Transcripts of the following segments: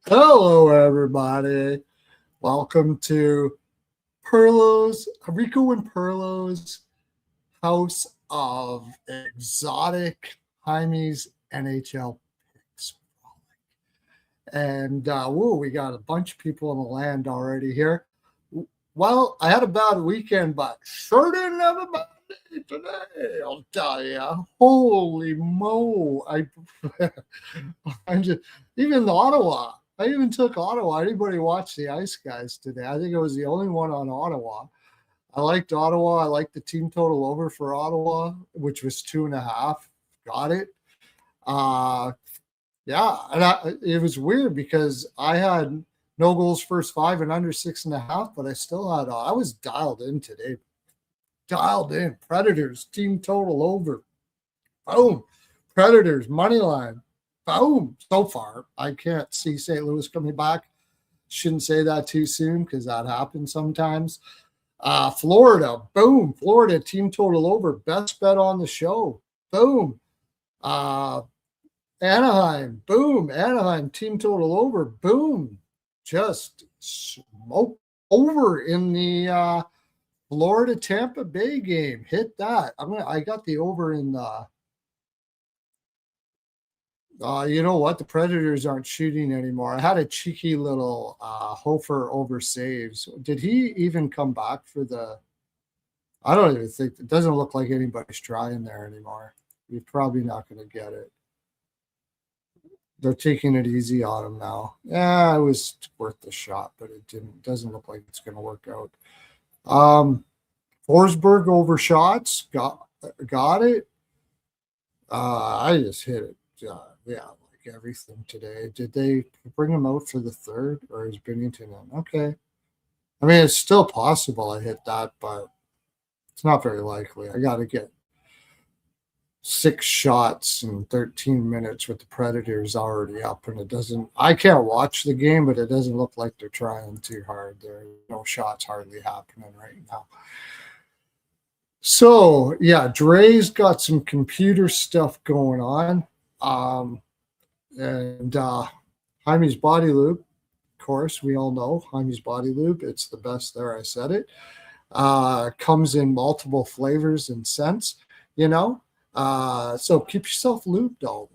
Hello, everybody. Welcome to Rico and Perlo's House of Exotic Hrmes NHL picks. And we got a bunch of people in the land already here. Well, I had a bad weekend, but sure didn't have a bad day today. I'll tell you. Holy mo! I'm just even Ottawa. I even took Ottawa. Anybody watch the Ice Guys today? I think it was the only one on Ottawa. I liked Ottawa. I liked the team total over for Ottawa, which was 2.5. Got it. Uh, yeah, and it was weird because I had no goals first five and under 6.5, but I still had. I was dialed in today. Dialed in. Predators team total over. Boom. Predators money line. Boom. So far, I can't see St. Louis coming back. Shouldn't say that too soon because that happens sometimes. Florida, boom. Florida team total over. Best bet on the show. Boom. Anaheim, boom. Anaheim team total over. Boom. Just smoke over in the Florida Tampa Bay game. Hit that. I got the over in the. You know what? The Predators aren't shooting anymore. I had a cheeky little Hofer over saves. Did he even come back for the? I don't even think it doesn't look like anybody's trying there anymore. You're probably not going to get it. They're taking it easy on him now. Yeah, it was worth the shot, but it didn't. Doesn't look like it's going to work out. Forsberg over shots. Got it. I just hit it. Yeah, like everything today. Did they bring him out for the third, or is Bennington in? Okay. I mean, it's still possible I hit that, but it's not very likely. I got to get 6 shots in 13 minutes with the Predators already up, and it doesn't. I can't watch the game, but it doesn't look like they're trying too hard. There are no shots hardly happening right now. So yeah, Dre's got some computer stuff going on. And Jaime's Body Lube, of course, we all know Jaime's Body Lube. It's the best there. I said it. Comes in multiple flavors and scents, So keep yourself lubed, all.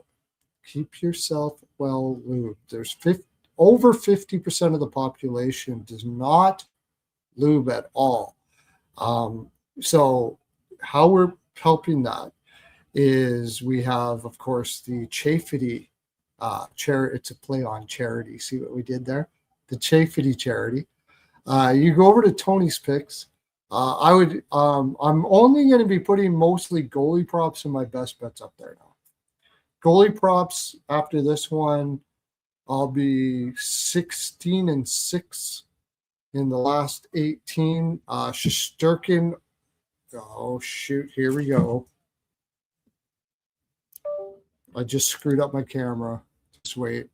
Keep yourself well lubed. There's over 50% of the population does not lube at all. So how we're helping that is we have, of course, the Chafety charity. It's a play on charity. See what we did there? The Chafety charity. You go over to Tony's Picks. I'm only going to be putting mostly goalie props and my best bets up there now. Goalie props after this one, I'll be 16-6 in the last 18. Shesterkin. Oh shoot! Here we go. I just screwed up my camera. Just wait.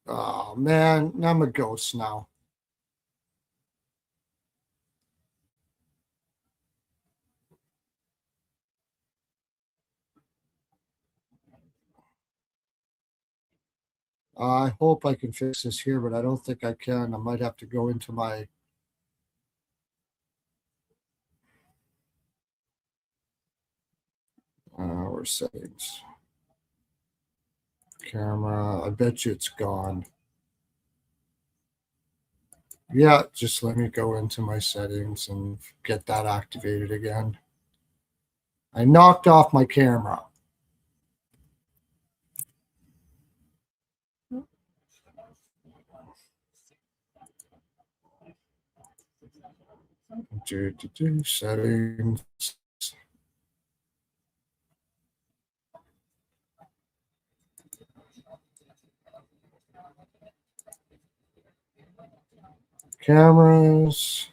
Oh, man. I'm a ghost now. I hope I can fix this here, but I don't think I can. I might have to go into my our settings. Camera. I bet you it's gone. Yeah, just let me go into my settings and get that activated again. I knocked off my camera. Settings. Cameras.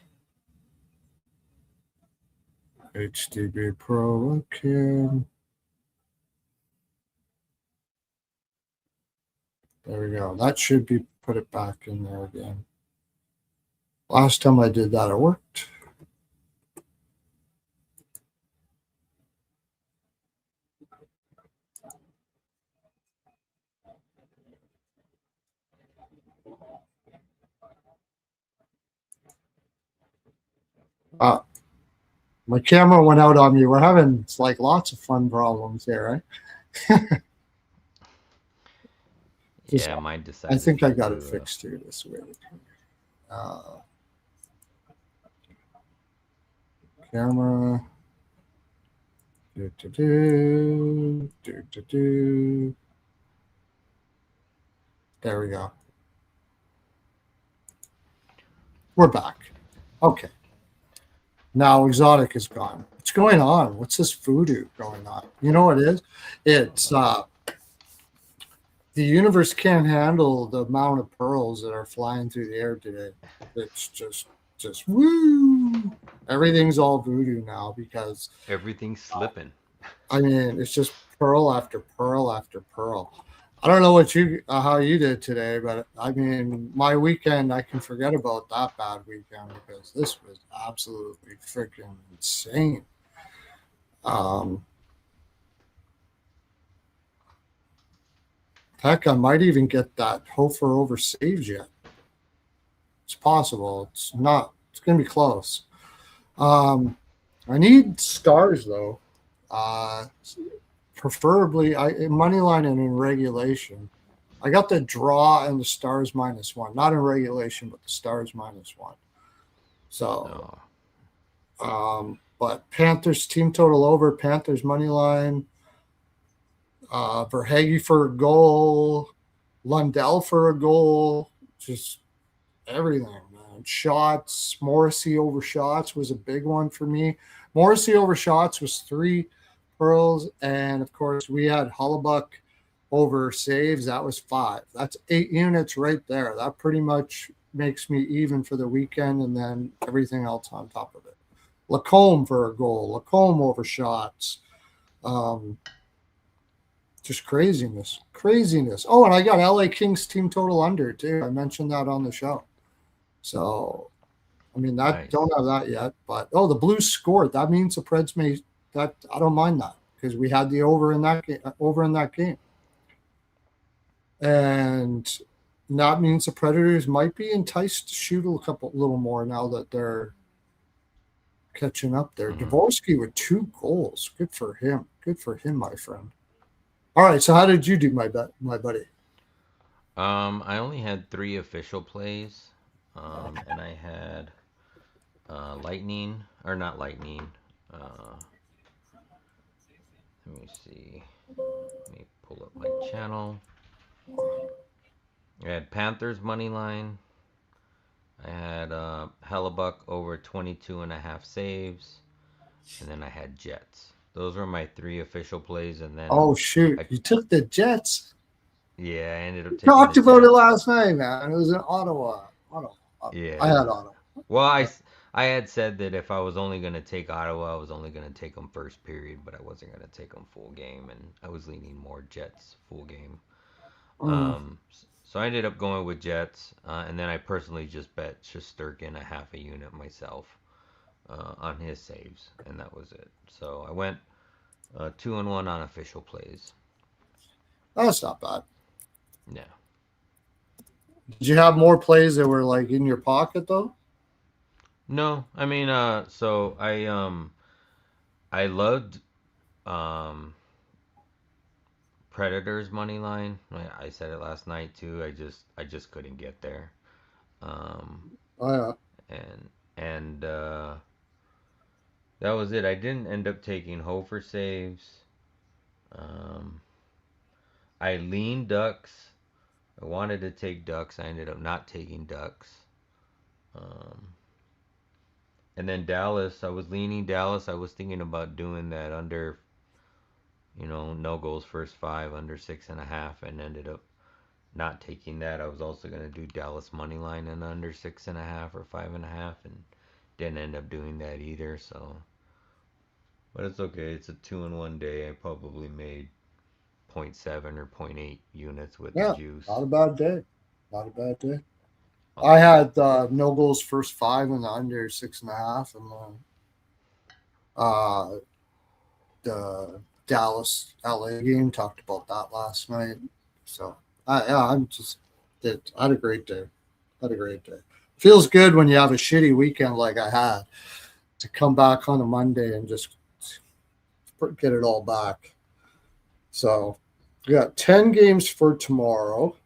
HDB Pro Cam. There we go. That should be put it back in there again. Last time I did that, it worked. Uh, my camera went out on me. We're having like lots of fun problems here, right? Yeah, mine I decided think I got it to. fixed here this way. Uh, camera. Do, do, do, do, do, do. There we go. We're back. Okay. Now exotic is gone. What's going on? What's this voodoo going on? You know what it is? It's the universe can't handle the amount of pearls that are flying through the air today. It's just woo. Everything's all voodoo now because Everything's uh, slipping. I mean it's just pearl after pearl after pearl. I don't know what you how you did today, but I mean my weekend I can forget about that bad weekend because this was absolutely freaking insane. Um, Heck, I might even get that Hofer over saves yet. It's possible. It's not. It's going to be close. Um, I need stars though. Uh, Preferably I money line and in regulation. I got the draw and the stars -1, not in regulation, but the stars -1. So, Oh, but Panthers team total over. Panthers money line. Verhage for a goal. Lundell for a goal. Just everything, man. Shots, Morrissey over shots was a big one for me. Morrissey over shots was 3 pearls, and of course we had Hullebuck over saves. That was 5. That's 8 units right there. That pretty much makes me even for the weekend, and then everything else on top of it. Lacombe for a goal. Lacombe over shots. Um, just craziness, craziness. Oh, and I got LA Kings team total under too. I mentioned that on the show. So I mean, that nice. don't have that yet, but the Blues scored. That means the Preds may that I don't mind that because we had the over in that game, and that means the Predators might be enticed to shoot a little more now that they're catching up there. Hmm. Dvorsky with 2 goals. Good for him. Good for him, my friend. All right, so how did you do, my buddy? I only had three official plays, and I had Lightning or not Lightning. Uh, Let me see. Let me pull up my channel. I had Panthers money line. I had Hellebuck over 22 and a half saves, and then I had Jets. Those were my three official plays, and then Oh shoot, I you took the Jets. yeah, I ended We up taking the talked about it Jets. last night, man. It was in Ottawa. Ottawa. I Yeah. had Ottawa. Well, I had said that if I was only going to take Ottawa, I was only going to take them first period, but I wasn't going to take them full game, and I was leaning more Jets full game. Mm. So I ended up going with Jets, and then I personally just bet Shesterkin a half a unit myself on his saves, and that was it. So I went 2-1 on official plays. That's not bad. Yeah. Did you have more plays that were like in your pocket though? No, I mean, so I loved um Predators money line. I said it last night too. I just couldn't get there. Um, Oh yeah. and that was it. I didn't end up taking Hofer saves. Um, I leaned Ducks. I wanted to take Ducks. I ended up not taking Ducks. Um, and then Dallas. I was leaning Dallas. I was thinking about doing that under, no goals first five under 6.5, and ended up not taking that. I was also gonna do Dallas money line and under 6.5 or 5.5, and didn't end up doing that either. So, but it's okay. It's a 2-1 day. I probably made zero point 0.7 or zero point 0.8 units with the Yeah. Not juice. a bad day. Not a bad day. I Awesome. had no goals first 5 and the under 6.5, and then uh, the Dallas LA game talked about that last night. So yeah, I'm just did. I had a great day. Had a great day. Feels good when you have a shitty weekend like I had. to come back on a Monday and just get it all back. So we got 10 games for tomorrow.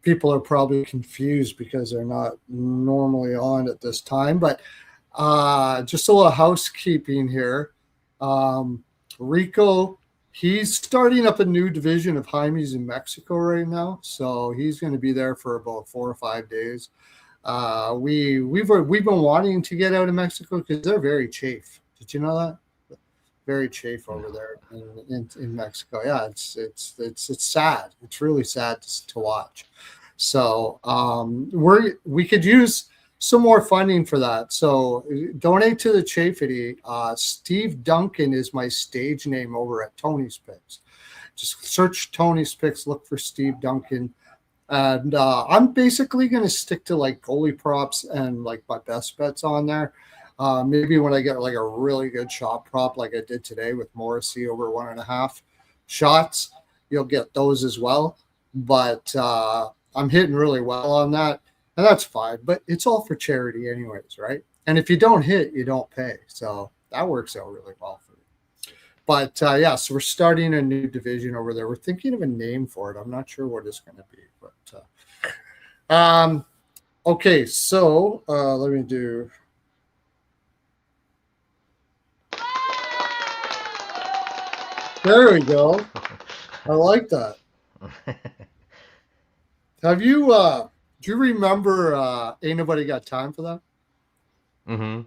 People are probably confused because they're not normally on at this time, but just a little housekeeping here. Rico, he's starting up a new division of Hrmes in Mexico right now, so he's going to be there for about 4 or 5 days. We've been wanting to get out of Mexico because they're very chafe. Did you know that? Very chafe over there in Mexico. Yeah, it's sad. It's really sad to watch. So we could use some more funding for that. So donate to the Chafety. Steve Duncan is my stage name over at Tony's Picks. Just search Tony's Picks, look for Steve Duncan. And I'm basically going to stick to like goalie props and like my best bets on there. Maybe when I get like a really good shot prop like I did today with Morrissey over 1.5 shots, you'll get those as well. But I'm hitting really well on that, and that's fine. But it's all for charity anyways, right? And if you don't hit, you don't pay. So that works out really well for me. But yeah, so we're starting a new division over there. We're thinking of a name for it. I'm not sure what it's going to be. But okay, so let me do... There we go. I like that. Have you do you remember Ain't Nobody Got Time for That? Mm-hmm.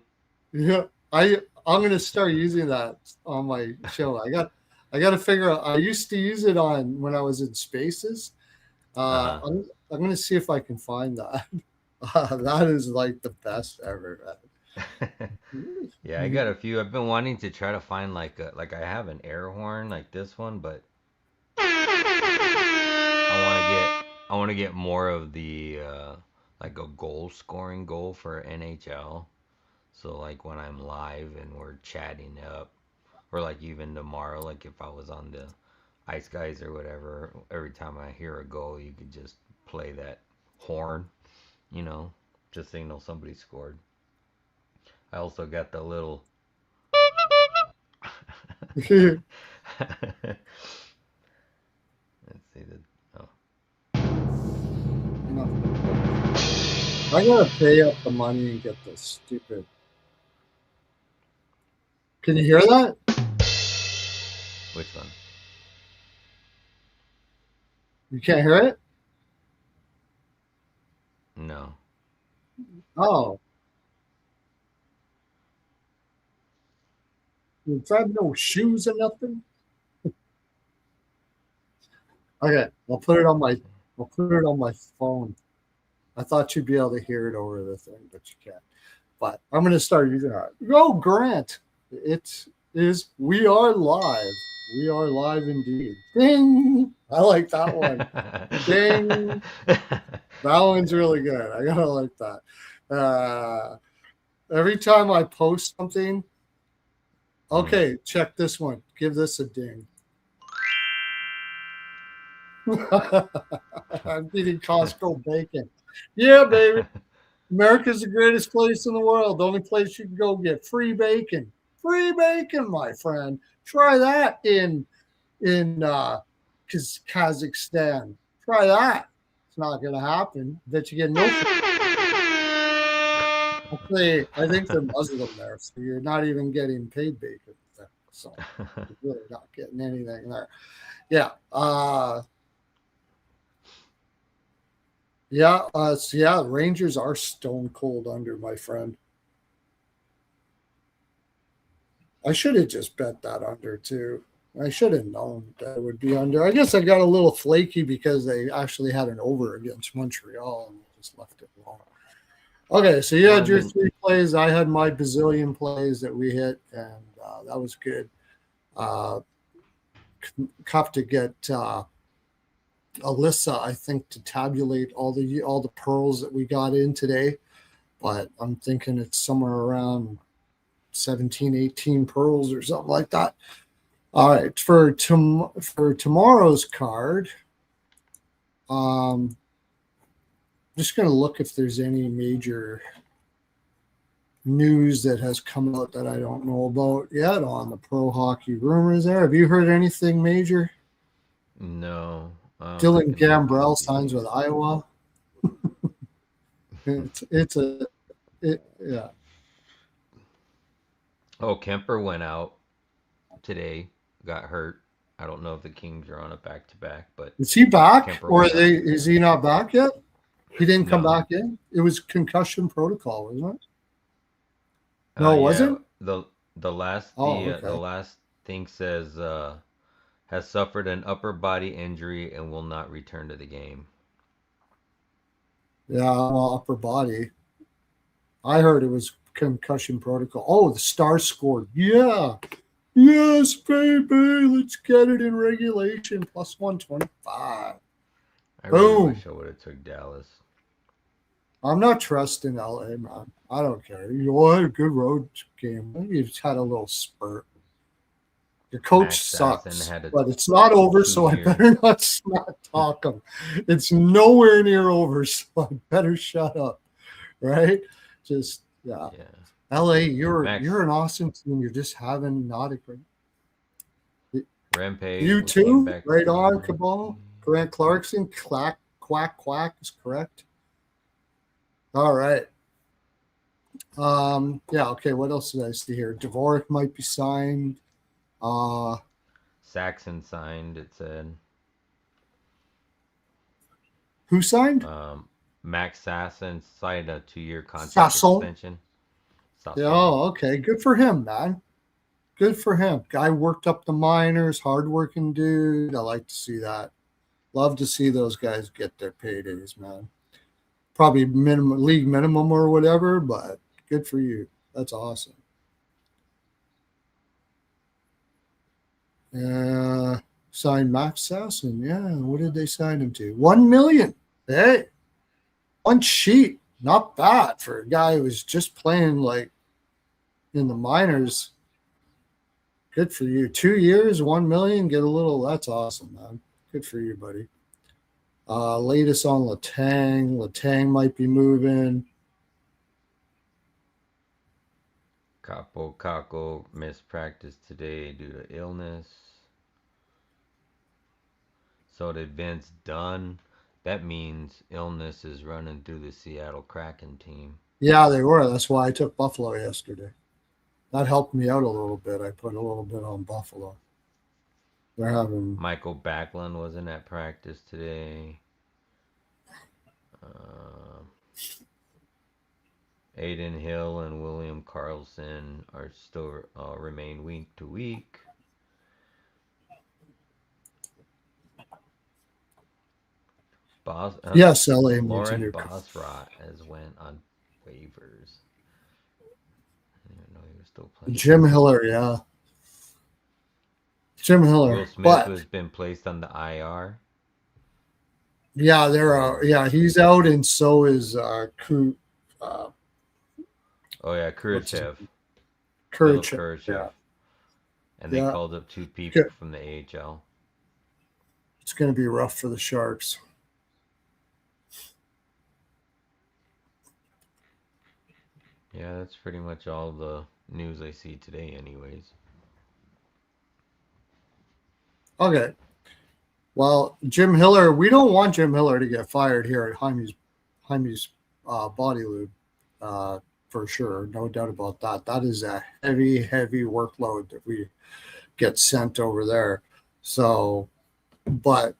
Yeah. I'm gonna start using that on my show. I got to figure out. I used to use it on when I was in Spaces. I'm gonna see if I can find that. That is like the best ever. Yeah, I got a few. I've been wanting to try to find like I have an air horn like this one, but I want to get more of the like a goal scoring goal for NHL. So like when I'm live and we're chatting up, or like even tomorrow, like if I was on the Ice Guys or whatever, every time I hear a goal, you could just play that horn, to signal somebody scored. I also got the little. Let's see the. Oh. I gotta pay up the money and get this stupid. Can you hear that? Which one? You can't hear it? No. Oh. You have no shoes or nothing? Okay, I'll put it on my phone. I thought you'd be able to hear it over the thing, but you can't. But I'm gonna start using it. Go, Grant. It is we are live. We are live indeed. Ding. I like that one. Ding. That one's really good. I gotta like that. Every time I post something, okay, check this one. Give this a ding. I'm eating Costco bacon. Yeah, baby. America's the greatest place in the world. The only place you can go get free bacon. Free bacon, my friend. Try that in Kazakhstan. Try that. It's not going to happen. Bet you get no. Actually, I think they're Muslim there, so you're not even getting paid bacon. So you're really not getting anything there. Yeah. Yeah, Rangers are stone cold under, my friend. I should have just bet that under too. I should have known that it would be under. I guess I got a little flaky because they actually had an over against Montreal and just left it alone. Okay, so you had your 3 plays. I had my bazillion plays that we hit, and that was good. Have to get Alyssa, I think, to tabulate all the pearls that we got in today, but I'm thinking it's somewhere around 17, 18 pearls or something like that. All right, for tomorrow's card, just going to look if there's any major news that has come out that I don't know about yet on the pro hockey rumors there. Have you heard anything major? No. I Dylan can look and Gambrell signs see. with Iowa. It's a yeah. Oh, Kemper went out today, got hurt. I don't know if the Kings are on a back to back, but Is he back Kemper or went out. is he not back yet? He didn't come No. back in. It was concussion protocol, wasn't it? No, it Yeah. wasn't. Oh, The okay. last thing says has suffered an upper body injury and will not return to the game. Yeah, well, upper body. I heard it was concussion protocol. Oh, the Stars scored. Yeah. Yes, baby. Let's get it in regulation. Plus 125. I really Boom. wish I would have took Dallas. I'm not trusting LA, man. I don't care. You had a good road game. You've had a little spurt. Your coach Max Sasson sucks, had a but it's not over, so I 2 year. better not talk him. It's nowhere near over, so I better shut up. Right? Just yeah. Yeah. LA, you're Max an awesome team. You're just having not a great. Rempe You we came too, back right on, from Cabal. Grant Clarkson, quack is correct. All right. Yeah, okay. What else did I see here? Dvorak might be signed. Uh Saxon signed. It said who signed? Max Sasson signed a 2 year contract Sasson. extension. Yeah, Sasson. oh, okay. Good for him, man. Good for him. Guy worked up the minors, hardworking dude. I like to see that. Love to see those guys get their paydays, man. Probably minimum league minimum or whatever, but good for you. That's awesome. Signed Max Sasson. Yeah. What did they sign him to? 1 million. Hey, one sheet. Not bad for a guy who was just playing like in the minors. Good for you. 2 years, 1 million. Get a little. That's awesome, man. Good for you, buddy. Latest on Letang. Letang might be moving. Capo Caco missed practice today due to illness. So did Vince Dunn. That means illness is running through the Seattle Kraken team. Yeah, they were. That's why I took Buffalo yesterday. That helped me out a little bit. I put a little bit on Buffalo. They're having Michael Backlund wasn't at practice today. Aiden Hill and William Carlson are still remain week to week. yes, LA needs a Lauren new Bosrot has went on waivers. I didn't even know he was still playing. Jim Hiller, yeah. Jim Hiller. Will Smith But has been placed on the IR. yeah, he's out, and so is Khrushchev. Khrushchev. Yeah. And they called up 2 people from the AHL. It's going to be rough for the Sharks. Yeah, that's pretty much all the news I see today anyways. Okay. Well, Jim Hiller, we don't want Jim Hiller to get fired here at Hrmes Body Lube, for sure. No doubt about that. That is a heavy, heavy workload that we get sent over there. So, but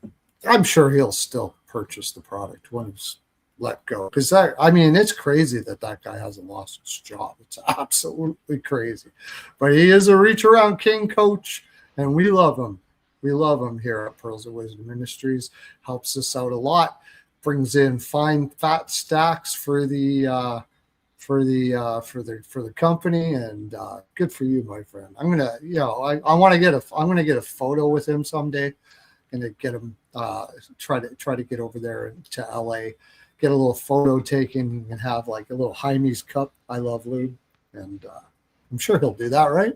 I'm sure he'll still purchase the product when it's let go. Because it's crazy that guy hasn't lost his job. It's absolutely crazy. But he is a reach around king coach, and we love him. We love him here at Pearls of Wisdom Ministries. Helps us out a lot. Brings in fine fat stacks for the company, and good for you, my friend. I'm gonna, I want to get a photo with him someday, and get him try to get over there to LA, get a little photo taken, and have like a little Hrmes cup. I love lube, and I'm sure he'll do that, right?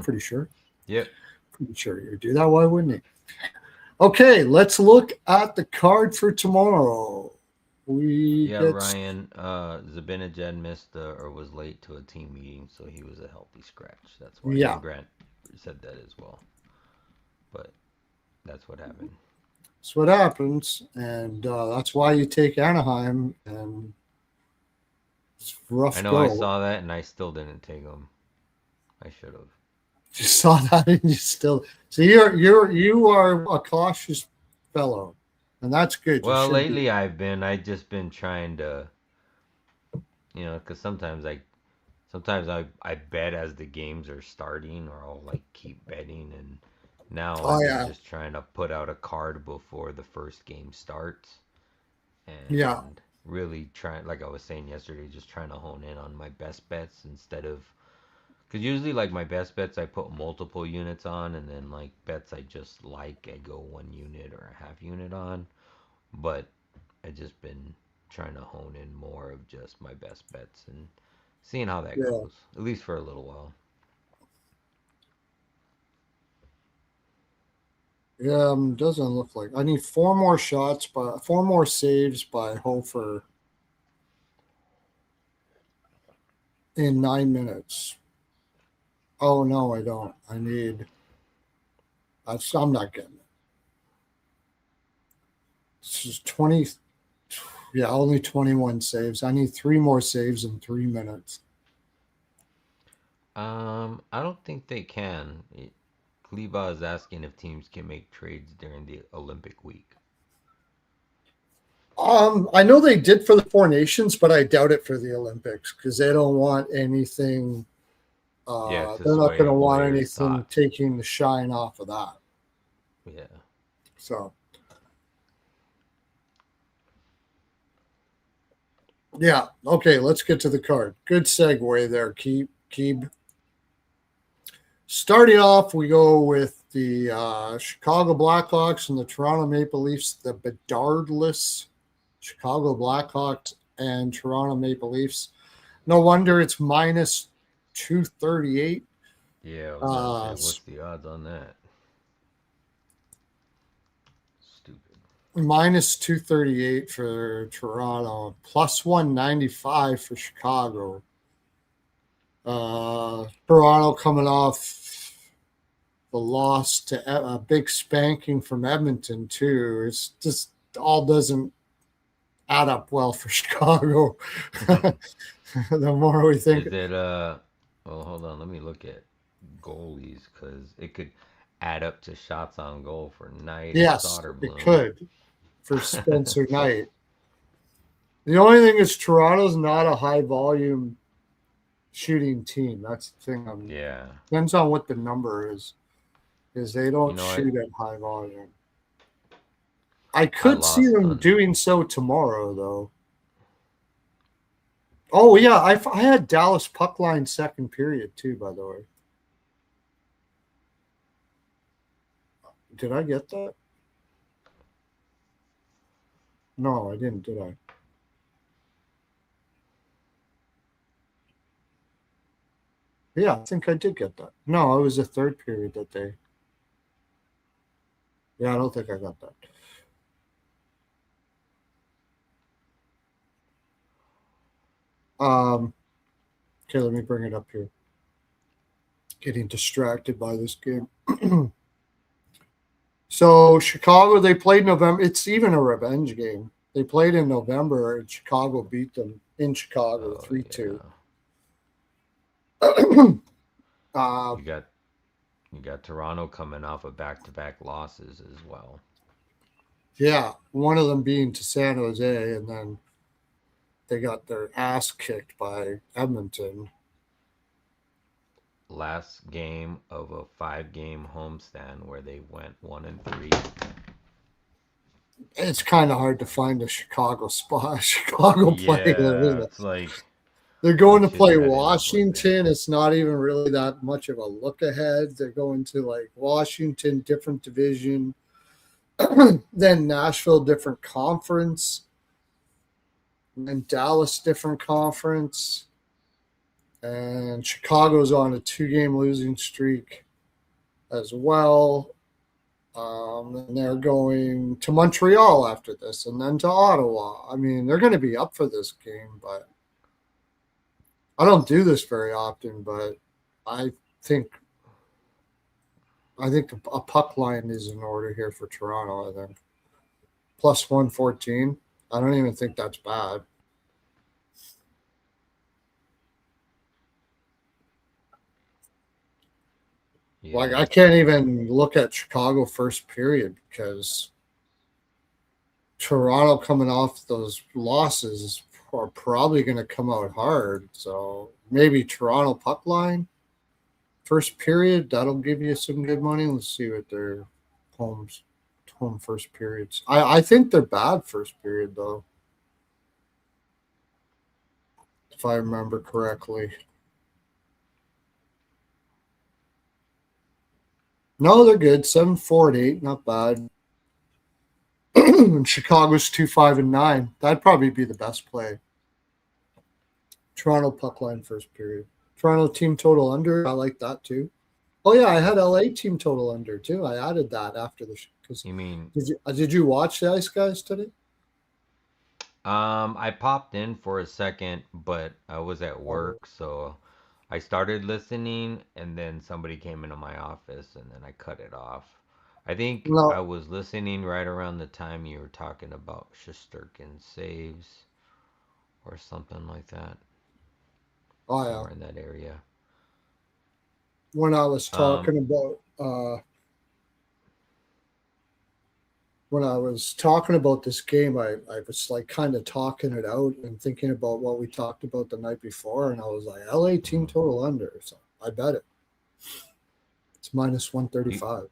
Pretty sure. Yep. Pretty sure he'd do that. Why wouldn't he? Okay, let's look at the card for tomorrow. we Yeah, get Ryan Zabinajad missed or was late to a team meeting, so he was a healthy scratch. That's why. yeah. And Grant said that as well. But that's what happened. That's what happens, and that's why you take Anaheim, and it's I rough know I go. saw that and I still didn't take him. I should have. You saw that, and you still so you are a cautious fellow, and that's good. You Well, should be. lately I just been trying to, because sometimes I bet as the games are starting, or I'll like keep betting, and now Oh I've been yeah, just trying to put out a card before the first game starts, yeah, and really trying, like I was saying yesterday, just trying to hone in on my best bets instead of, because usually like my best bets I put multiple units on, and then like bets I just like I go 1 unit or a half unit on, but I just been trying to hone in more of just my best bets and seeing how that yeah, goes, at least for a little while. yeah. Doesn't look like I need four more saves by Hofer in 9 minutes. Oh no, I don't. I need. I'm not getting it. This is 20. Yeah, only 21 saves. I need three more saves in 3 minutes. I don't think they can. Kleba is asking if teams can make trades during the Olympic week. I know they did for the Four Nations, but I doubt it for the Olympics because they don't want anything. Yeah, to They're not going sway to want players' anything thoughts. taking the shine off of that. Yeah. So, yeah. Okay, let's get to the card. Good segue there, Keeb. Starting off, we go with the Chicago Blackhawks and the Toronto Maple Leafs, the Bedardless Chicago Blackhawks and Toronto Maple Leafs. No wonder it's minus 238. Yeah, I was gonna say, Uh, what's the odds on that? Stupid. Minus 238 for Toronto, plus 195 for Chicago. Toronto coming off the loss to a big spanking from Edmonton, too. It's just all doesn't add up well for Chicago. The more we think, Is it well, hold on, let me look at goalies because it could add up to shots on goal for Knight and yes, it Soderblom. could for Spencer Knight. The only thing is Toronto's not a high volume shooting team. That's the thing. Yeah. Depends on what the number is they You don't know what? shoot at high volume. I I could see lost them on doing so tomorrow, though. Oh yeah, I had Dallas puck line second period too. By the way, did I get that? No, I didn't. Did I? Yeah, I think I did get that. No, it was the third period that they. Yeah, I don't think I got that. Okay, let me bring it up here. Getting distracted by this game. So Chicago, they played November. It's even a revenge game. They played in November, and Chicago beat them in Chicago oh 3-2. yeah. uh, You got you got Toronto coming off of back-to-back losses as well. yeah, one of them being to San Jose, and then they got their ass kicked by Edmonton. Last game of a 5-game homestand where they went 1-3. It's kind of hard to find a Chicago spot, Chicago Yeah, player. it's like They're they going to should play set it up like that. Washington. It's not even really that much of a look ahead. They're going to like Washington, different division, then Nashville, different conference, and Dallas, different conference, and Chicago's on a 2-game losing streak as well. And they're going to Montreal after this and then to Ottawa. I mean, they're going to be up for this game, but I don't do this very often, but I think a puck line is in order here for Toronto, I think. Plus 114. I don't even think that's bad. Like, Yeah. I can't even look at Chicago first period because Toronto coming off those losses are probably going to come out hard. So maybe Toronto puck line first period, that'll give you some good money. Let's see what their homes home first periods. I think they're bad first period though, if I remember correctly. No, they're good. 7-4-8, not bad. Chicago's 2-5-9. That'd probably be the best play. Toronto puck line first period. Toronto team total under. I like that too. Oh yeah, I had LA team total under too. I added that after the because You mean did you watch the Ice Guys today? I popped in for a second, but I was at Oh, work, so I started listening and then somebody came into my office and then I cut it off. I think I no. was listening right around the time you were talking about Shesterkin saves or something like that, Oh yeah. somewhere in that area. When I was Um, talking about when I was talking about this game, I was like kind of talking it out and thinking about what we talked about the night before, and I was like, LA team mhm. total under. So I bet it. It's minus one thirty you five.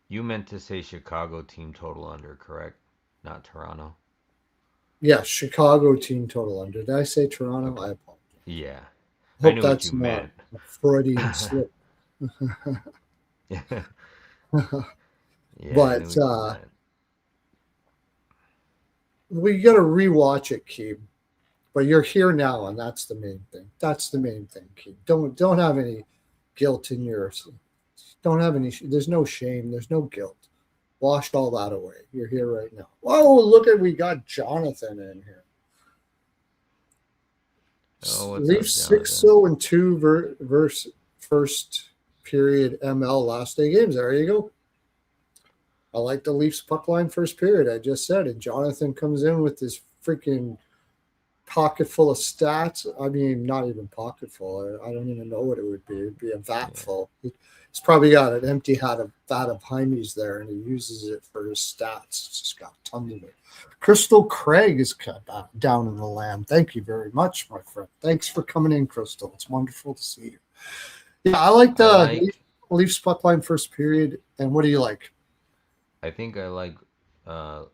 you meant to say Chicago team total under, correct? Not Toronto. Yeah, Chicago team total under. Did I say Toronto? Okay. I apologize. Yeah, I Hope knew what you that's not meant. a Freudian slip. Yeah, I knew But what you meant. we got to rewatch it, Keeb. But you're here now, and that's the main thing. That's the main thing, Keeb. Don't have any guilt in your. Don't have any. There's no shame. There's no guilt. Washed all that away. You're here right now. Whoa! Look at we got Jonathan in here. Oh, what's up, Leafs Jonathan? 6-2 verse first period ML last day games. There you go. I like the Leafs puck line first period. I just said, and Jonathan comes in with this freaking pocket full of stats. I mean, not even pocket full. I don't even know what it would be. It'd be a vat Yeah. full. He's probably got an empty vat of Hrmes there, and he uses it for his stats. It's just got tons of it. Crystal Craig is down in the land. Thank you very much, my friend. Thanks for coming in, Crystal. It's wonderful to see you. Yeah, I like I the like Leafs puck line first period. And what do you like? I think I like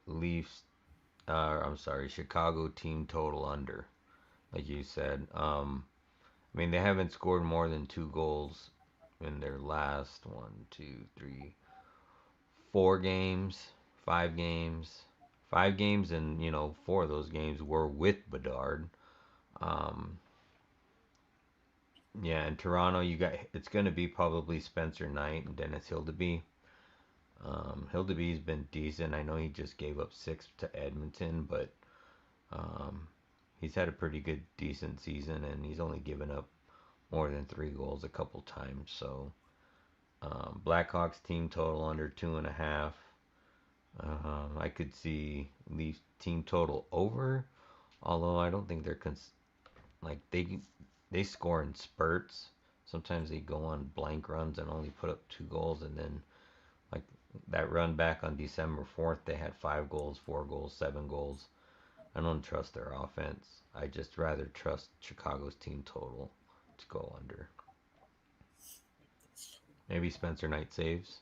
Leafs I'm sorry, Chicago team total under, like you said. I mean they haven't scored more than 2 goals in their last one, two, three, 4 games, 5 games. 5 games and four of those games were with Bedard. Um yeah, in Toronto you got it's gonna be probably Spencer Knight and Dennis Hildeby. Hildeby's been decent. I know he just gave up 6 to Edmonton, but um, he's had a pretty good, decent season, and he's only given up more than 3 goals a couple times. So Blackhawks team total under 2.5. I could see Leafs team total over, although I don't think they're like they score in spurts. Sometimes they go on blank runs and only put up 2 goals, and then like that run back on December 4th, they had 5 goals, 4 goals, 7 goals. I don't trust their offense. I just rather trust Chicago's team total to go under. Maybe Spencer Knight saves.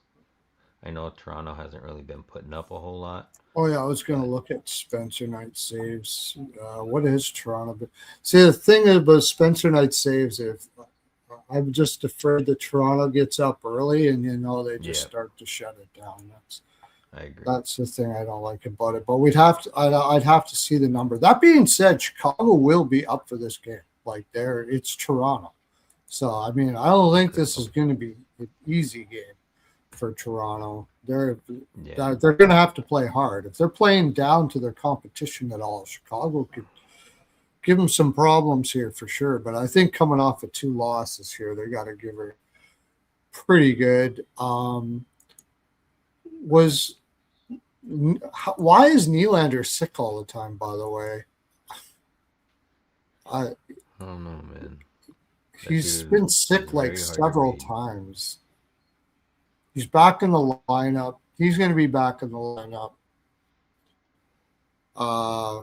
I know Toronto hasn't really been putting up a whole lot, Oh yeah, I was going to but look at Spencer Knight saves. What is Toronto? But see, the thing about Spencer Knight saves, if I'm just afraid that Toronto gets up early and they just yeah, start to shut it down. I agree. That's the thing I don't like about it. But I'd have to see the number. That being said, Chicago will be up for this game. Like it's Toronto, so I mean I don't Hey, think this is Crystal. going to be an easy game for Toronto. They're Yeah. going to have to play hard. If they're playing down to their competition at all, Chicago could give them some problems here for sure. But I think coming off of 2 losses here, they got to give her pretty good. Was Why is Nylander sick all the time? By the way, I I don't know, man. That he's dude been is sick like very hard to several read. times. He's back in the lineup. He's going to be back in the lineup. Uh,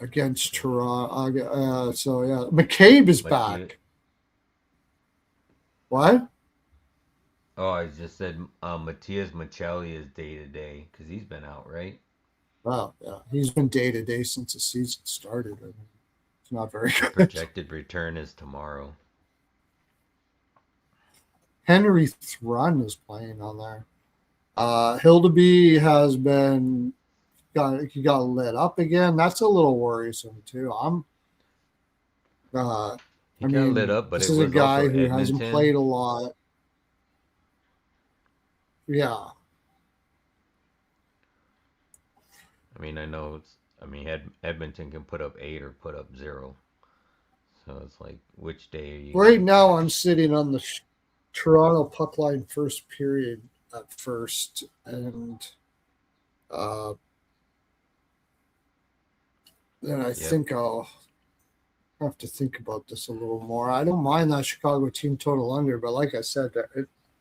Against Toronto. So yeah, McCabe is Mattia. back. What? Oh, I just said Matthias Maccelli is day to day because he's been out, right? Well, yeah, he's been day to day since the season started. I mean, it's not very The good. projected return is tomorrow. Henry Thrun is playing on there. Hildeby has been he got lit up again. That's a little worrisome too. Uh, He I got lit mean, up, but this it is a was also guy who hasn't Edmonton. played a lot. Yeah, I mean, I know it's. I mean, Edmonton can put up 8 or put up 0. So it's like, which day are you right gonna now I'm catch? sitting on the Toronto puck line first period at first, and uh, then I Yep. think I'll have to think about this a little more. I don't mind that Chicago team total under, but like I said,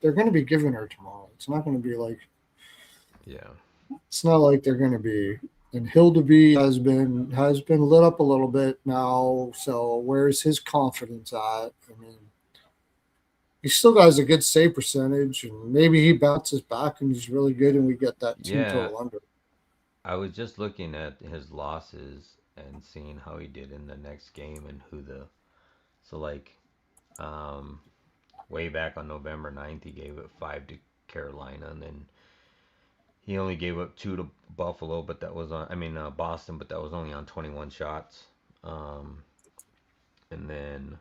they're going to be giving her tomorrow. It's not going to be like Yeah. it's not like they're going to be. And Hildeby has been lit up a little bit now. So where's his confidence at? I mean, he still has a good save percentage, and maybe he bounces back and he's really good, and we get that team Yeah. total under. I was just looking at his losses and seeing how he did in the next game and who the. So, like, um, way back on November 9th, he gave it 5 to Carolina, and then he only gave up 2 to Buffalo, but that was on. I mean, Boston, but that was only on 21 shots. Um, and then,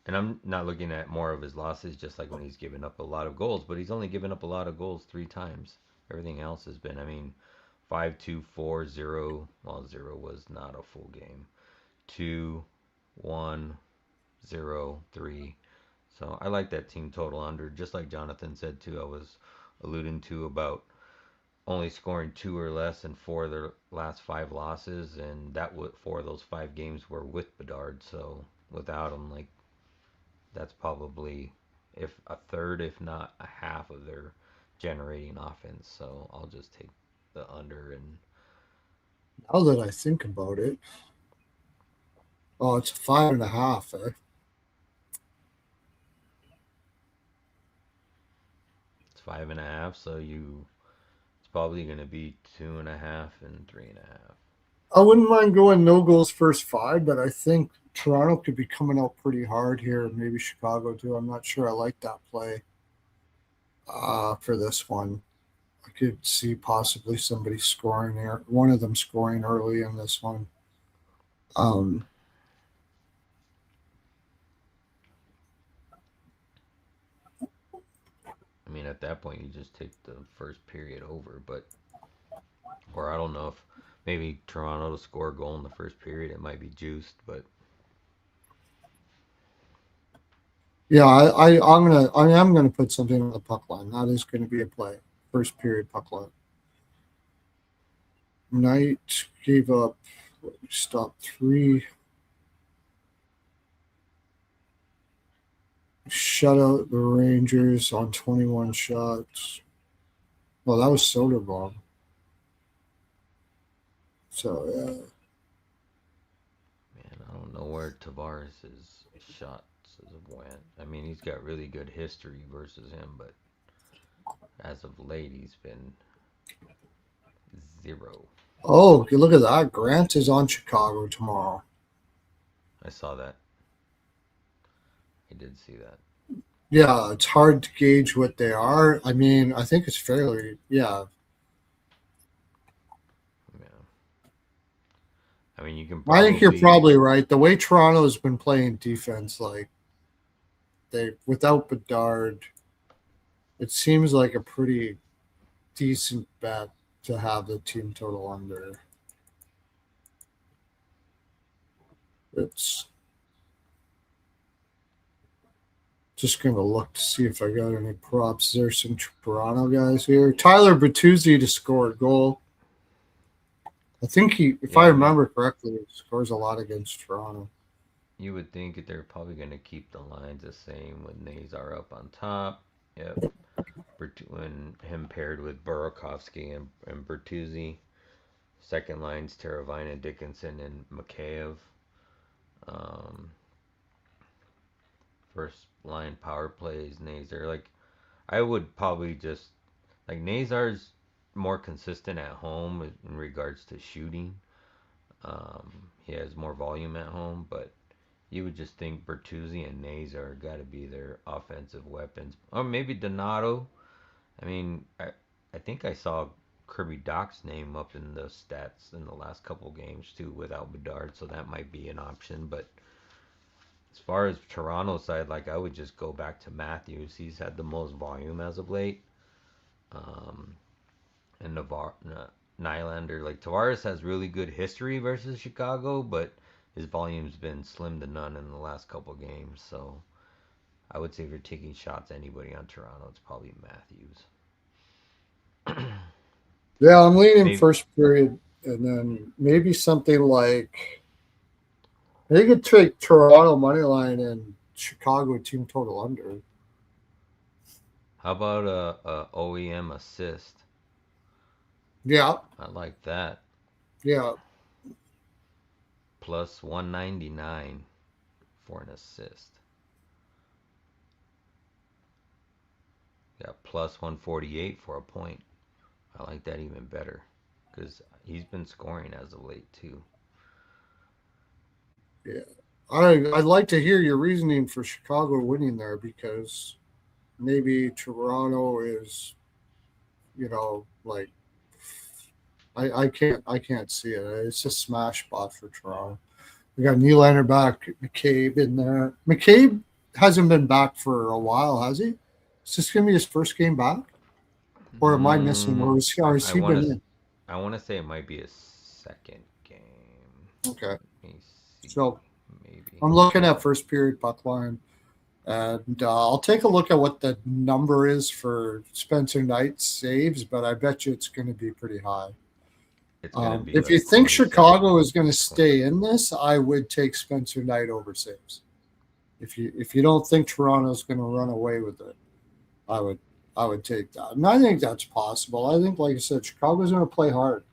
and I'm not looking at more of his losses, just like when he's given up a lot of goals, but he's only given up a lot of goals 3 times. Everything else has been, I mean, 5-2-4-0. Well, 0 was not a full game. 2-1-0-3. So I like that team total under, just like Jonathan said too. I was alluding to about only scoring 2 or less in 4 of their last 5 losses, and that 4 of those 5 games were with Bedard. So without him, like that's probably if a third, if not a half of their generating offense. So I'll just take the under, and Now that I think about it, oh, it's 5.5. Eh? it's 5.5. So it's probably going to be 2.5 and 3.5. I wouldn't mind going no goals first 5, but I think Toronto could be coming out pretty hard here. Maybe Chicago too. I'm not sure. I like that play for this one. I could see possibly somebody scoring there. One of them scoring early in this one. Um, I mean, at that point, you just take the first period over, but or I don't know if maybe Toronto to score a goal in the first period, it might be juiced, but yeah, I am gonna put something on the puck line. That is going to be a play. First period puck line. Knight gave up. Stop 3. Shut out the Rangers on 21 shots. Well, that was Soderblom. So yeah. man, I don't know where Tavares' shots went. I mean, he's got really good history versus him, but as of late, he's been 0. Oh, look at that. Grant is on Chicago tomorrow. I saw that. I did see that. Yeah, it's hard to gauge what they are. I mean, I think it's fairly, yeah. Yeah. I mean, you can I think you're probably probably right. The way Toronto's been playing defense, like they without Bedard, it seems like a pretty decent bet to have the team total under. It's just going to look to see if I got any props. There's some Toronto guys here. Tyler Bertuzzi to score a goal. I think if I remember correctly, he scores a lot against Toronto. You would think that they're probably going to keep the lines the same with Nazar up on top. Yep. When him paired with Burakovsky and Bertuzzi. Second line's Teravina, Dickinson, and Mikheyev. First line power plays Nazar. Like, I would probably just like Nazar's more consistent at home in regards to shooting. He has more volume at home, but you would just think Bertuzzi and Nazar got to be their offensive weapons. Or maybe Donato. I mean, I think I saw Kirby Doc's name up in the stats in the last couple games too without Bedard, so that might be an option. But as far as Toronto's side, like I would just go back to Matthews. He's had the most volume as of late. And Nylander, like Tavares has really good history versus Chicago, but his volume's been slim to none in the last couple games. So I would say if you're taking shots anybody on Toronto, it's probably Matthews. Yeah, I'm leaning first period, and then maybe something like they could take Toronto money line and Chicago team total under. How about a OEM assist? Yeah, I like that. Yeah. Plus 199 for an assist. Yeah, plus 148 for a point. I like that even better because he's been scoring as of late too. Yeah, I'd like to hear your reasoning for Chicago winning there because maybe Toronto is, like I can't see it. It's a smash spot for Toronto. We got Nylander back, McCabe in there. McCabe hasn't been back for a while, has he? Is this gonna be his first game back? Or am I missing? Or has he been in? I want to say it might be a second game. Okay. Let me see. So maybe I'm looking at first period puck line, and I'll take a look at what the number is for Spencer Knight's saves, but I bet you it's going to be pretty high. It's going to be if like you think Chicago is going to stay in this, I would take Spencer Knight over saves. If you don't think Toronto's going to run away with it, I would take that. And I think that's possible. I think, like I said, Chicago's going to play hard.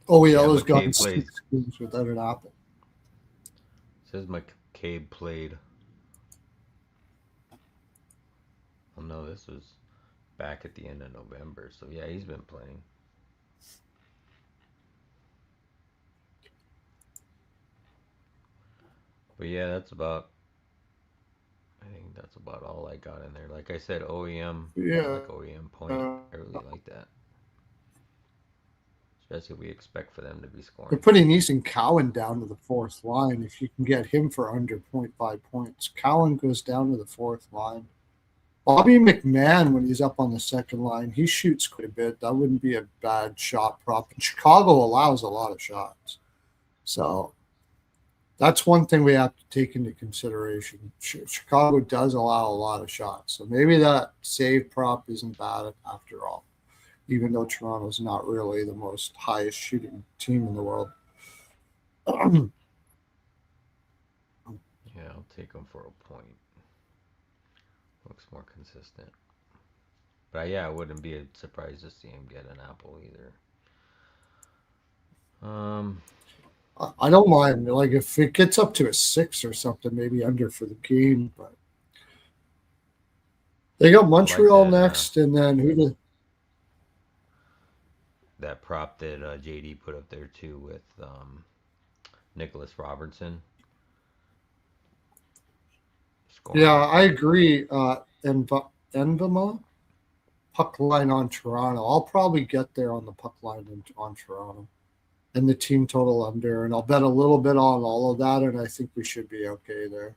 OEL has gotten 6 games without an apple. Says McCabe played. Well, no, this was back at the end of November. So, yeah, he's been playing. But, yeah, I think that's about all I got in there. Like I said, OEM. Yeah. I like OEM point. I really like that. Especially we expect for them to be scoring. They're putting Ethan Cowan down to the fourth line. If you can get him for under 0.5 points, Cowan goes down to the fourth line. Bobby McMahon, when he's up on the second line, he shoots quite a bit. That wouldn't be a bad shot prop. And Chicago allows a lot of shots. So that's one thing we have to take into consideration. Chicago does allow a lot of shots. So maybe that save prop isn't bad after all, even though Toronto's not really the most highest shooting team in the world. Yeah, I'll take them for a point. Looks more consistent. But yeah, I wouldn't be surprised to see him get an apple either. I don't mind. Like if it gets up to a 6 or something, maybe under for the game. But they got Montreal next, and then who did that prop that JD put up there too with Nicholas Robertson. Yeah, I agree. Envema, puck line on Toronto. I'll probably get there on the puck line on Toronto. and the team total under, and I'll bet a little bit on all of that, and I think we should be okay there.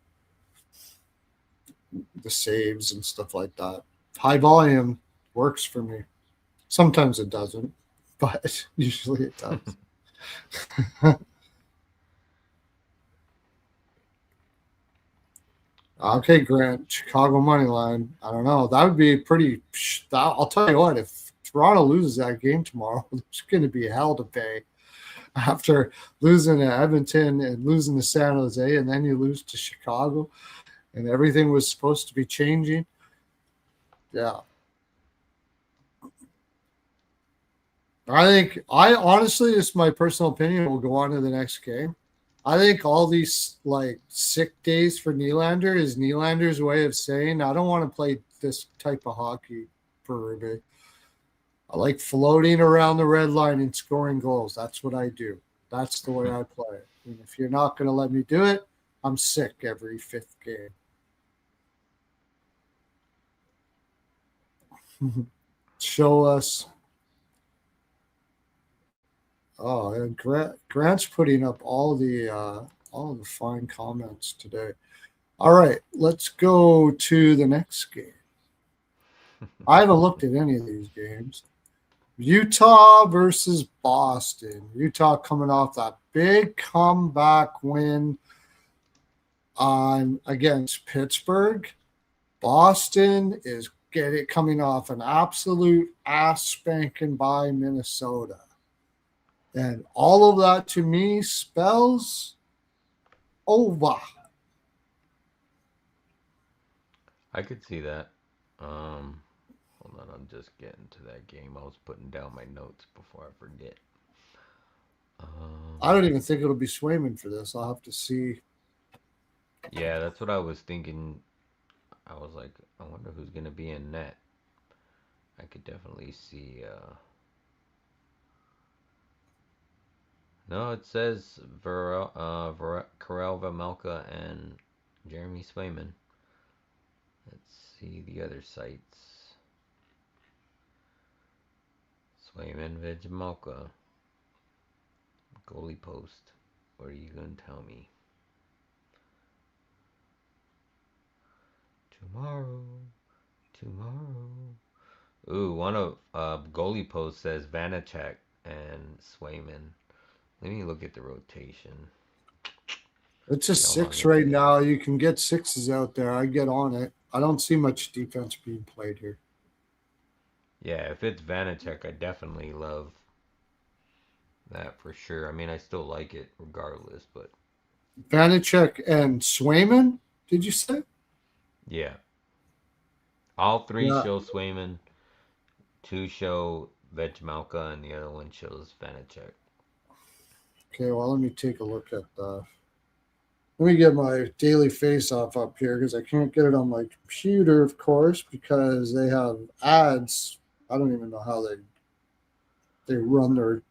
The saves and stuff like that. High volume works for me. Sometimes it doesn't, but usually it does. Okay, Grant, Chicago money line. I don't know. That would be pretty. I'll tell you what. If Toronto loses that game tomorrow, it's going to be hell to pay after losing to Edmonton and losing to San Jose, and then you lose to Chicago, and everything was supposed to be changing. Yeah, I honestly, it's my personal opinion. We'll go on to the next game. I think all these like sick days for Nylander is Nylander's way of saying I don't want to play this type of hockey for Ruby. I like floating around the red line and scoring goals. That's what I do. That's the way I play. And if you're not going to let me do it, I'm sick every fifth game. Show us. Oh, and Grant's putting up all the fine comments today. All right, let's go to the next game. I haven't looked at any of these games. Utah versus Boston. Utah coming off that big comeback win on against Pittsburgh. Boston is coming off an absolute ass spanking by Minnesota. And all of that to me spells over. I could see that. Hold on, I'm just getting to that game. I was putting down my notes before I forget. I don't even think it'll be Swayman for this. I'll have to see. Yeah, that's what I was thinking. I was like, I wonder who's gonna be in net. I could definitely see. No, it says Karel Vejmelka and Jeremy Swayman. Let's see the other sites. Swayman Vejmelka. Goalie post. What are you gonna tell me? Tomorrow. Ooh, one of goalie post says Vanacek and Swayman. Let me look at the rotation. It's a 6 right now. You can get 6s out there. I get on it. I don't see much defense being played here. Yeah, if it's Vanacek, I definitely love that for sure. I mean, I still like it regardless, but Vanacek and Swayman, did you say? yeah. All three show Swayman, 2 show Vejmelka, and the other one shows Vanacek. Okay, well, let me take a look at that. Let me get my daily face-off up here because I can't get it on my computer, of course, because they have ads. I don't even know how they run their.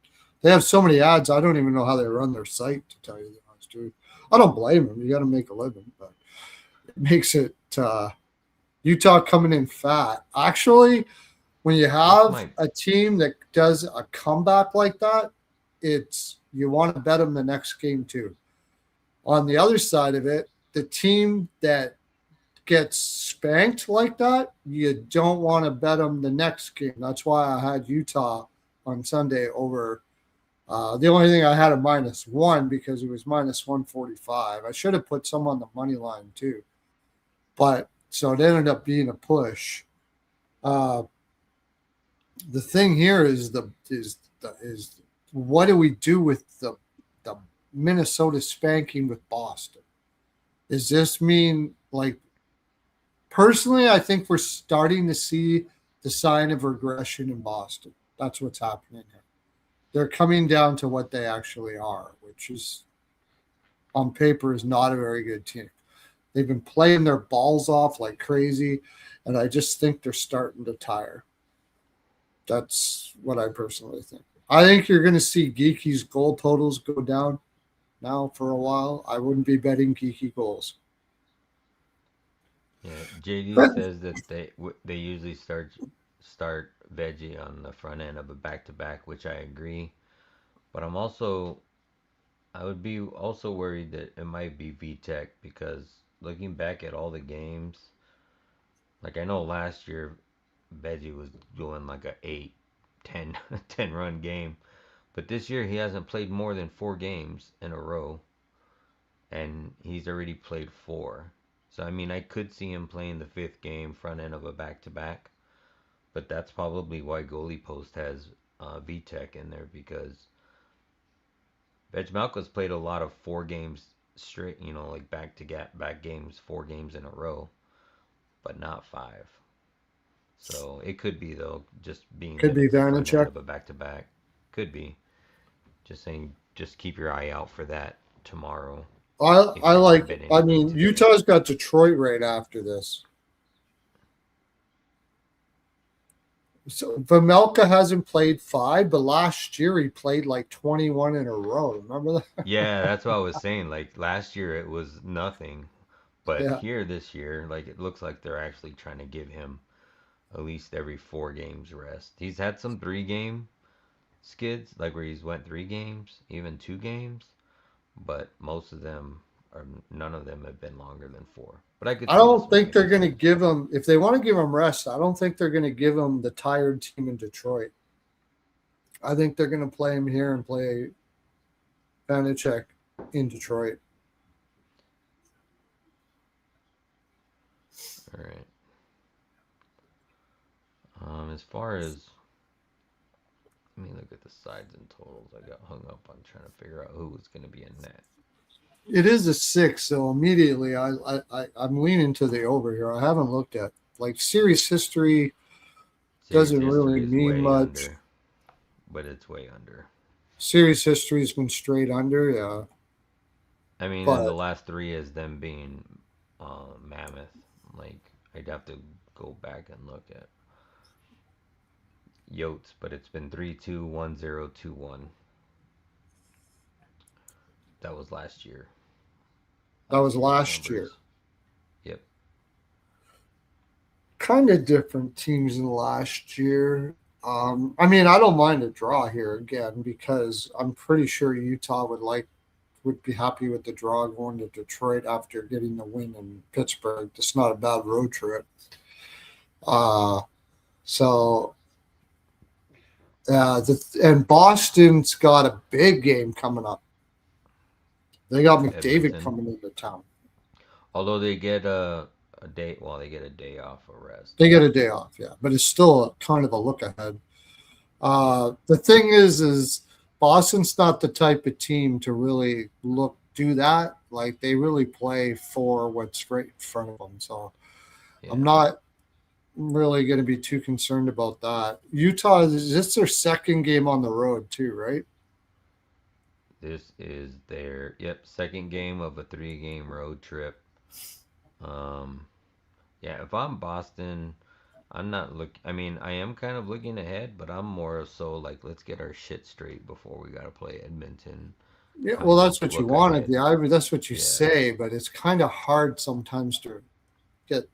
They have so many ads. I don't even know how they run their site. To tell you the honest truth, I don't blame them. You got to make a living, but it makes it Utah coming in fat. Actually, when you have a team that does a comeback like that, you want to bet them the next game too. On the other side of it, the team that gets spanked like that, you don't want to bet them the next game. That's why I had Utah on Sunday over. The only thing I had a -1 because it was -145. I should have put some on the money line too, but so it ended up being a push. The thing here is what do we do with the Minnesota spanking with Boston? Does this mean, like, personally, I think we're starting to see the sign of regression in Boston. That's what's happening here. They're coming down to what they actually are, which is, on paper, is not a very good team. They've been playing their balls off like crazy, and I just think they're starting to tire. That's what I personally think. I think you're going to see Geeky's goal totals go down now for a while. I wouldn't be betting Geeky goals. Yeah, JD says that they usually start veggie on the front end of a back-to-back, which I agree. But I would be also worried that it might be VTech because looking back at all the games, like I know last year Veggie was doing like a 8, 10, 10 run game, but this year he hasn't played more than 4 games in a row, and he's already played 4. So I mean, I could see him playing the fifth game front end of a back to back, but that's probably why Goalie Post has VTech in there because Vejmelka's played a lot of 4 games straight, like back to back games, 4 games in a row, but not 5. So it could be though, just being Could that be it's the front end Vanacek. of a back to back. Could be. Just saying, just keep your eye out for that tomorrow if I you're gonna like. bet I anything mean, today. Utah's got Detroit right after this. So Vamelka hasn't played 5, but last year he played like 21 in a row. Remember that? Yeah, that's what I was saying. Like last year it was nothing, but Yeah. here this year, like it looks like they're actually trying to give him at least every 4 games rest. He's had some 3 game skids, like where he's went 3 games, even 2 games, but most of them are none of them have been longer than 4. But I could I see the don't swing think they're against going to him. give him, if they want to give him rest, I don't think they're going to give him the tired team in Detroit. I think they're going to play him here and play Vanacek in Detroit. All right. As far as let me look at the sides and totals. I got hung up on trying to figure out who was going to be in net. It is a 6, so immediately I'm leaning to the over here. I haven't looked at like series history Series doesn't really history is mean way much. under, but it's way under. Series history's been straight under, yeah. I mean, in the But last 3 as them being mammoth. Like I'd have to go back and look at Yotes, but it's been 3-2, 1-0, 2-1. That was last year. that was Updated last year. numbers. Yep. Kind of different teams than last year. I mean, I don't mind a draw here again because I'm pretty sure Utah would be happy with the draw going to Detroit after getting the win in Pittsburgh. It's not a bad road trip. Uh, so and Boston's got a big game coming up. They got McDavid Edmonton. coming into town. Although they get a day, well, they get a day off of rest. They get a day off, yeah, but it's still kind of a look ahead. The thing is Boston's not the type of team to really do that. Like they really play for what's right in front of them. So I'm Yeah. not really going to be too concerned about that. Utah is this their second game on the road too, right? This is their second game of a 3 game road trip. Um, yeah, if I'm Boston, I'm not look. I mean, I am kind of looking ahead, but I'm more so like let's get our shit straight before we gotta play Edmonton. Yeah, well, Kind of that's what you look wanted. ahead. Yeah, I mean, that's what you Yeah, say, but it's kind of hard sometimes to get.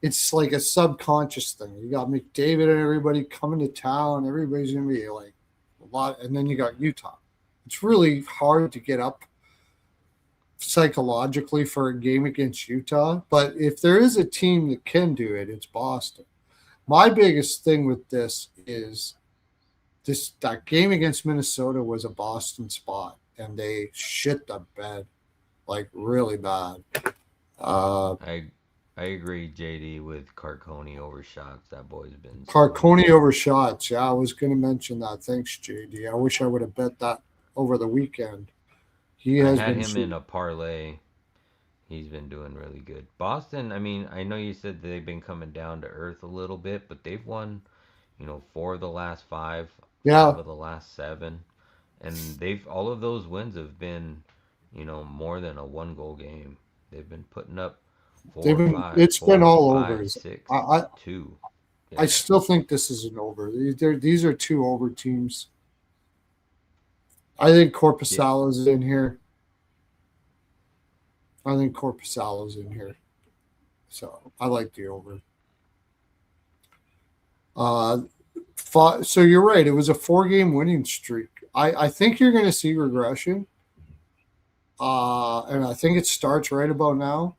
It's like a subconscious thing. You got McDavid and everybody coming to town. Everybody's gonna be like a lot, and then you got Utah. It's really hard to get up psychologically for a game against Utah. But if there is a team that can do it, it's Boston. My biggest thing with this is this that game against Minnesota was a Boston spot, and they shit the bed like really bad. Uh, I I agree, JD, with Carconi over shots. That boy's been Carconi sweet. over shots. Yeah, I was going to mention that. Thanks, JD. I wish I would have bet that over the weekend. He I has had been him in shooting. a parlay. He's been doing really good. Boston, I mean, I know you said they've been coming down to earth a little bit, but they've won, 4 of the last 5, five Yeah, of the last 7, and they've all of those wins have been, more than a 1 goal game. They've been putting up they've four, been. five, It's been four, all over. five, six, I I, two. I Yeah, still think this is an over. These are two over teams. I think yeah, Corpusalo's in here. I think Corpusalo's in here. So I like the over. Uh, so you're right. It was a 4 game winning streak. I think you're going to see regression, and I think it starts right about now.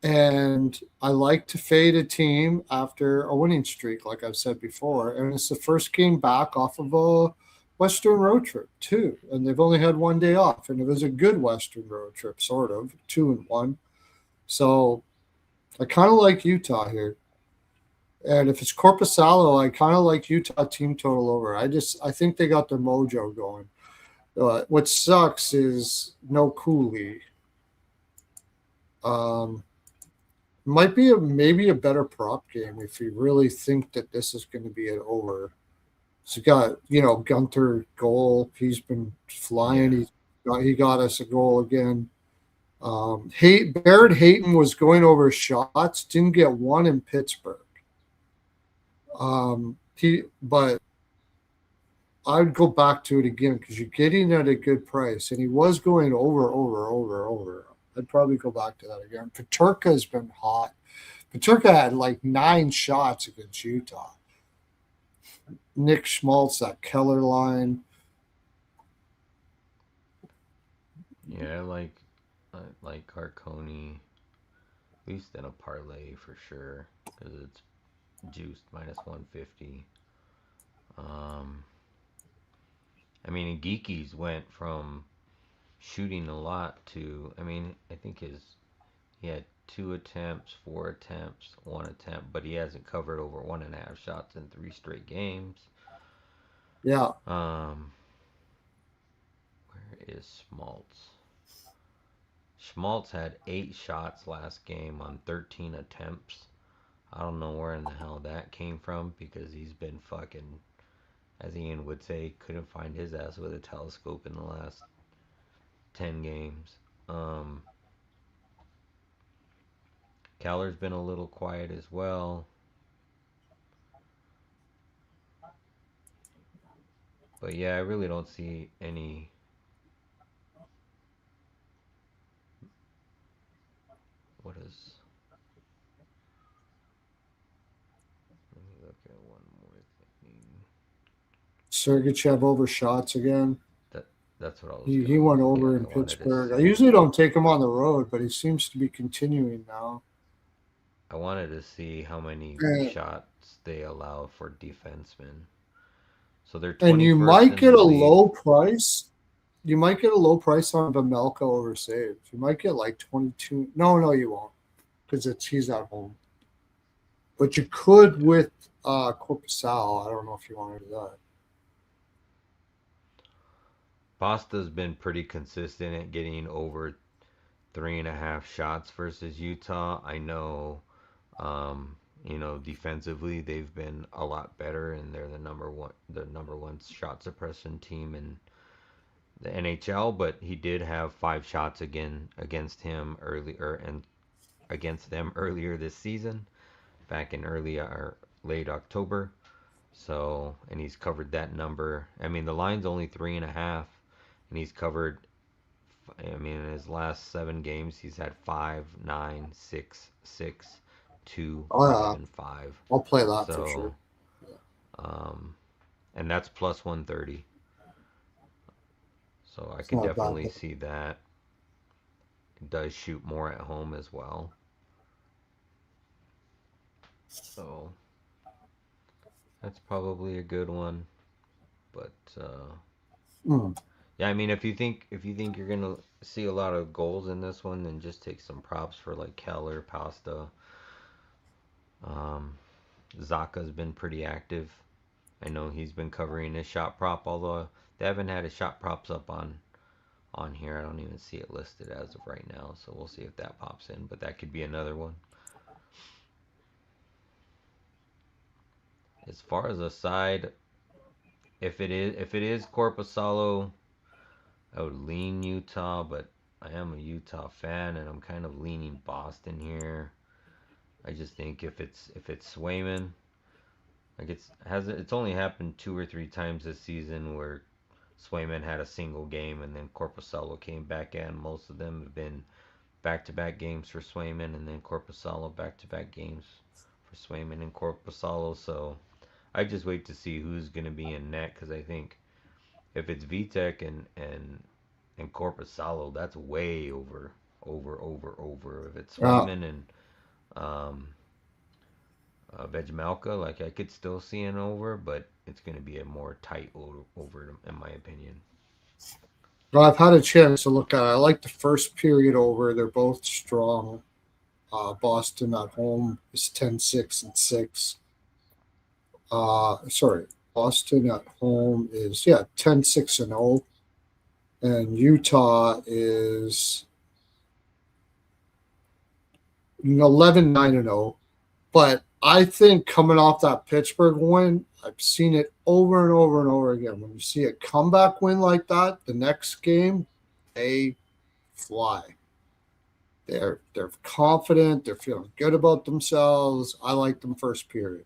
And I like to fade a team after a winning streak, like I've said before. And it's the first game back off of a Western road trip, too. And they've only had one day off. And it was a good Western road trip, sort of, 2-1. So I kind of like Utah here. And if it's Corpusalo, I kind of like Utah team total over. I think they got their mojo going. What sucks is no Cooley. Um, Might be maybe a better prop game if you really think that this is going to be an over. So you got Gunter goal. He's been flying. Yeah. He got us a goal again. Barrett Hayton was going over shots, didn't get one in Pittsburgh. But I'd go back to it again because you're getting at a good price, and he was going over. I'd probably go back to that again. Paterka has been hot. Paterka had like 9 shots against Utah. Nick Schmaltz, that Keller line. Yeah, I like Carconi, at least in a parlay for sure, because it's juiced minus 150. Um, I mean, Geekies went from shooting a lot to, I mean, I think he had 2 attempts, 4 attempts, 1 attempt, but he hasn't covered over 1.5 shots in 3 straight games. Yeah. Um, where is Schmaltz? Schmaltz had 8 shots last game on 13 attempts. I don't know where in the hell that came from because he's been fucking, as Ian would say, couldn't find his ass with a telescope in the last 10 games. Um, Caller's been a little quiet as well. But yeah, I really don't see any. What is. Let me look at one more thing. Sergachev over shots again. That that's what I was He gonna went look over at. in I wanted to Pittsburgh. I usually see. don't take him on the road, but he seems to be continuing now. I wanted to see how many And, reshots they allow for defensemen. So they're and twenty you first might in get the a league. low price. You might get a low price on Vamelka over saves. You might get like 22. No, you won't because he's at home. But you could Yeah. with Corpusal. I don't know if you want to do that. Pasta's been pretty consistent at getting over 3.5 shots versus Utah. I know, defensively they've been a lot better, and they're the number one shot suppression team in the NHL. But he did have 5 shots again against him earlier and against them earlier this season, back in early or late October. So, and he's covered that number. I mean, the line's only 3.5, and he's covered. I mean, in his last 7 games, he's had 5, 9, 6, 6, 2, 5, Uh, and 5. I'll play that for sure. So, um, and that's plus 130. So I It's could not a bad definitely pick. see that. It does shoot more at home as well. So that's probably a good one. But Mm. yeah, I mean, if you think you're gonna see a lot of goals in this one, then just take some props for like Keller, Pasta. Um, Zaka's been pretty active. I know he's been covering his shot prop, although they haven't had his shot props up on here. I don't even see it listed as of right now, so we'll see if that pops in. But that could be another one. As far as a side, if it is Corpusalo, I would lean Utah, but I am a Utah fan, and I'm kind of leaning Boston here. I just think if it's Swayman, like it's only happened 2 or 3 times this season where Swayman had a single game and then Corpusalo came back in. Most of them have been back-to-back games for Swayman and then Corpusalo back-to-back games for Swayman and Corpusalo. So I just wait to see who's going to be in net because I think if it's Vitek and Corpusalo, that's way over. If it's Yeah. Swayman and um, Vejmelka, like I could still see an over, but it's going to be a more tight over, in my opinion. Well, I've had a chance to look at it. I like the first period over. They're both strong. Boston at home is 10-6 and 6. Sorry, Boston at home is 10-6 and 0, and Utah is 11-9 and 0. But I think coming off that Pittsburgh win, I've seen it over and over and over again. When you see a comeback win like that, the next game they fly. They're confident. They're feeling good about themselves. I like them first period.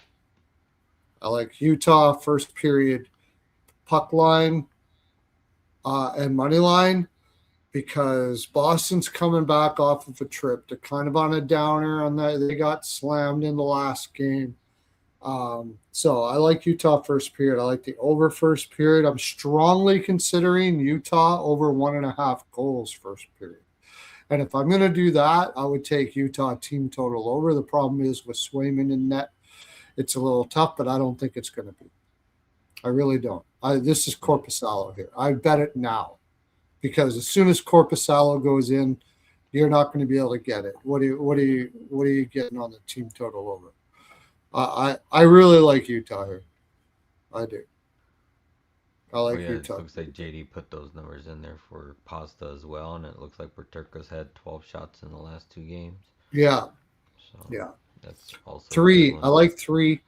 I like Utah first period puck line and money line because Boston's coming back off of a trip. They're kind of on a downer on that. They got slammed in the last game. So I like Utah first period. I like the over first period. I'm strongly considering Utah over 1.5 goals first period. And if I'm going to do that, I would take Utah team total over. The problem is with Swayman in net, it's a little tough, but I don't think it's going to be. I really don't. This is Corpusalo here. I bet it now because as soon as Corpusalo goes in, you're not going to be able to get it. What are you getting on the team total over? I really like Utah here. I do. I like Yeah, it Utah. looks like JD put those numbers in there for Pasta as well, and it looks like Paterka's had 12 shots in the last 2 games. Yeah. So Yeah. that's also a good 3. one. I like 3.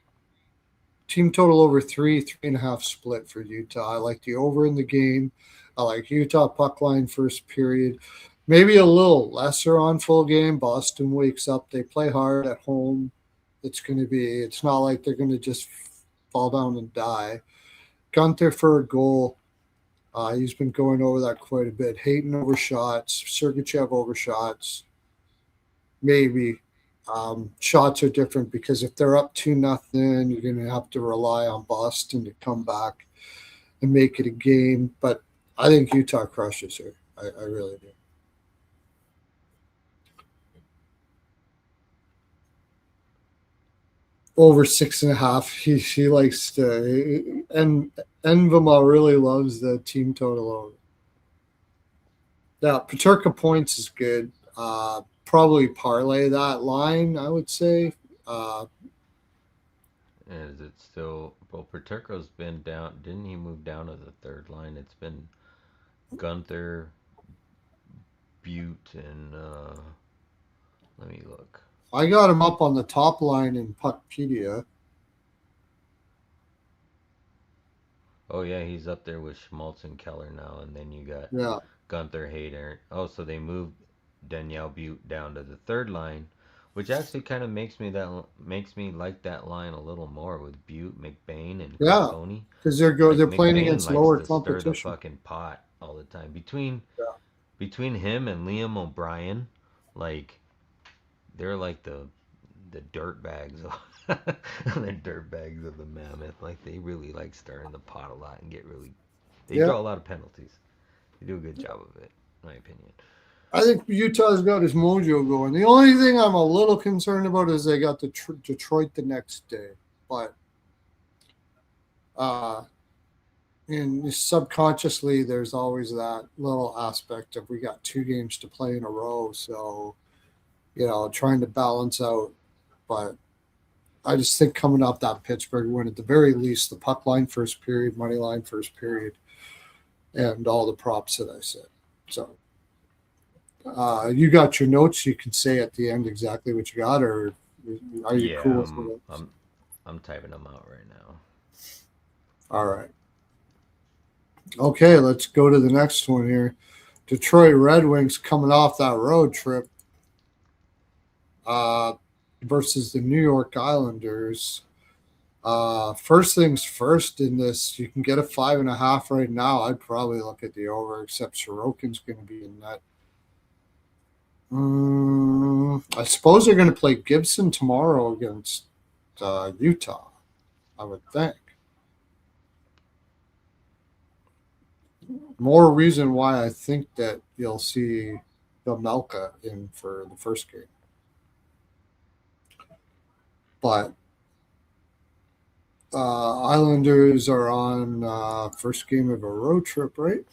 Team total over 3.5 split for Utah. I like the over in the game. I like Utah puck line first period. Maybe a little lesser on full game. Boston wakes up. They play hard at home. It's not like they're going to just fall down and die. Gunther for a goal. He's been going over that quite a bit. Hayton over shots. Sergachev over shots. Maybe. Shots are different because if they're up 2-0, you're going to have to rely on Boston to come back and make it a game. But I think Utah crushes here. I really do. Over 6.5. He likes to, and Envima really loves the team total over. Now, Paterka points is good. Probably parlay that line, I would say. Is it still? Well, Paterka's been down. Didn't he move down to the third line? It's been Gunther, Butte, and let me look. I got him up on the top line in Puckpedia. Oh yeah, he's up there with Schmaltz and Keller now, and then you got Yeah. Gunther, Hayter. Oh, so they moved Danielle Butte down to the third line, which actually kind of makes me like that line a little more with Butte, McBain, and Yeah. Carconi. Because they're Like playing McBain against likes lower to stir the competition. fucking pot all the time. Between Yeah. between him and Liam O'Brien, like they're like the dirt bags of the dirt bags of the Mammoth. Like they really like stirring the pot a lot and get really. They Yeah. draw a lot of penalties. They do a good job of it, in my opinion. I think Utah's got his mojo going. The only thing I'm a little concerned about is they got Detroit the next day. But uh, and subconsciously, there's always that little aspect of we got 2 games to play in a row. So, trying to balance out. But I just think coming off that Pittsburgh win, at the very least, the puck line first period, money line first period, and all the props that I said. So, you got your notes. You can say at the end exactly what you got, or are you Yeah, cool with I'm it? I'm I'm typing them out right now. All right. Okay, let's go to the next one here. Detroit Red Wings coming off that road trip uh, versus the New York Islanders. First things first in this, you can get a 5.5 right now. I'd probably look at the over, except Sorokin's going to be in that. I suppose they're going to play Gibson tomorrow against Utah, I would think. more reason why I think that you'll see the Melka in for the first game. But Islanders are on first game of a road trip, right?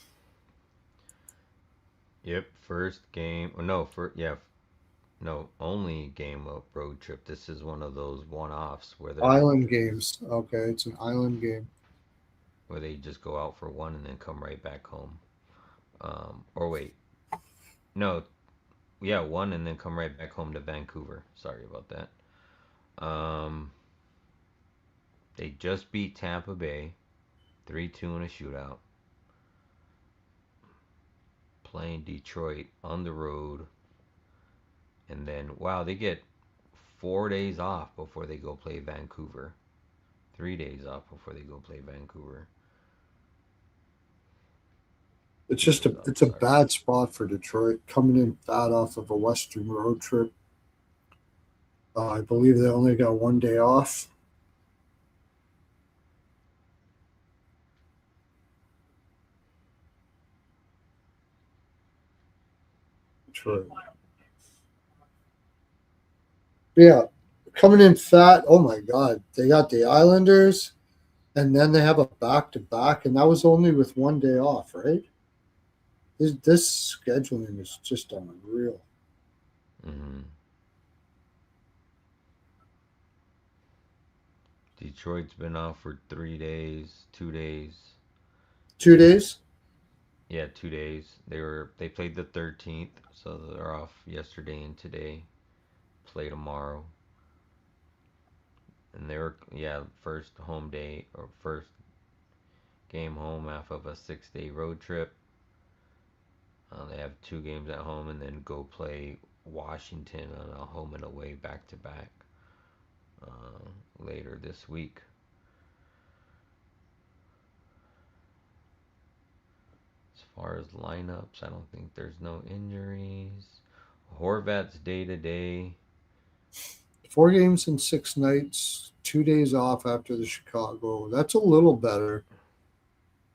Yep, first game. Or no, for yeah, no, only game of road trip. This is one of those one-offs Island games. Okay, it's an island game. where they just go out for one and then come right back home. Or wait, no, yeah, one and then come right back home to Vancouver. Sorry about that. Um, they just beat Tampa Bay 3-2 in a shootout. Playing Detroit on the road, and then wow, they get 4 days off before they go play Vancouver. 3 days off before they go play Vancouver. It's 2 just days a off. it's a Sorry. bad spot for Detroit coming in fat off of a Western road trip. I believe they only got 1 day off. Detroit. Yeah, coming in fat. Oh my God, they got the Islanders, and then they have a back to back, and that was only with 1 day off, right? This scheduling is just unreal. Mm-hmm. Detroit's been off for 3 days, 2 days. 2 days. Yeah, 2 days. They played the 13th, so they're off yesterday and today. Play tomorrow, and they were yeah first home day or first game home off of a 6 day road trip. They have 2 games at home and then go play Washington on a home and away back to back later this week. As far as lineups, I don't think there's no injuries. Horvat's day to day. 4 games in 6 nights. 2 days off after the Chicago. That's a little better.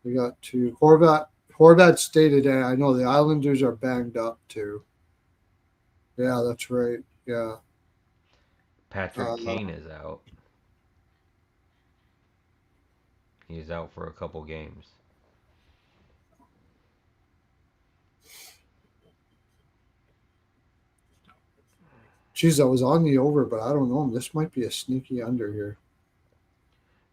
We got two. Horvat stay today. I know the Islanders are banged up too. Yeah, that's right. Yeah. Patrick Uh, Kane is out. He's out for a couple games. Geez, I was on the over, but I don't know. This might be a sneaky under here.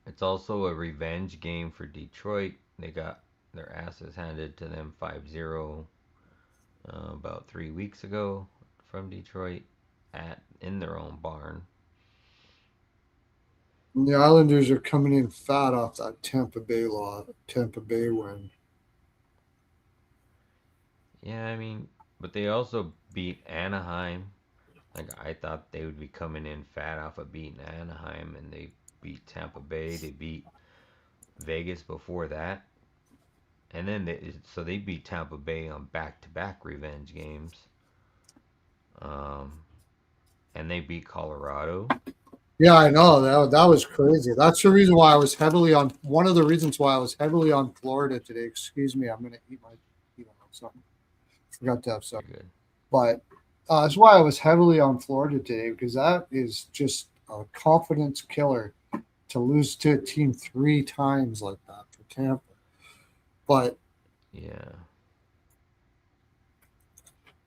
It's also a revenge game for Detroit. They got their asses handed to them 5-0 about 3 weeks ago from Detroit at in their own barn. And the Islanders are coming in fat off that Tampa Bay win. Yeah, I mean, but they also beat Anaheim. Like I thought they would be coming in fat off of beating Anaheim, and they beat Tampa Bay. They beat Vegas before that, and then they beat Tampa Bay on back-to-back revenge games. Um, and they beat Colorado. Yeah, I know that was crazy. That's the reason why I was heavily on. One of the reasons why I was heavily on Florida today. Excuse me, I'm gonna eat my, something. Forgot to have You're something, good. but that's why I was heavily on Florida today because that is just a confidence killer to lose to a team 3 times like that for Tampa. But Yeah.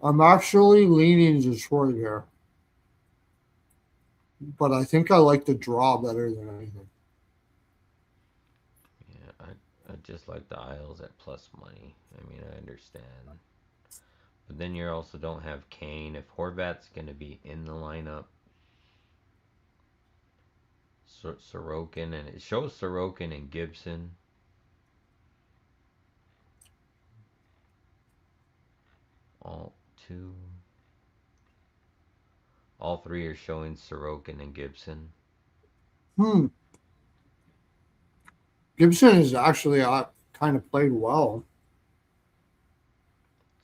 I'm actually leaning Detroit here, but I think I like the draw better than anything. Yeah, I just like the Isles at plus money. I mean, I understand. But then you also don't have Kane. If Horvat's going to be in the lineup, Sorokin, and it shows Sorokin and Gibson. All two. All three are showing Sorokin and Gibson. Hmm. Gibson is actually kind of played well.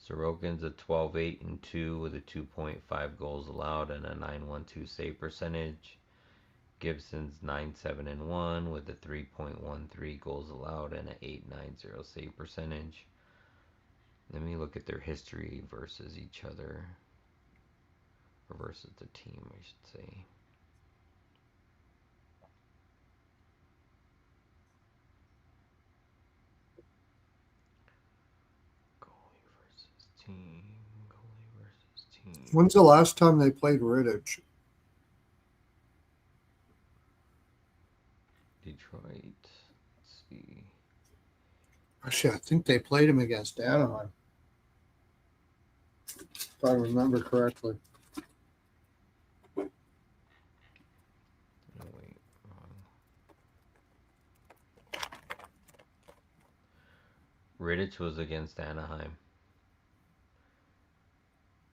Sorokin's a 12-8-2 with a 2.5 goals allowed and a 912 save percentage. Gibson's 9-7-1 with a 3.13 goals allowed and an 8.90 save percentage. Let me look at their history versus each other, or versus the team, I should say. Goalie versus team. Goalie versus team. When's the last time they played Rittich? Detroit. Let's see. Actually, I think they played him against Anaheim, if I remember correctly. Oh, wait, wrong. Rittich was against Anaheim.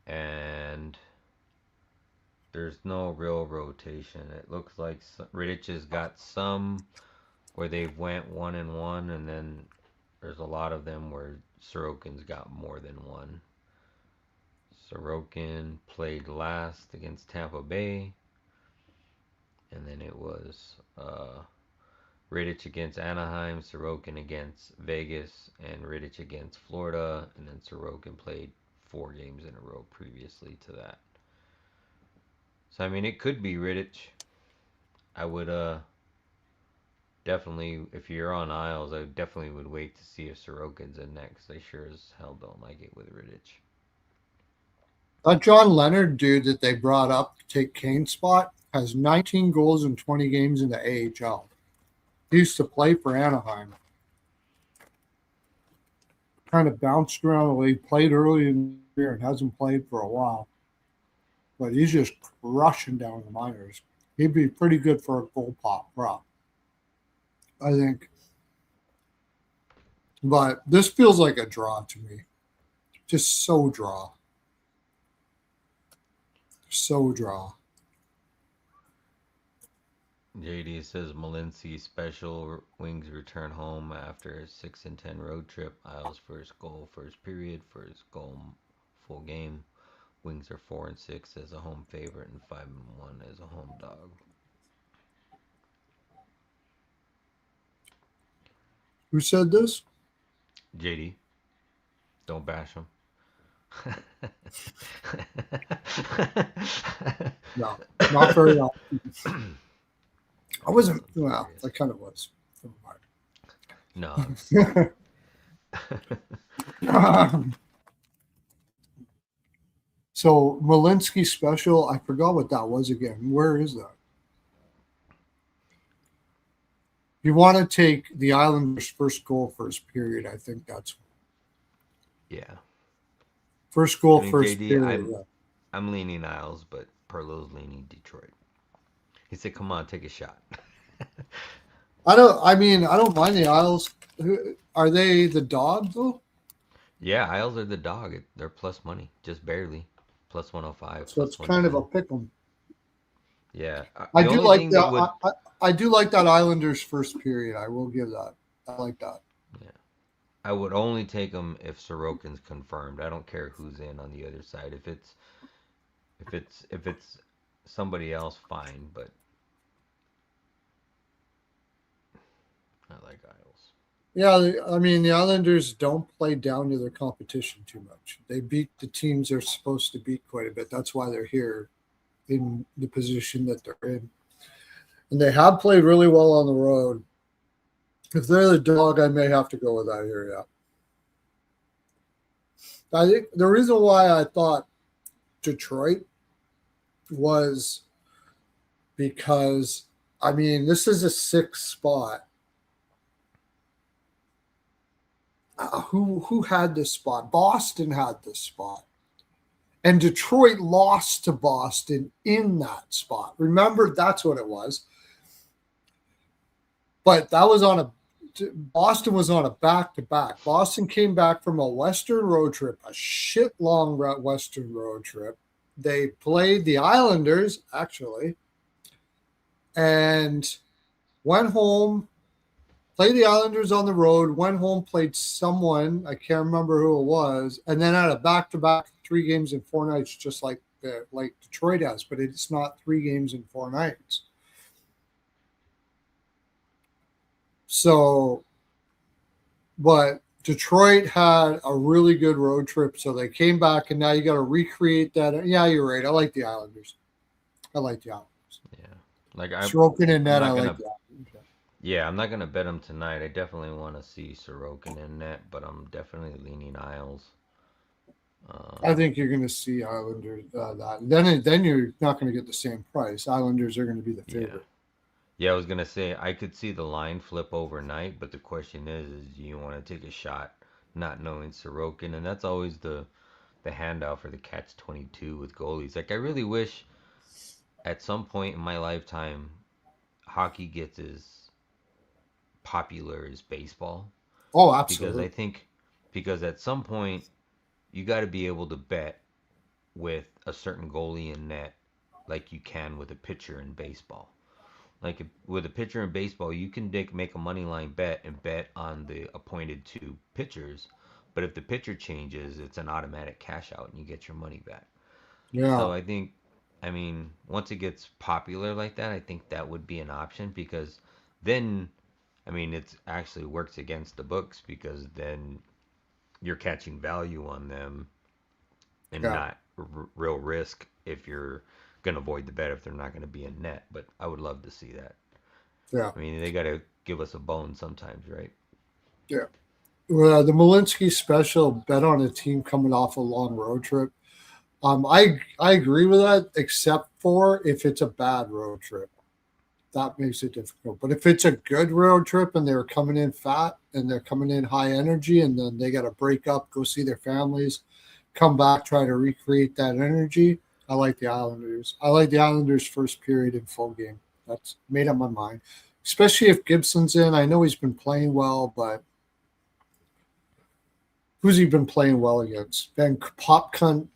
And there's no real rotation. It looks like Rittich has got some where they've went 1-1, and then there's a lot of them where Sorokin's got more than one. Sorokin played last against Tampa Bay, and then it was Rittich against Anaheim, Sorokin against Vegas, and Rittich against Florida, and then Sorokin played 4 games in a row previously to that. So I mean, it could be Rittich. I would definitely, if you're on Isles, I definitely would wait to see if Sorokin's in next. They sure as hell don't like it with Rittich. That John Leonard dude that they brought up to take Kane's spot has 19 goals in 20 games in the AHL. He used to play for Anaheim. Kind of bounced around the league, played early in the year and hasn't played for a while. But he's just crushing down the minors. He'd be pretty good for a goal pop prop, I think. But this feels like a draw to me. Just so draw. So draw. JD says Malinsky special Wings return home after a 6-10 road trip. Isles first goal, first period, first goal, full game. Wings are 4-6 as a home favorite and 5-1 as a home dog. Who said this? JD, don't bash him. No, not very often. I wasn't. Well, I kind of was. No. So Malinsky special, I forgot what that was again. Where is that? You want to take the Islanders' first goal, first period. I think that's Yeah. First goal, I mean, first JD, period. I'm leaning Isles, but Perlo's leaning Detroit. He said, "Come on, take a shot." I don't mind the Isles. Are they the dog though? Yeah, Isles are the dog. They're plus money, just barely. Plus 105. So plus it's kind of a 110. pick 'em. Yeah. I The do only like thing that. that would. I do like that Islanders first period. I will give that. I like that. Yeah. I would only take them if Sorokin's confirmed. I don't care who's in on the other side. If it's somebody else, fine. But I like Isles. Yeah, I mean the Islanders don't play down to their competition too much. They beat the teams they're supposed to beat quite a bit. That's why they're here in the position that they're in. And they have played really well on the road. If they're the dog, I may have to go with that here, yeah. I think the reason why I thought Detroit was because, I mean, this is a 6th spot. Who had this spot? Boston had this spot. And Detroit lost to Boston in that spot. Remember, that's what it was. But that was Boston was on a back-to-back. Boston came back from a Western road trip, a shit-long Western road trip. They played the Islanders, actually, and went home, played the Islanders on the road, went home, played someone, I can't remember who it was, and then had a back-to-back 3 games in 4 nights, just like Detroit has, but it's not 3 games in 4 nights. So, but Detroit had a really good road trip, so they came back, and now you got to recreate that. Yeah, you're right. I like the Islanders. I like the Islanders. Yeah. Like Sorokin and I'm net, I not like gonna. the Islanders. Yeah, I'm not gonna bet him tonight. I definitely want to see Sorokin in net, but I'm definitely leaning Isles. I Um, think you're going to see Islanders. Then you're not going to get the same price. Islanders are going to be the yeah. favorite. Yeah, I was gonna say I could see the line flip overnight, but the question is do you want to take a shot not knowing Sorokin? And that's always the handout for the catch 22 with goalies. Like I really wish at some point in my lifetime hockey gets as popular as baseball Oh, because I absolutely. think because at some point you got to be able to bet with a certain goalie in net like you can with a pitcher in baseball. Like with a pitcher in baseball, you can make a money line bet and bet on the appointed two pitchers, but if the pitcher changes, it's an automatic cash out and you get your money back. Yeah, So I think, I mean, once it gets popular like that, I think that would be an option because then, I mean, it actually works against the books because then you're catching value on them and yeah, not real risk if you're going to avoid the bet if they're not going to be in net. But I would love to see that. yeah, I mean, they got to give us a bone sometimes, right? yeah. Well, the Malinsky special bet on a team coming off a long road trip. I agree with that, except for if it's a bad road trip. That makes it difficult. But if it's a good road trip and they're coming in fat and they're coming in high energy and then they got to break up, go see their families, come back, try to recreate that energy, I like the Islanders. I like the Islanders' first period in full game. That's made up my mind. Especially if Gibson's in. I know he's been playing well, but who's he been playing well against? Ben Popgun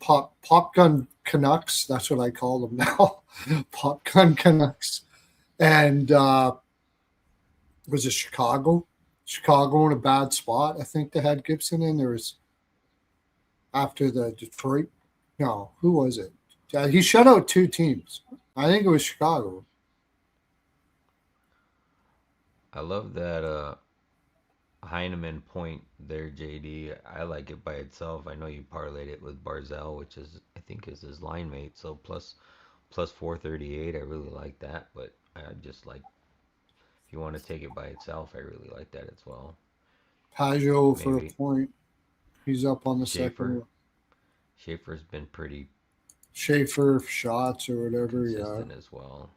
Canucks. That's what I call them now. Popgun Canucks. And was it Chicago? Chicago in a bad spot. I think they had Gibson in. There was after the Detroit. No, who was it? He shut out two teams. I think it was Chicago. I love that Heineman point there, JD. I like it by itself. I know you parlayed it with Barzell, which is I think is his line mate. So plus 438. I really like that, but I just like if you want to take it by itself, I really like that as well. Pajot for a Maybe point. He's up on the second Schaefer. one. Schaefer's been pretty Schaefer shots or whatever. Yeah, consistent as well.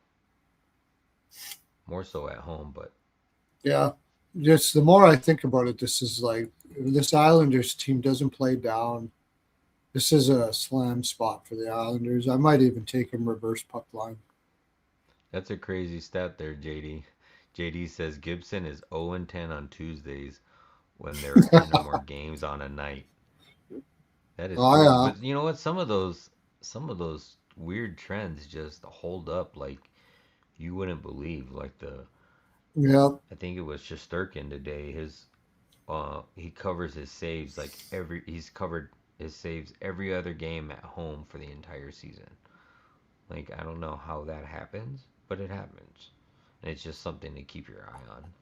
More so at home, but yeah. Just the more I think about it, this is like this Islanders team doesn't play down. This is a slam spot for the Islanders. I might even take him reverse puck line. that's a crazy stat there, JD. JD says Gibson is 0 and 10 on Tuesdays when there are 10 or more games on a night. That is Oh crazy. yeah, But you know what? Some of those weird trends just hold up like you wouldn't believe. Like the yeah. I think it was Shesterkin today. His he covers his saves like he's covered his saves every other game at home for the entire season. Like I don't know how that happens, but it happens. And it's just something to keep your eye on.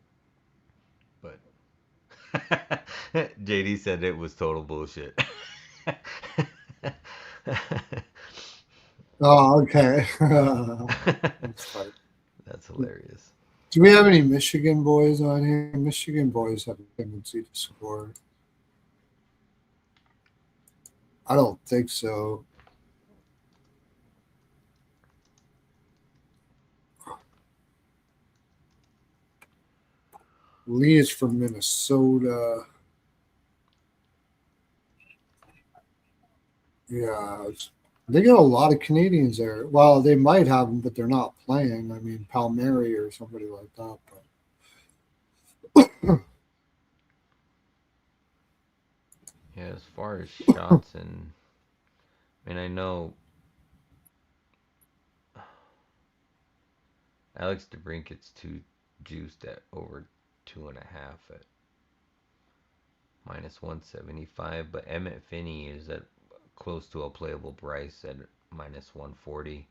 But JD said it was total bullshit. Oh, okay. That's fine. That's hilarious. Do we have any Michigan boys on here? Michigan boys have a tendency to score. I don't think so. Lee is from Minnesota. Yeah, they got a lot of Canadians there. Well, they might have them, but they're not playing. I mean, Palmieri or somebody like that. But Yeah, as far as shots and I mean I know Alex DeBrinket's too juiced at over 2.5 at minus 175, but Emmett Finney is at close to a playable price at minus 140.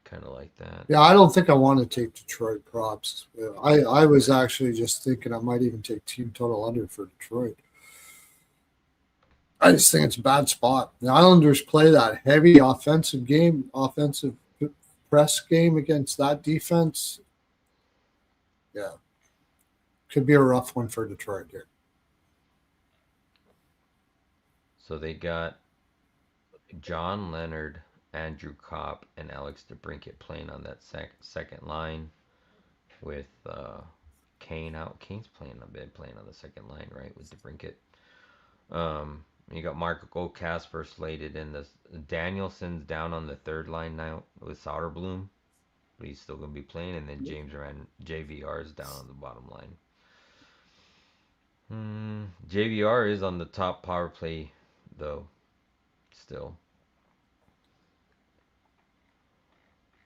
kind of like that. Yeah, I don't think I want to take Detroit props. I was actually just thinking I might even take team total under for Detroit. I just think it's a bad spot. The Islanders play that heavy offensive press game against that defense. Yeah, could be a rough one for Detroit here. So they got John Leonard, Andrew Kopp, and Alex DeBrincat playing on that second line with Kane out. Kane's playing on the second line, right, with DeBrincat. You got Marco Casper slated in this. Danielson's down on the third line now with Soderblom, but he's still going to be playing. And then James Rand JVR is down on the bottom line. JVR is on the top power play though, still.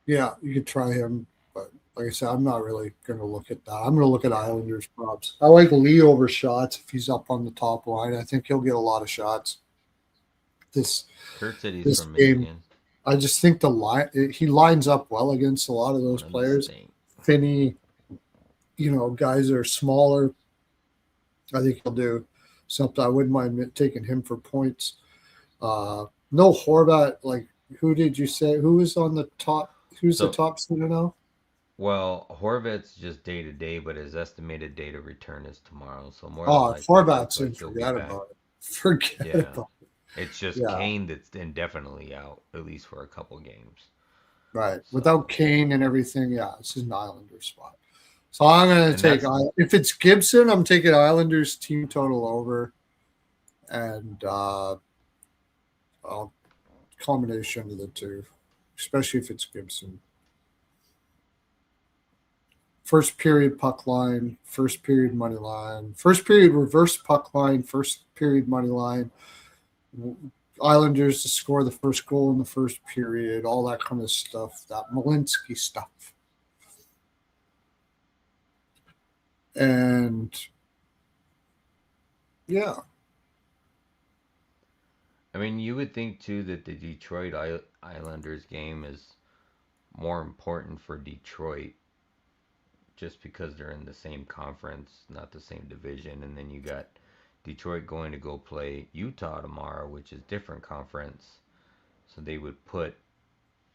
Yeah, you could try him, but like I said, I'm not really going to look at that. I'm going to look at Islanders props. I like Lee over shots if he's up on the top line. I think he'll get a lot of shots. This Kurt said he's this from game, Michigan. I just think the line he lines up well against a lot of those One of the players. state. Finney, guys that are smaller. I think he'll do something. I wouldn't mind taking him for points. No Horvat. Like, who did you say? Who is on the top? Who's the So, top center now? well, Horvat's just day to day, but his estimated date of return is tomorrow. So more than Oh, likely, it looks Horvat's in. like he'll be Forget back. about it. Forget Yeah, about it. it's just Yeah, Kane that's indefinitely out, at least for a couple games. right. Without So, Kane and everything, yeah, this is an Islanders spot. So I'm going to and take, that's if it's Gibson, I'm taking Islanders team total over and combination of the two, especially if it's Gibson. First period puck line, first period money line, first period reverse puck line, first period money line. Islanders to score the first goal in the first period, all that kind of stuff, that Malinsky stuff. And yeah, I mean, you would think too that the Detroit Islanders game is more important for Detroit just because they're in the same conference, not the same division, and then you got Detroit going to go play Utah tomorrow, which is different conference. So they would put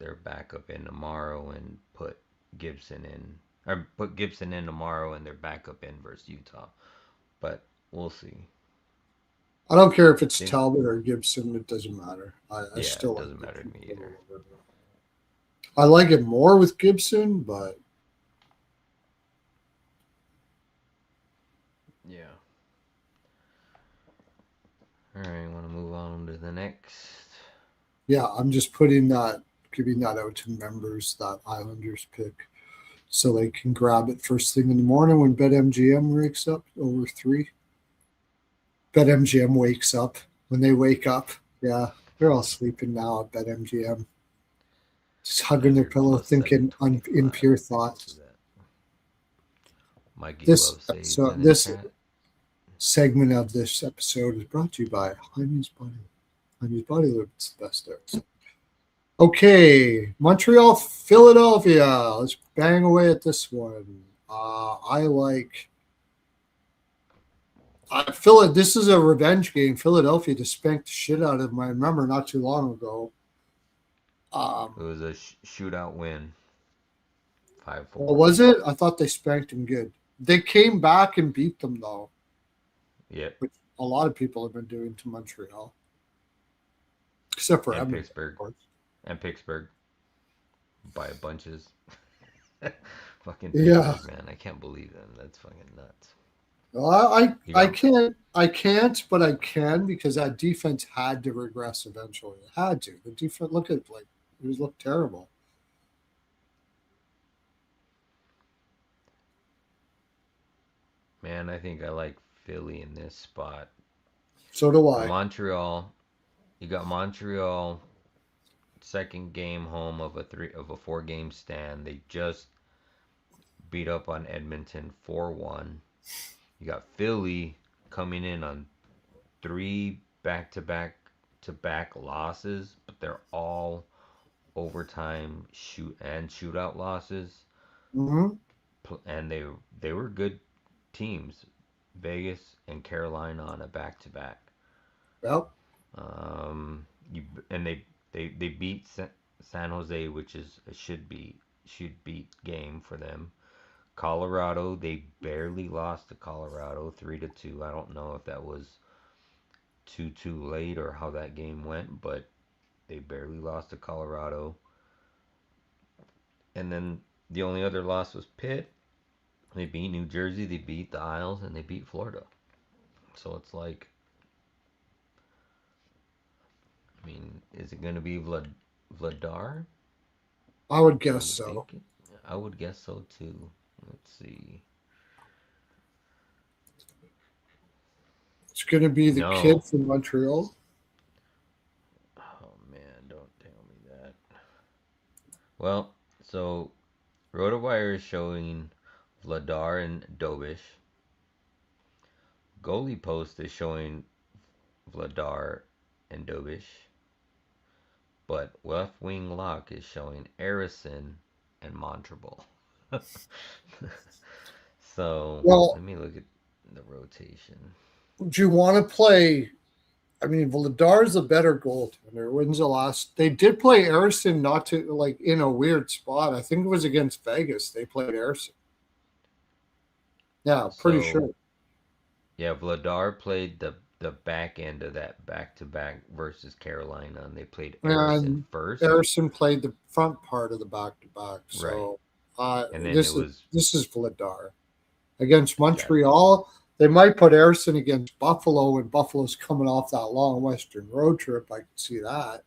their backup in tomorrow and put Gibson in, or put Gibson in tomorrow and their backup in versus Utah. But we'll see. I don't care if it's They, Talbot or Gibson, it doesn't matter. I yeah, still it like doesn't the matter to team me total either. over. I like it more with Gibson, but Yeah. All right, want to move on to the next. yeah, I'm just giving that out to members, that Islanders pick, so they can grab it first thing in the morning when BetMGM wakes up over 3. BetMGM wakes up when they wake up. Yeah, they're all sleeping now at BetMGM, just hugging their Under pillow, plus thinking 725. impure How much is thoughts. that? Mikey This Love saves episode, in the this chat. segment of this episode is brought to you by Hrmes Body. Hrmes Body Lubric's the best there. Okay, Montreal, Philadelphia. Let's bang away at this one. I like. I feel it. This is a revenge game. Philadelphia just spanked the shit out of them. I remember not too long ago. It was a shootout win. What 5-4. was it? I thought they spanked them good. They came back and beat them though, Yep. which a lot of people have been doing to Montreal, except for And Edmonton, of Pittsburgh. course. And Pittsburgh by bunches. Fucking Yeah, Pittsburgh, man. I can't believe them. That's fucking nuts. well, You I got can't, but I can because that defense had to regress eventually. It had to. The defense it looked terrible. man, I think I like Philly in this spot. So do I. Montreal. You got Montreal second game home of a 4 game stand. They just beat up on Edmonton 4-1. You got Philly coming in on 3 back to back losses, but they're all overtime shootout losses, Mm-hmm. and they were good teams. Vegas and Carolina on a back to back. Yep. You and they beat San Jose, which is a should beat game for them. Colorado, they barely lost to Colorado 3-2. I don't know if that was too late or how that game went, but they barely lost to Colorado. And then the only other loss was Pitt. They beat New Jersey, they beat the Isles, and they beat Florida. So it's like, I mean, is it going to be Vladar? I would Are guess you so. thinking? I would guess so too. Let's see. It's going to be the kid No. from Montreal. Oh man, don't tell me that. Well, so RotoWire is showing Vladar and Dobish. Goalie Post is showing Vladar and Dobish. But left wing lock is showing Arison and Montrable. So Well, let me look at the rotation. do you want to play? I mean, Vladar's a better goaltender. When's the last? They did play Harrison not to like in a weird spot. I think it was against Vegas. They played Harrison. Yeah, pretty So sure. yeah, Vladar played the back end of that back to back versus Carolina, and they played Arison And first, Harrison played the front part of the back to back. right? So And then it this is was this is Vladar against exactly Montreal. They might put Harrison against Buffalo when Buffalo's coming off that long Western road trip. I can see that,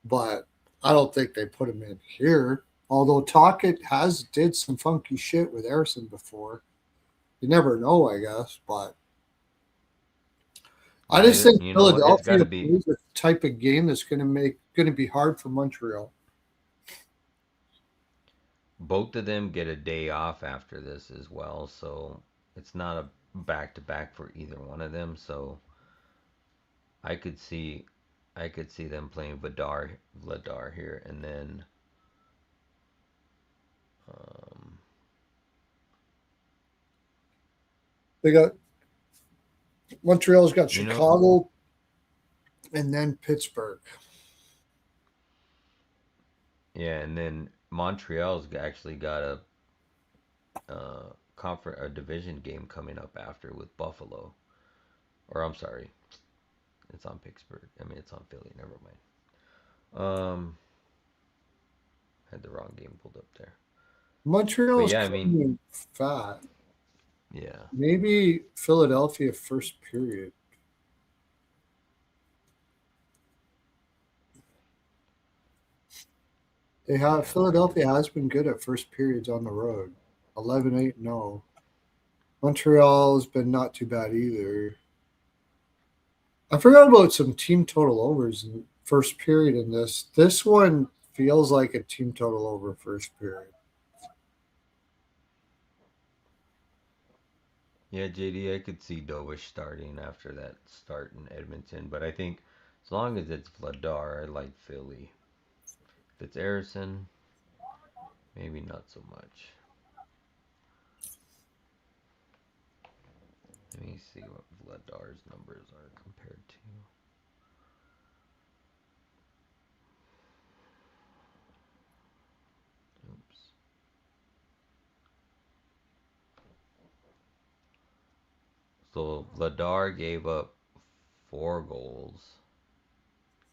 but I don't think they put him in here. Although Tocchet has did some funky shit with Harrison before. You never know, I guess. But I just yeah. think You know what? It's got Philadelphia to be plays a type of game that's going to be hard for Montreal. both of them get a day off after this as well, so it's not a back to back for either one of them. So I could see I could see them playing Vladar here, and then um, They got Montreal's got you know, Chicago and then Pittsburgh. yeah, and then Montreal's actually got a division game coming up after with Buffalo, or I'm sorry, it's on Pittsburgh. I mean, it's on Philly. Never mind. Had the wrong game pulled up there, but Montreal's yeah, I mean, coming in fat. yeah, Maybe Philadelphia first period. They have yeah, I could. Philadelphia has been good at first periods on the road. 11-8 no. Montreal's been not too bad either. I forgot about some team total overs in first period in this. This one feels like a team total over first period. Yeah, JD, I could see Dovish starting after that start in Edmonton, but I think as long as it's Vladar, I like Philly. If it's Harrison, maybe not so much. Let me see what Vladar's numbers are compared to. Oops. So Vladar gave up 4 goals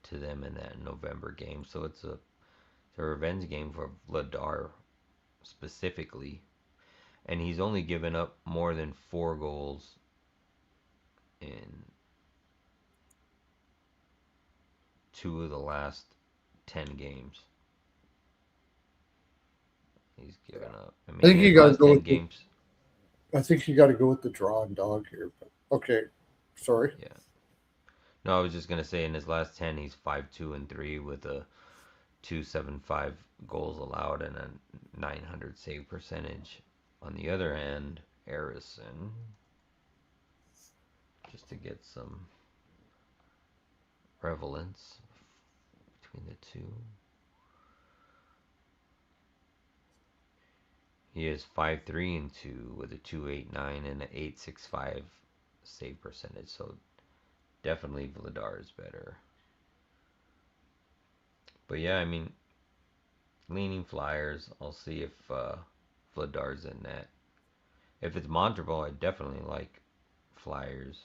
to them in that November game, so it's a revenge game for Vladar specifically, and he's only given up more than 4 goals in 2 of the last 10 games. He's given up. I I mean, think in you his got to last go 10 with the. games, I think you got to go with the draw and dog here. But okay, sorry. yeah. No, I was just gonna say in his last 10, he's 5-2-3 with a 275 goals allowed and a 900 save percentage. On the other hand, Harrison, just to get some prevalence between the two. He is 5-3-2 with a 2.89 and an 8.65 save percentage. So definitely Vladar is better. But yeah, I mean, leaning Flyers. I'll see if Vladar's in net. If it's Montreville, I definitely like Flyers.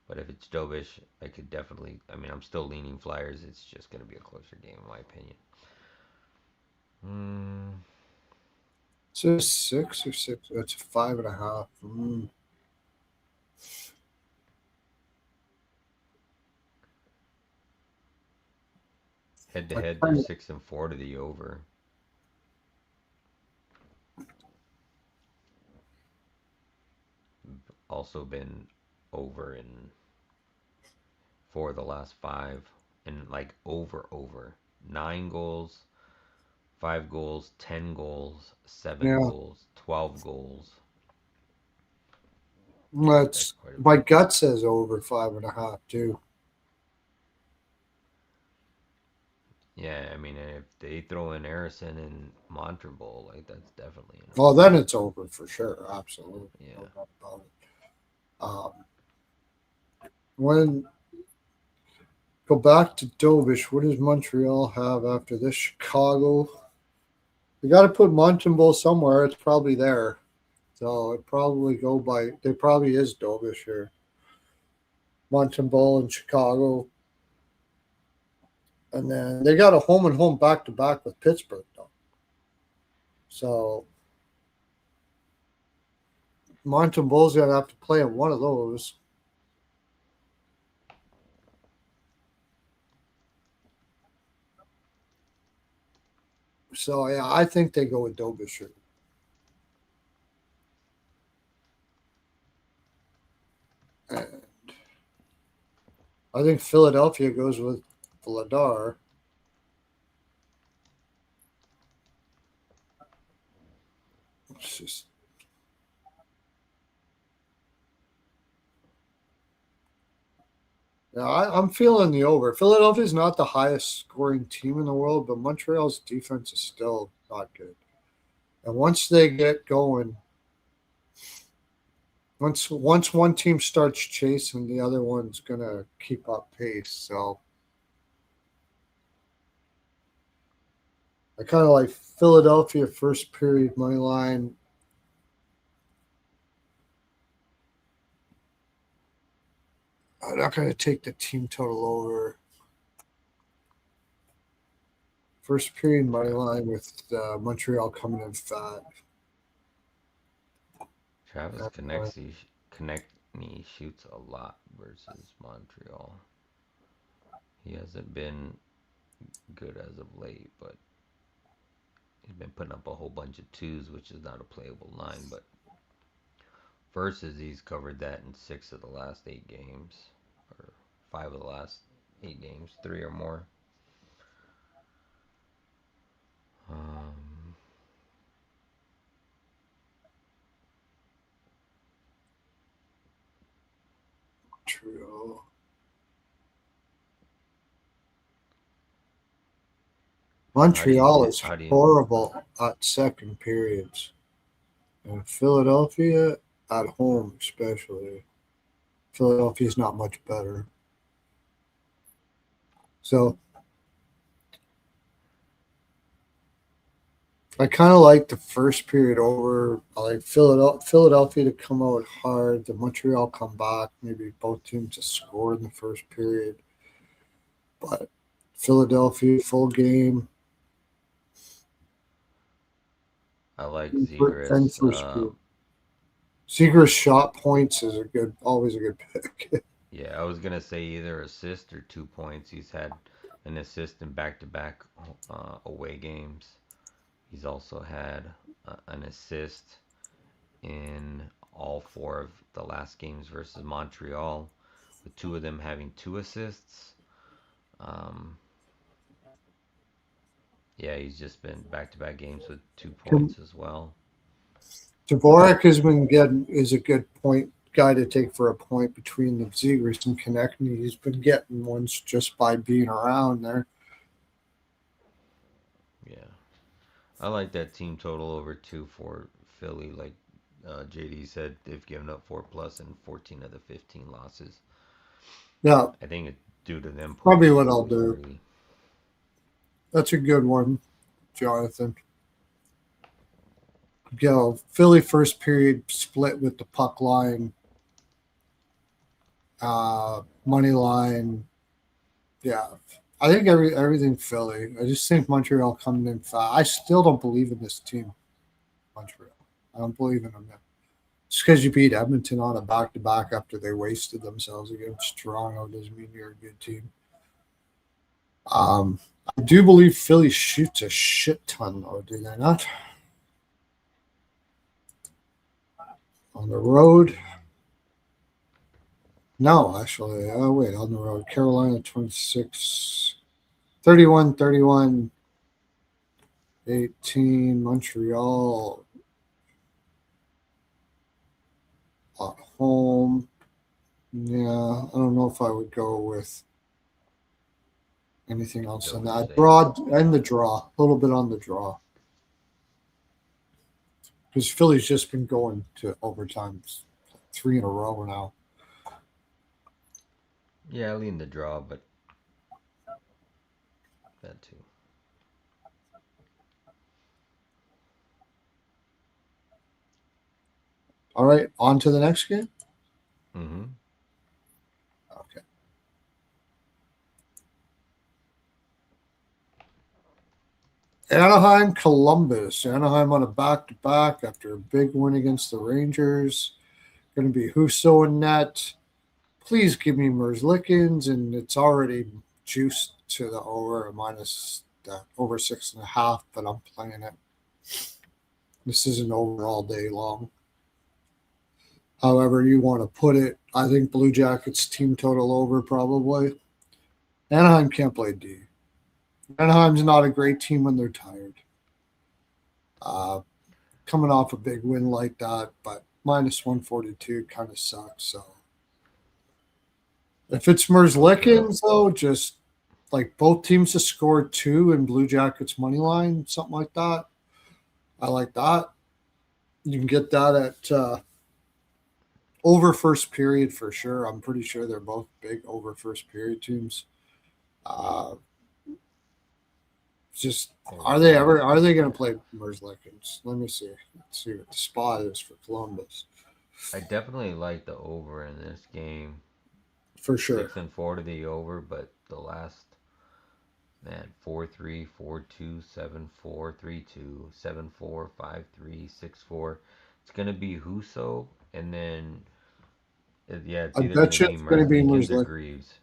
But if it's Dobish, I could definitely. I mean, I'm still leaning Flyers. It's just going to be a closer game, in my opinion. Is it 6 or 6? It's 5.5. Head to head, they're 6-4 to the over. Also been over in 4 of the last 5, and like over 9 goals, 5 goals, 10 goals, seven Yeah, goals, 12 goals. That's that's quite a my bit. gut says over 5.5 too. Yeah, I mean, if they throw in Harrison and Montreville, like that's definitely an Well, over. then it's over for sure. Absolutely, no Yeah, doubt about it. When go back to Dovish, what does Montreal have after this? Chicago. They got to put Montembeau somewhere. It's probably there. So it probably go by. There probably is Dovish here. Montembeau in Chicago, and then they got a home and home back to back with Pittsburgh though. So Montembeau's gonna have to play in one of those. So yeah, I think they go with Dovish here. And I think Philadelphia goes with Vladar. It's just yeah, I'm feeling the over. Philadelphia's not the highest scoring team in the world, but Montreal's defense is still not good. And once they get going, once one team starts chasing, the other one's gonna keep up pace. So I kind of like Philadelphia first period money line. I'm not gonna take the team total over. First period money line with Montreal coming in fat. Travis Konechny shoots a lot versus Montreal. He hasn't been good as of late, but he's been putting up a whole bunch of twos, which is not a playable line. But versus he's covered that in 6 of the last 8 games, or 5 of the last 8 games, 3 or more. Um, Montreal. Montreal is how do you horrible at second periods. And Philadelphia at home, especially. Philadelphia's not much better. So I kind of like the first period over. I like Philadelphia to come out hard. The Montreal come back. Maybe both teams to score in the first period. But Philadelphia full game I like and Zegras. first period. Seager's shot points is always a good pick. Yeah, I was gonna say either assist or 2 points. He's had an assist in back-to-back away games. He's also had an assist in all 4 of the last games versus Montreal, with 2 of them having 2 assists. Um, yeah, he's just been back-to-back games with 2 points as well. Dvorak has been getting is a good point guy to take for a point between the Zegers and Konechny. He's been getting ones just by being around there. Yeah, I like that team total over two for Philly. Like JD said, they've given up 4+ in 14 of the 15 losses. Yeah, I think it's due to them putting probably up what I'll goals do. early. That's a good one, Jonathan. Philly first period split with the puck line, money line. Yeah, I think everything Philly. I just think Montreal coming in fast. I still don't believe in this team, Montreal. I don't believe in them yet. Just because you beat Edmonton on a back to back after they wasted themselves against Toronto doesn't mean you're a good team. Um, I do believe Philly shoots a shit ton, though, do they not? On the road, no, actually. Oh, wait, on the road. Carolina 26, 31, 31, 18. Montreal at home. Yeah, I don't know if I would go with anything else on Double that. saves. Draw and the draw. A little bit on the draw. Because Philly's just been going to overtime three in a row now. Yeah, I lean the draw, but that too. All right, on to the next game. Mm-hmm. Okay. Anaheim, Columbus. Anaheim on a back to back after a big win against the Rangers. Going to be Husso in net. Please give me Merzlikins, and it's already juiced to the over minus over 6.5, but I'm playing it. This isn't over all day long. However, you want to put it. I think Blue Jackets team total over probably. Anaheim can't play D. Anaheim's not a great team when they're tired. Uh, Coming off a big win like that, but minus 142 kind of sucks. So if it's Okay. Merzlikins, though, just like both teams to score two and Blue Jackets money line, something like that. I like that. You can get that at over first period for sure. I'm pretty sure they're both big over first period teams. Uh, just Okay. are they going to play Merzlikins? Let me see. Let's see what the spot is for Columbus I definitely like the over in this game. for sure. 6-4 to the over, but the last man 4-3, 4-2, 7-4, 3-2, 7-4, 5-3, 6-4. It's gonna be Huso, and then yeah, it's I either gonna bet you be it's going to be Merzlikins or Merzlikins. Greaves.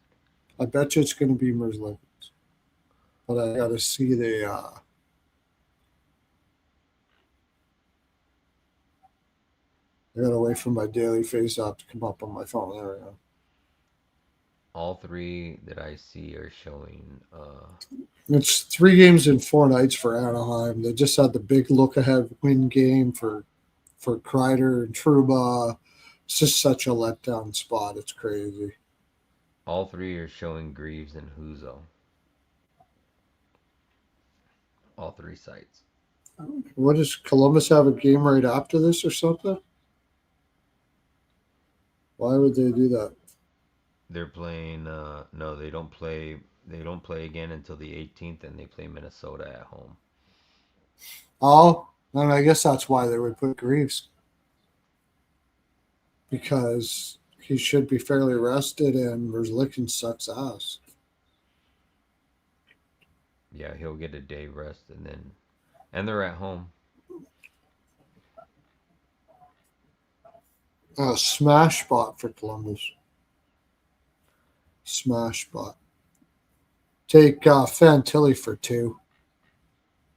I bet you it's going to be Merzlikins. But I got to see the. I got to wait for my daily face app to come up on my phone. There we go. All three that I see are showing. It's 3 games in 4 nights for Anaheim. They just had the big look ahead win game for Kreider and Truba. It's just such a letdown spot. It's crazy. All three are showing Greaves and Huso. All three sites. What does Columbus have a game right after this or something? Why would they do that? They're playing. No, they don't play. They don't play again until the 18th, and they play Minnesota at home. Oh, and I guess that's why they would put Greaves because he should be fairly rested and Merzlikins sucks ass. Yeah, he'll get a day rest, and they're at home. Smash spot for Columbus. Smash spot. Take Fantilli for two.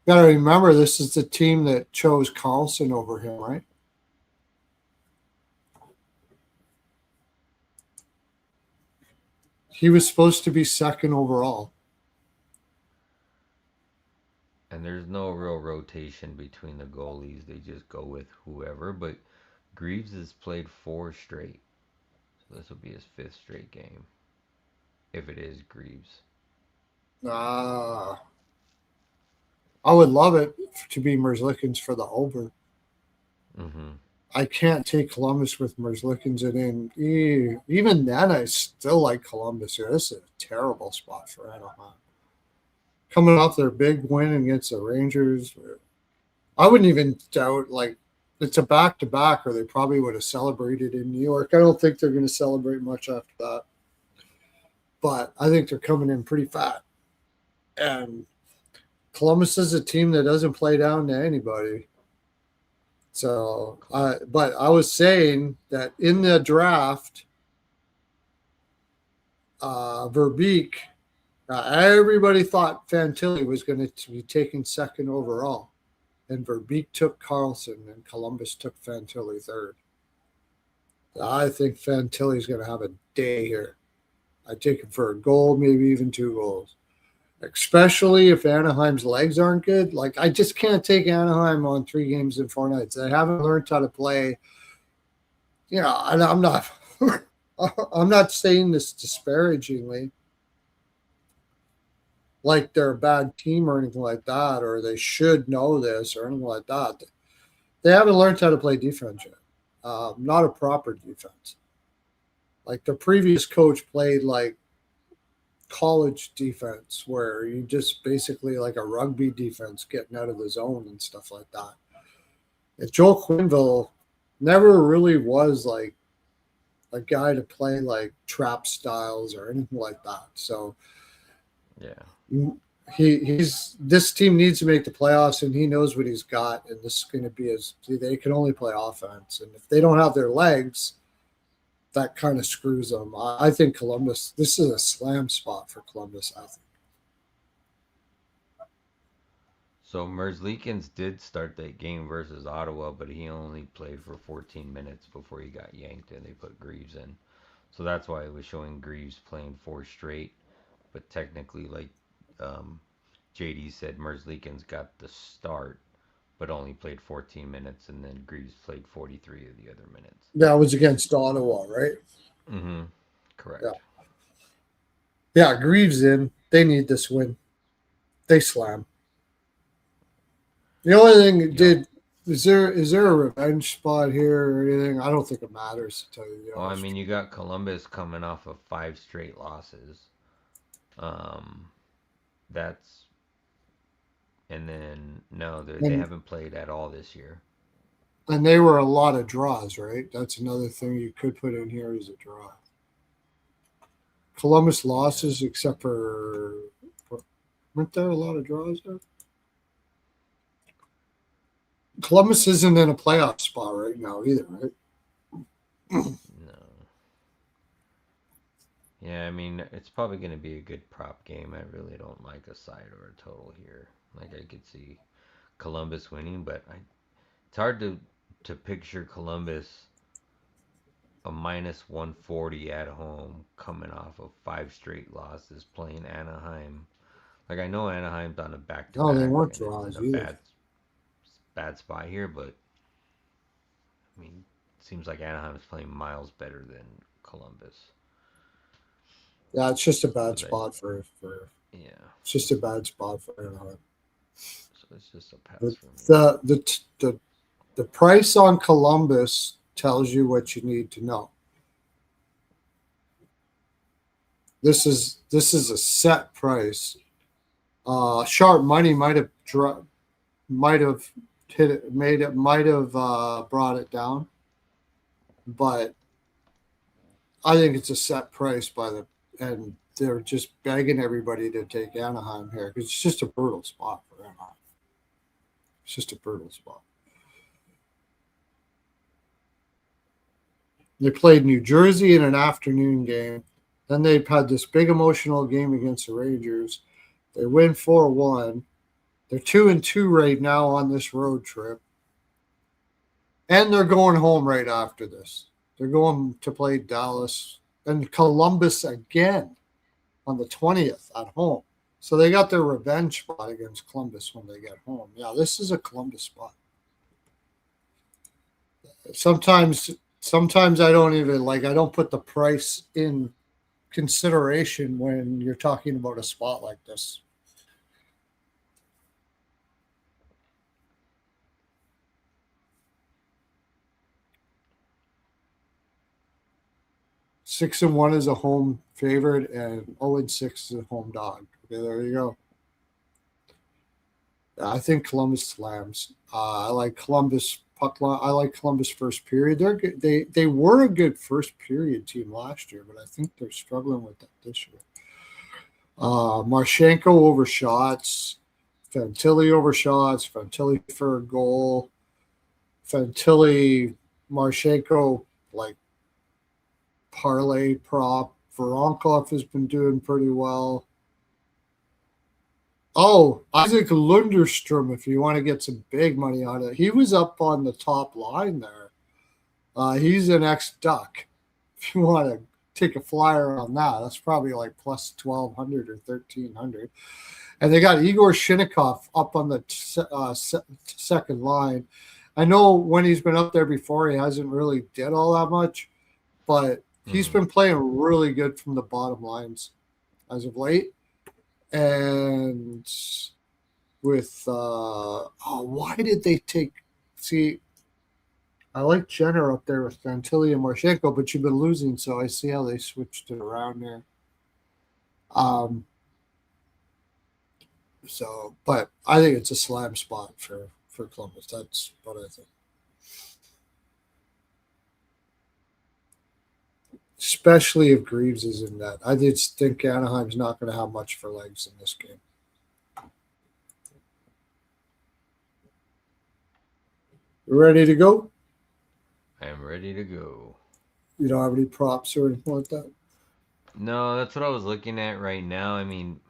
Got to remember, this is the team that chose Carlson over him, right? He was supposed to be second overall. And there's no real rotation between the goalies. They just go with whoever. But Greaves has played four straight, so this will be his fifth straight game if it is Greaves. Ah, I would love it. to be Merzlikins for the over. Mm-hmm. I can't take Columbus with Merzlikins in. Even then, I still like Columbus here. This is a terrible spot for Anaheim. Coming off their big win against the Rangers, I wouldn't even doubt, like, it's a back-to-back, or they probably would have celebrated in New York. I don't think they're going to celebrate much after that. But I think they're coming in pretty fat. And Columbus is a team that doesn't play down to anybody. So, but I was saying that in the draft, Verbeek, everybody thought Fantilli was going to be taken second overall. And Verbeek took Carlson, and Columbus took Fantilli third. I think Fantilli's going to have a day here. I take him for a goal, maybe even 2 goals. Especially if Anaheim's legs aren't good. Like, I just can't take Anaheim on 3 games in 4 nights. They haven't learned how to play. You know, and I'm not I'm not saying this disparagingly, like they're a bad team or anything like that, or they should know this or anything like that. They haven't learned how to play defense yet. Not a proper defense. Like, the previous coach played like college defense, where you just basically like a rugby defense, getting out of the zone and stuff like that. And Joel Quenneville never really was like a guy to play like trap styles or anything like that. So Yeah. he's this team needs to make the playoffs, and he knows what he's got, and this is going to be they can only play offense, and if they don't have their legs, that kind of screws them. I think Columbus, this is a slam spot for Columbus, I think. So Merzlikins did start that game versus Ottawa, but he only played for 14 minutes before he got yanked and they put Greaves in. So that's why it was showing Greaves playing 4 straight. But technically, like JD said, Merzlikins got the start, but only played 14 minutes, and then Greaves played 43 of the other minutes. That was against Ottawa, right? Mm-hmm. Correct. Yeah, Greaves in. They need this win. They slam. The only thing is there a revenge spot here or anything? I don't think it matters, to tell you the Well, I honest. mean, you got Columbus coming off of 5 straight losses. That's and then no, they haven't played at all this year. And they were a lot of draws, right? That's another thing you could put in here as a draw. Columbus losses, except for weren't there a lot of draws there? Columbus isn't in a playoff spot right now either, right? No. Yeah, I mean, it's probably going to be a good prop game. I really don't like a side or a total here. Like, I could see Columbus winning, but it's hard to picture Columbus a minus 140 at home coming off of 5 straight losses playing Anaheim. Like, I know Anaheim's on a back-to-back. No, they weren't and draws it's in a either. bad spot here, but I mean, it seems like Anaheim's playing miles better than Columbus. Yeah, it's just a bad So spot for yeah. it's just a bad spot for Anaheim. So it's just a pass But for me. the price on Columbus tells you what you need to know. This is a set price. Sharp money might have hit it, might have brought it down, but I think it's a set price and they're just begging everybody to take Anaheim here because it's just a brutal spot for Anaheim. It's just a brutal spot. They played New Jersey in an afternoon game. Then they've had this big emotional game against the Rangers. They win 4-1. They're 2-2 right now on this road trip. And they're going home right after this. They're going to play Dallas and Columbus again on the 20th at home. So they got their revenge spot against Columbus when they get home. Yeah, this is a Columbus spot. Sometimes I don't put the price in consideration when you're talking about a spot like this. 6-1 is a home favorite, and 0-6 is a home dog. Okay, there you go. I think Columbus slams. I like Columbus puck line. I like Columbus first period. They're good. They were a good first period team last year, but I think they're struggling with that this year. Marchenko over shots, Fantilli over shots, Fantilli for a goal, Fantilli, Marchenko like parlay prop. Voronkov has been doing pretty well. Oh, Isaac Lunderstrom, if you want to get some big money on it. He was up on the top line there. He's an ex-Duck. If you want to take a flyer on that, that's probably like plus 1,200 or 1,300. And they got Igor Shinnikov up on the second line. I know when he's been up there before, he hasn't really did all that much, but he's been playing really good from the bottom lines as of late. And with why did they take? See, I like Jenner up there with Fantilli and Marchenko, but you've been losing, so I see how they switched it around there. So, but I think it's a slam spot for Columbus. That's what I think. Especially if Greaves is in that. I just think Anaheim's not going to have much for legs in this game. Ready to go? I am ready to go. You don't have any props or anything like that? No, that's what I was looking at right now. I mean,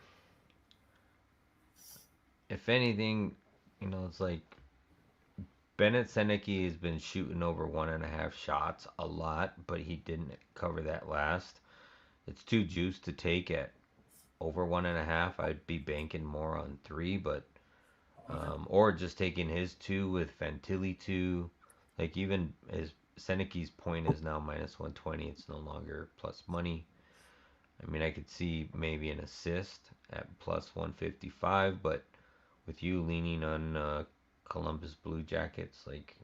if anything, it's like Bennett Seneke has been shooting over 1.5 shots a lot, but he didn't cover that last. It's too juiced to take at over 1.5. I'd be banking more on 3, but or just taking his 2 with Fantilli 2. Like even his Seneke's point is now minus 120. It's no longer plus money. I mean, I could see maybe an assist at plus 155, but with you leaning on Columbus Blue Jackets, like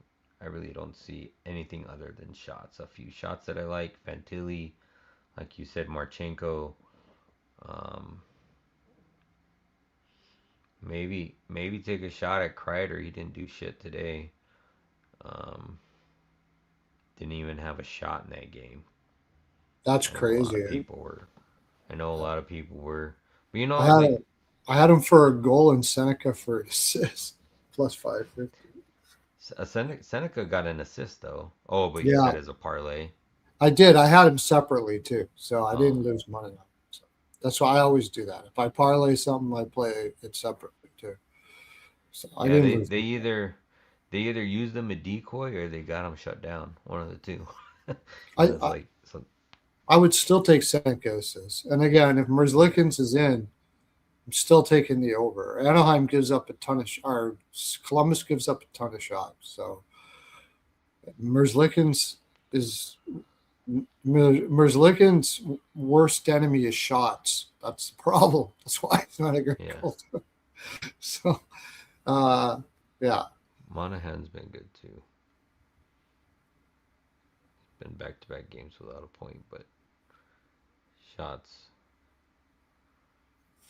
I really don't see anything other than shots. A few shots that I like, Fantilli, like you said, Marchenko. Um, maybe take a shot at Kreider. He didn't do shit today. Um, didn't even have a shot in that game. That's I know a lot crazy. of people were. I know a lot of people were. But I had like I had him for a goal and Seneca for an assist, plus 550. Seneca got an assist though. Oh, but you Yeah, said as a parlay. I did. I had him separately too, so I Oh, didn't lose money on him. So that's why I always do that. If I parlay something, I play it separately too. So I yeah. didn't They lose they money. either they either used them a decoy or they got him shut down. One of the two. I, It's I like so. I would still take Seneca assists. And again, if Yeah, Merzlikins is in, I'm still taking the over. Anaheim gives up a ton of, or Columbus gives up a ton of shots. So Merzlikins is Merzlikins' worst enemy is shots. That's the problem. That's why he's not a great yeah. goal. So, uh, yeah, Monahan's been good too. Been back-to-back games without a point, but shots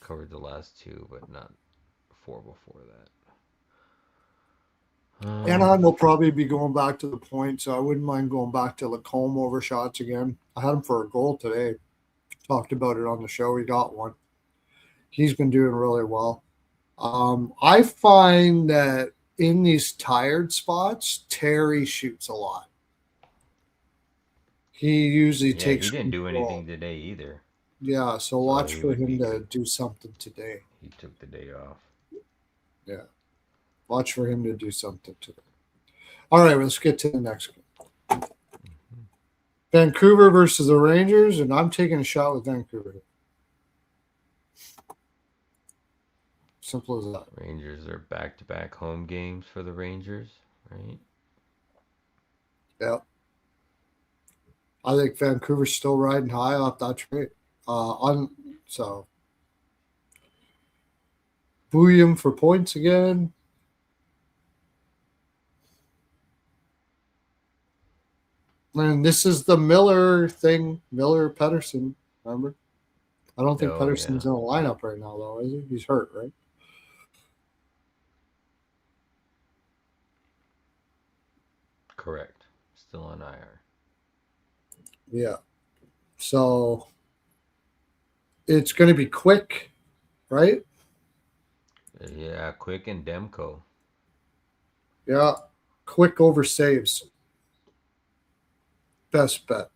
covered the last 2, but not 4 before that. Anaheim will probably be going back to the point, so I wouldn't mind going back to Lacombe over shots again. I had him for a goal today. Talked about it on the show. He got one. He's been doing really well. I find that in these tired spots, Terry shoots a lot. He usually Yeah, he takes didn't do control. anything today either, Yeah, so so watch he for would him be to good. do something today. He took the day off. Yeah, watch for him to do something today. All right, let's get to the next one. Mhm. Vancouver versus the Rangers, and I'm taking a shot with Vancouver. Simple as that. Rangers are back-to-back home games for the Rangers, right? Yeah, I think Vancouver's still riding high off that trade. On so Booyam for points again. And this is the Miller thing, Miller Pedersen. Remember? I don't think Oh yeah, Pedersen's in a lineup right now, though, is he? He's hurt, right? correct. Still on IR. Yeah. So it's going to be quick, right? Yeah, Quick and Demko. Yeah. Quick over saves. Best bet.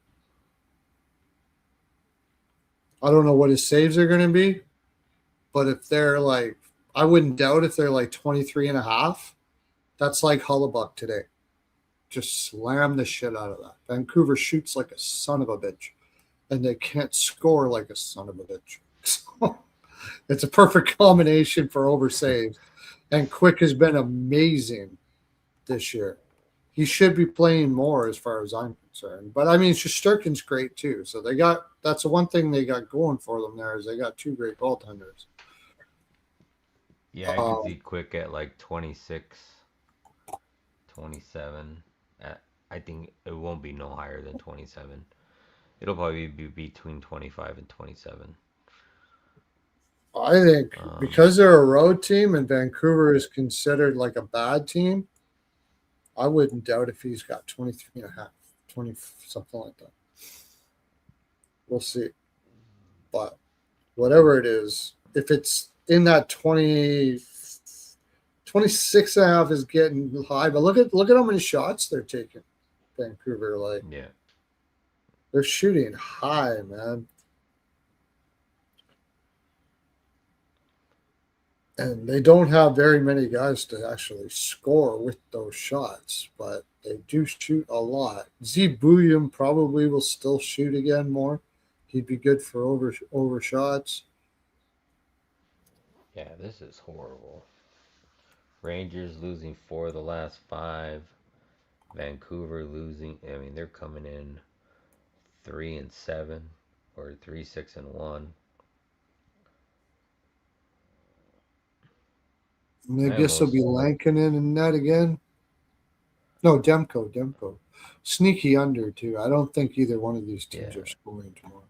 I don't know what his saves are going to be, but if they're like, I wouldn't doubt if they're like 23 and a half. That's like Hullebuck today. Just slam the shit out of that. Vancouver shoots like a son of a bitch, and they can't score like a son of a bitch. So it's a perfect combination for over saves. And Quick has been amazing this year. He should be playing more as far as I'm concerned. But I mean, Shesterkin's great too. So they got that's the one thing they got going for them there is they got two great goaltenders. Yeah, I could Um, see Quick at like 26, 27. At, I think it won't be no higher than 27. It'll probably be between 25 and 27. I think Um, because they're a road team and Vancouver is considered like a bad team, I wouldn't doubt if he's got 23 and a half, 20, something like that. We'll see. But whatever it is, if it's in that 20, 26 and a half is getting high. But look at how many shots they're taking, Vancouver. Like yeah. they're shooting high, man. And they don't have very many guys to actually score with those shots, but they do shoot a lot. Z Bouillon probably will still shoot again more. He'd be good for over shots. Yeah, this is horrible. Rangers losing 4 of the last 5. Vancouver losing. I mean, they're coming in 3-7 or 3-6-1. And I I guess it'll be almost Lankinen in net again. No, Demko. Sneaky under too. I don't think either one of these teams yeah are scoring tomorrow.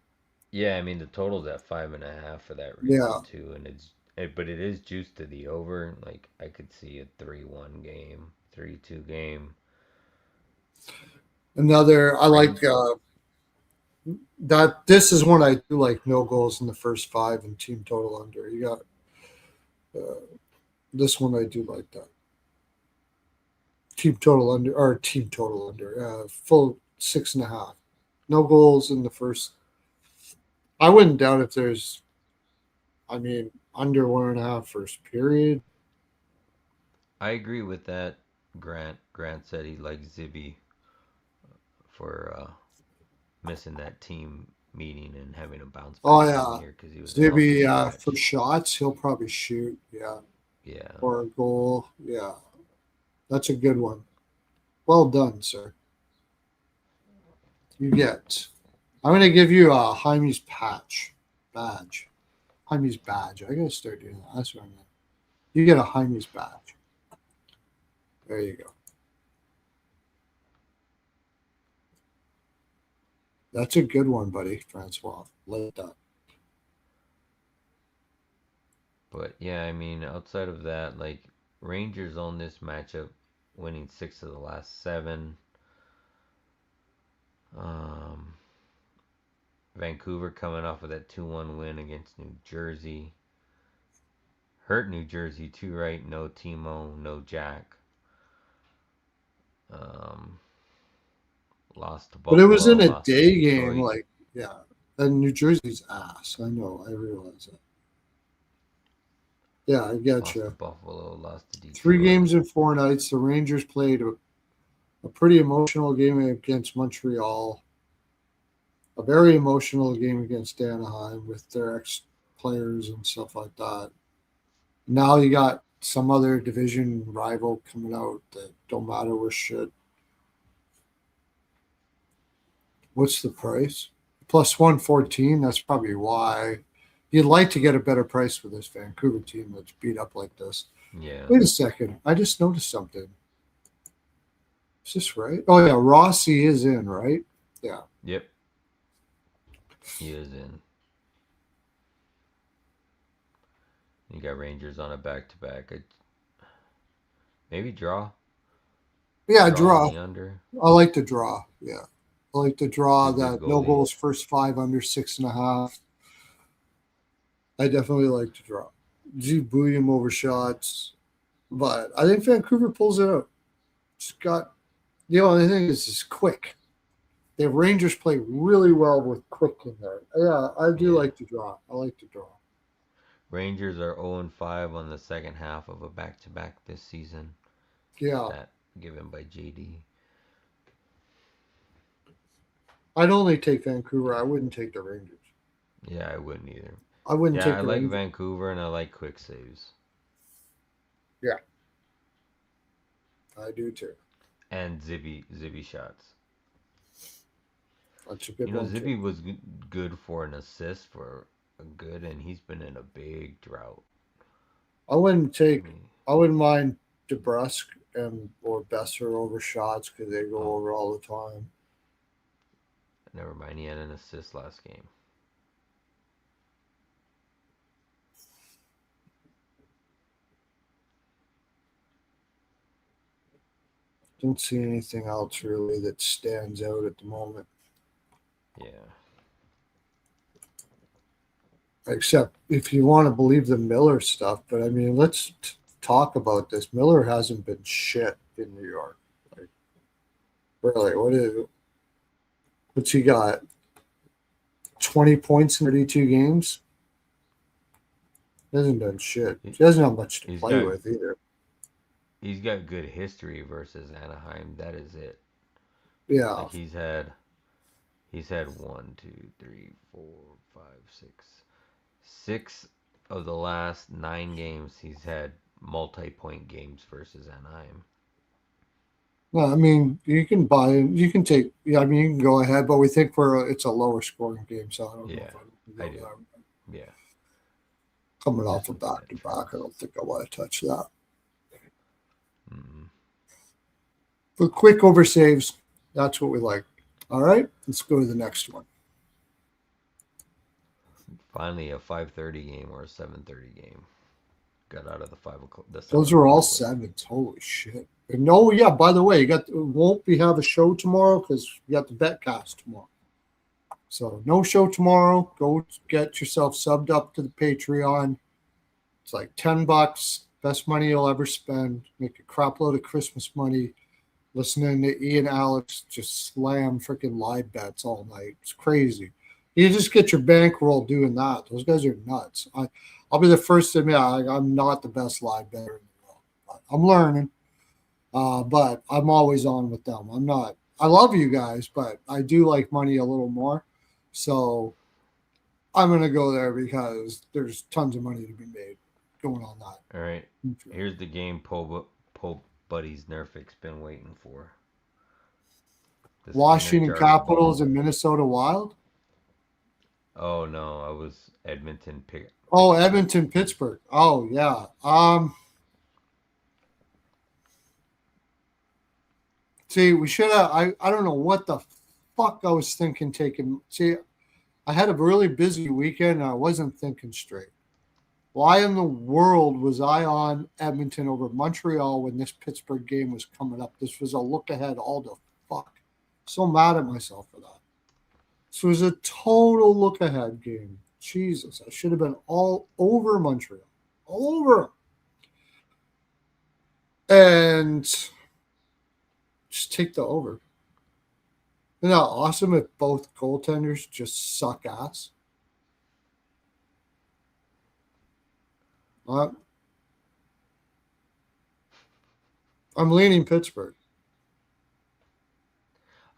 yeah. I mean, the total's at 5.5 for that Yeah. reason too, and but it is juiced to the over. Like I could see a 3-1 game, 3-2 game. Another I Range. like that this is one I do like no goals in the first five and team total under. You got this one I do like that. Team total under full 6.5. No goals in the first. I wouldn't doubt if there's I mean under 1.5 first period. I agree with that. Grant said he likes Zibby for missing that team meeting and having a bounce Oh back game yeah. here because he was a healthy Zibby for scratch. shots, he'll probably shoot, yeah. Yeah. Or a goal. Yeah. That's a good one. Well done, sir. You get. I'm gonna give you a Jaime's badge. Jaime's badge. I gotta start doing that. That's what I'm gonna. You get a Jaime's badge. There you go. That's a good one, buddy, Francois. Like that. But yeah, I mean, outside of that, like Rangers own this matchup, winning 6 of the last 7. Um, Vancouver coming off of that 2-1 win against New Jersey. Hurt New Jersey too, right? No Timo, no Jack. Um, Lost to But it was Buffalo, in a lost to day game, Detroit, like yeah. And New Jersey's ass. I know. I realize that. Yeah, I get lost to you. Buffalo, lost to 3 games Detroit. in 4 nights. The Rangers played a pretty emotional game against Montreal. A very emotional game against Anaheim with their ex players and stuff like that. Now you got some other division rival coming out that don't matter with shit. What's the price? Plus 114. That's probably why you'd like to get a better price for this Vancouver team that's beat up like this. Yeah. Wait a second. I just noticed something. Is this right? Oh yeah, Rossi is in, right? Yeah. Yep, he is in. You got Rangers on a back to back. Maybe draw. Yeah, Draw in draw. the under. I like to draw. Yeah. I like to draw He's a good that no goalie. goals first five under 6.5. I definitely like to draw. Do William over shots. But I think Vancouver pulls it out. It's got the only thing is it's quick. The Rangers play really well with quick in there. Yeah, I do Yeah. like to draw. I like to draw. Rangers are 0-5 on the second half of a back to back this season. Yeah. Stat given by JD. I'd only take Vancouver. I wouldn't take the Rangers. Yeah, I wouldn't either. I wouldn't Yeah, take I the like Rangers. Vancouver and I like quick saves. Yeah, I do too. And Zibby shots. That's a good You know, one too. Zibby was good for an assist for a good, and he's been in a big drought. I wouldn't I take. mean, I wouldn't mind DeBrusque and or Besser over shots because they go oh, over all the time. never mind. He had an assist last game. Don't see anything else really that stands out at the moment, Yeah. except if you want to believe the Miller stuff. But I mean, let's talk about this. Miller hasn't been shit in New York. Like, really, what's he got? 20 points in 32 games. He hasn't done shit. He, He doesn't have much to he's play got with either. he's got good history versus Anaheim. That is it. Yeah. Like he's had one, two, three, four, five, six of the last 9 games. He's had multi-point games versus Anaheim. No, I mean you can buy. You can take. Yeah, I mean you can go ahead, but we think it's a lower scoring game, so I don't know Yeah, if I can I go do. there. Yeah, Coming off just a looking back at to back, I trends. don't think I want to touch that. Mm-mm. But quick over saves, that's what we like. All right, let's go to the next one. Finally, a 5:30 game or a 7:30 game got out of the 5 o'clock, the Those 7 are all o'clock window. sevens. Holy shit! And no, yeah. By the way, you got won't be have a show tomorrow because you got the bet cast tomorrow. So no show tomorrow. Go get yourself subbed up to the Patreon. It's like $10. Best money you'll ever spend. Make a crap load of Christmas money. Listening to Ian Alex just slam freaking live bets all night. It's crazy. You just get your bankroll doing that. Those guys are nuts. I'll be the first to admit I'm not the best live better in the world. But I'm learning. But I'm always on with them. I'm not. I love you guys, but I do like money a little more. So I'm gonna go there because there's tons of money to be made going on that. All right, here's the game Pope Buddy's Nerfix been waiting for. The Skinner Washington Jarvis Capitals ball. and Minnesota Wild. Oh no, I was Edmonton Oh, Pittsburgh. Edmonton, Pittsburgh. Oh yeah. See, we should have. I don't know what the fuck I was thinking. Taking. See, I had a really busy weekend and I wasn't thinking straight. Why in the world was I on Edmonton over Montreal when this Pittsburgh game was coming up? This was a look ahead. All the fuck. So mad at myself for that. This was a total look ahead game. Jesus, I should have been all over Montreal, all over and just take the over. Isn't that awesome if both goaltenders just suck ass? Uh, I'm leaning Pittsburgh.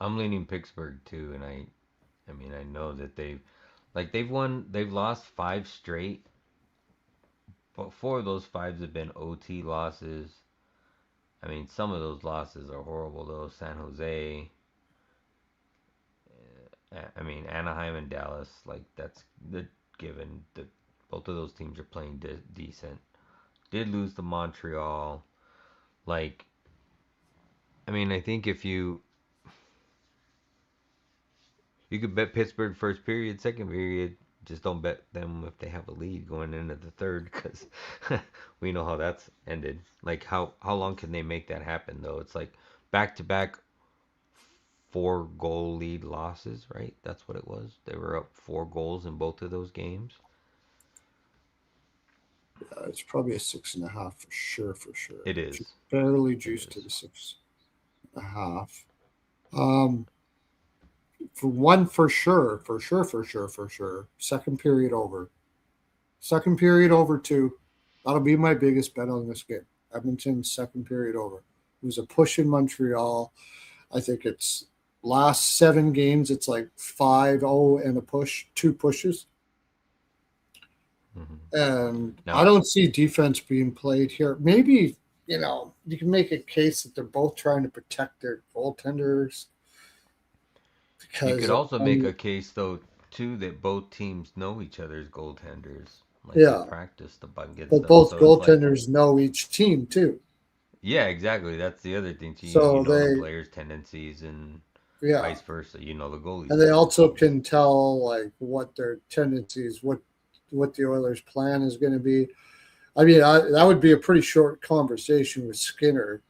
I'm leaning Pittsburgh too, and I mean I know that they've lost 5 straight, but 4 of those 5s have been OT losses. I mean some of those losses are horrible though. San Jose, I mean Anaheim and Dallas, like that's the given that both of those teams are playing decent. Did lose to Montreal, like I mean, I think if you could bet Pittsburgh first period, second period, just don't bet them if they have a lead going into the third because we know how that's ended. Like how long can they make that happen though? It's like back to back 4 goal lead losses, right? That's what it was. They were up 4 goals in both of those games. It's probably a 6.5 for sure, for sure. It is. Barely It juiced to is. the 6.5. Um, for one, for sure, for sure, for sure, for sure. Second period over. Second period over two. That'll be my biggest bet on this game. Edmonton's second period over. It was a push in Montreal. I think it's last 7 games, it's like 5-0 and a push, 2 pushes. Hmm. And I Now don't see defense being played here. Maybe, you can make a case that they're both trying to protect their goaltenders you because could of, also make a case though too that both teams know each other's goaltenders. Like they yeah, practiced against but them, both so it's like goaltenders know each team too. yeah, exactly. That's the other thing too. You So know the they, players' tendencies and yeah, vice versa. You know the and goalies' they also tendencies. can tell like what their tendencies, what the Oilers' plan is going to be. I mean, that would be a pretty short conversation with Skinner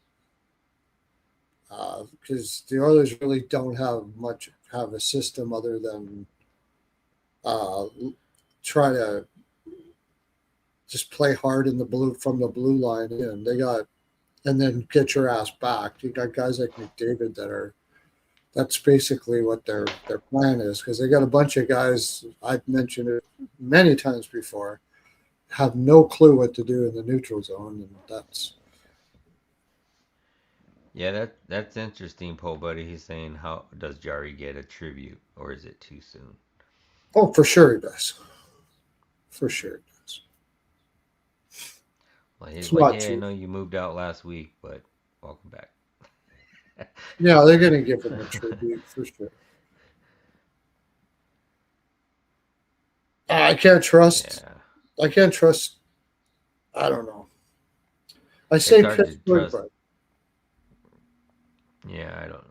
because the Oilers really don't have a system other than uh, try to just play hard in the blue from the blue line in. And then get your ass back. You got guys like McDavid that's basically what their plan is because they got a bunch of guys. I've mentioned it many times before, have no clue what to do in the neutral zone, and that's Yeah, that's interesting, Paul Buddy. He's saying how does Jari get a tribute or is it too soon? oh for sure he does, for sure he does. Well, he's It's like, not hey, I too. know you moved out last week, but welcome back. Yeah, they're gonna give him a tribute for sure. I can't trust. Yeah, I can't trust. I don't know. I it's say hard to Pittsburgh, trust. but Yeah, I don't.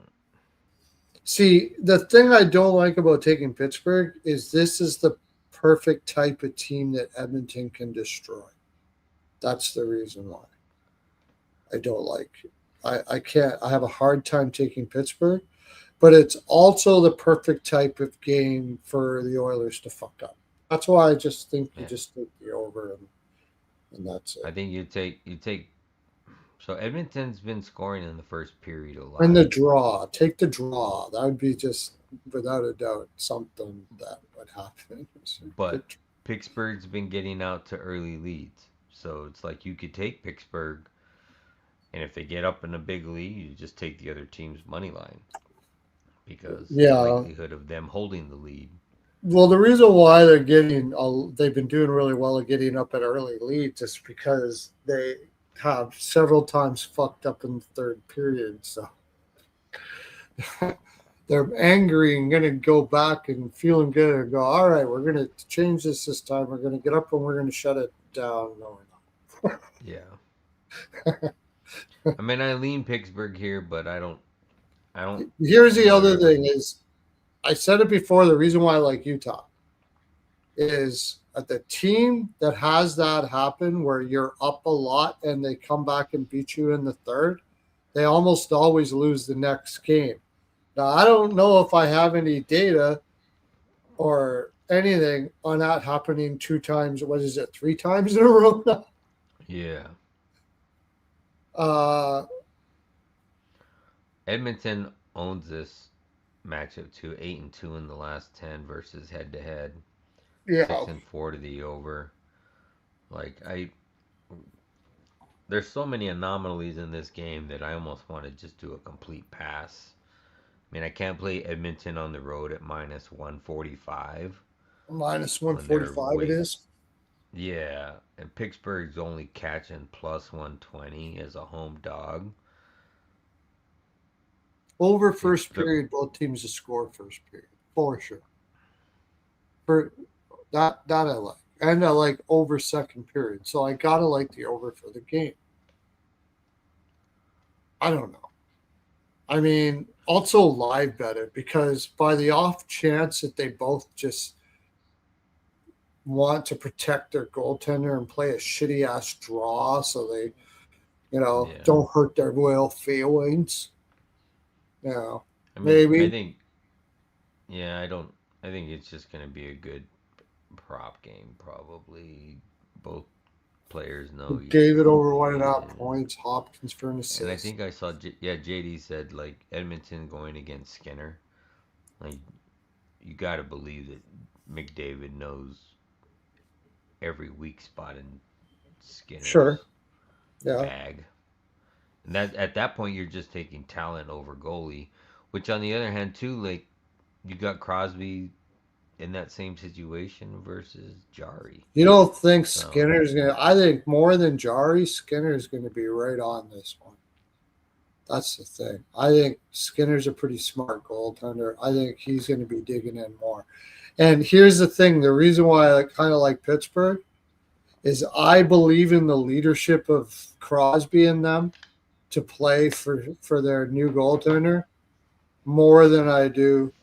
see, the thing I don't like about taking Pittsburgh is this is the perfect type of team that Edmonton can destroy. That's the reason why I don't like. I can't. I have a hard time taking Pittsburgh, but it's also the perfect type of game for the Oilers to fuck up. That's why I just think you Yeah, just take the over and that's I it. think you take. So Edmonton's been scoring in the first period a And lot, the draw, take the draw. That would be just without a doubt something that would happen. but Pittsburgh's been getting out to early leads. So it's like you could take Pittsburgh, and if they get up in a big lead, you just take the other team's money line because the Yeah. likelihood of them holding the lead. Well, the reason why they've been doing really well at getting up at early leads is because they have several times fucked up in the third period. So they're angry and going to go back and feeling good and go, all right, we're going to change this time. We're going to get up and we're going to shut it down. No, we're not. Yeah. I mean, I lean Pittsburgh here, but I don't Here's the know other that thing like is I said it before. The reason why I like Utah is at the team that has that happen where you're up a lot and they come back and beat you in the third, they almost always lose the next game. Now, I don't know if I have any data or anything on that happening 2 times. What is it, 3 times in a row now? yeah. Uh, Edmonton owns this matchup too, 8-2 in the last 10 versus head to head, yeah. 6-4 to the over. Like there's so many anomalies in this game that I almost want to just do a complete pass. I mean, I can't play Edmonton on the road at minus 145 Minus when they're 145 it way. is. Yeah, and Pittsburgh's only catching plus 120 as a home dog. Over It's first period, both teams to score first period, for sure. For that I like. And I like over second period. So I gotta like the over for the game. I don't know. I mean, also live bet it because by the off chance that they both just want to protect their goaltender and play a shitty ass draw so they, Yeah. don't hurt their real feelings. You know, I mean, I maybe think, yeah, I don't, I think it's just going to be a good prop game, probably. Both players know each David other. over 1.5 Yeah. points, Hopkins for an And I assist. think I saw, yeah, JD said, like, Edmonton going against Skinner. Like, you got to believe that McDavid knows every weak spot in Sure. Skinner's Yeah. bag. And that at that point, you're just taking talent over goalie. Which, on the other hand, too, like, you got Crosby in that same situation versus Jari. You don't think So, Skinner's going to, I think more than Jari, Skinner's going to be right on this one. That's the thing. I think Skinner's a pretty smart goaltender. I think he's going to be digging in more. And here's the thing, the reason why I kind of like Pittsburgh is I believe in the leadership of Crosby and them to play for their new goaltender more than I do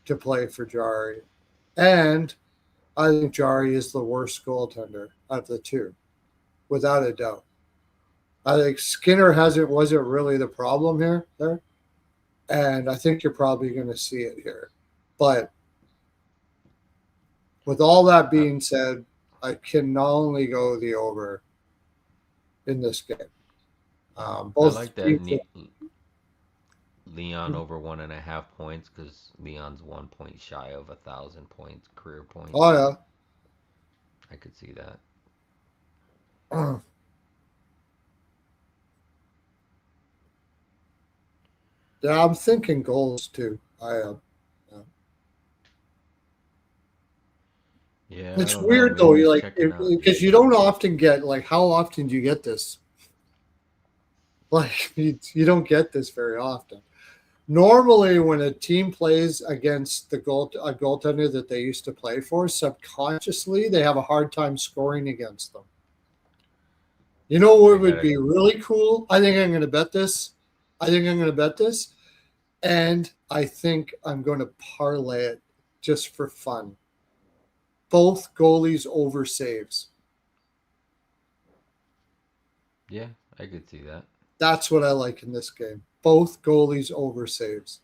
to play for Jari. And I think Jari is the worst goaltender of the two, without a doubt. I think Skinner wasn't really the problem there, and I think you're probably going to see it here. But with all that uh, being said, I can not only go the over in this game. I Both like that teams. Leon over 1.5 points because Leon's 1 point shy of 1,000 points, career points. Oh I could see that. yeah, yeah. I'm thinking goals too. I am. Yeah, I It's don't know. weird though. Maybe You he's like checking out. because you don't often get like how often do you get this? Like you don't get this very often. Normally, when a team plays against a goaltender that they used to play for, subconsciously they have a hard time scoring against them. You know I what would gotta. be really cool? I think I'm going to bet this. I think I'm going to bet this, and I think I'm going to parlay it just for fun. Both goalies over saves. Yeah, I could see that. That's what I like in this game. Both goalies over saves.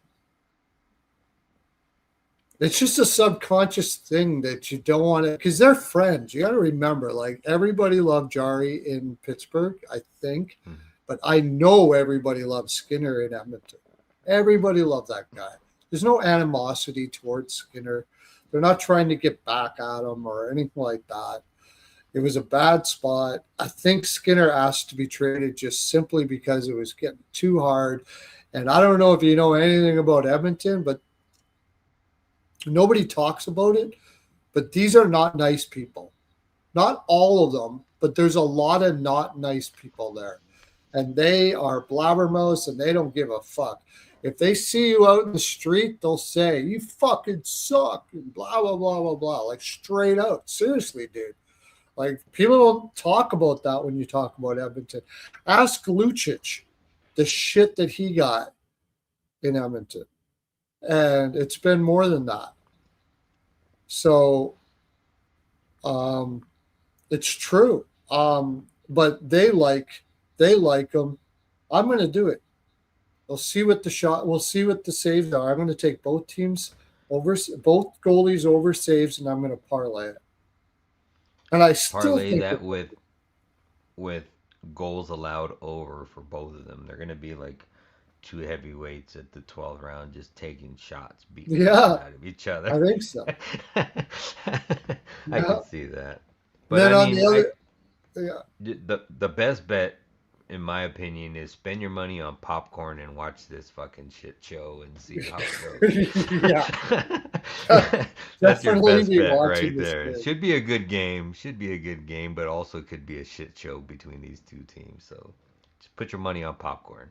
It's just a subconscious thing that you don't want to, because they're friends. You got to remember, like everybody loved Jari in Pittsburgh, I think, Mhm. but I know everybody loves Skinner in Edmonton. Everybody loved that guy. There's no animosity towards Skinner. They're not trying to get back at him or anything like that. It was a bad spot. I think Skinner asked to be traded just simply because it was getting too hard. And I don't know if you know anything about Edmonton, but nobody talks about it. But these are not nice people. Not all of them, but there's a lot of not nice people there. And they are blabbermouths and they don't give a fuck. If they see you out in the street, they'll say, "You fucking suck," and blah, blah, blah, blah, blah. Like straight out. Seriously, dude. Like people don't talk about that when you talk about Edmonton. Ask Lucic the shit that he got in Edmonton. And it's been more than that. So um, it's true. But they like them. I'm going to do it. We'll see what the shot. We'll see what the saves are. I'm going to take both teams over, both goalies over saves, and I'm going to parlay it. And I still Parlay think that with goals allowed over for both of them. They're gonna be like two heavyweights at the 12th round, just taking shots, beating the shit yeah, out of each other. I think so. I Yeah. could see that. And But then I on mean, the I other, yeah, the best bet, in my opinion, is spend your money on popcorn and watch this fucking shit show and see how it goes. yeah, That's your definitely best be bet watching right this there. game. Should be a good game. Should be a good game, but also could be a shit show between these two teams. So just put your money on popcorn.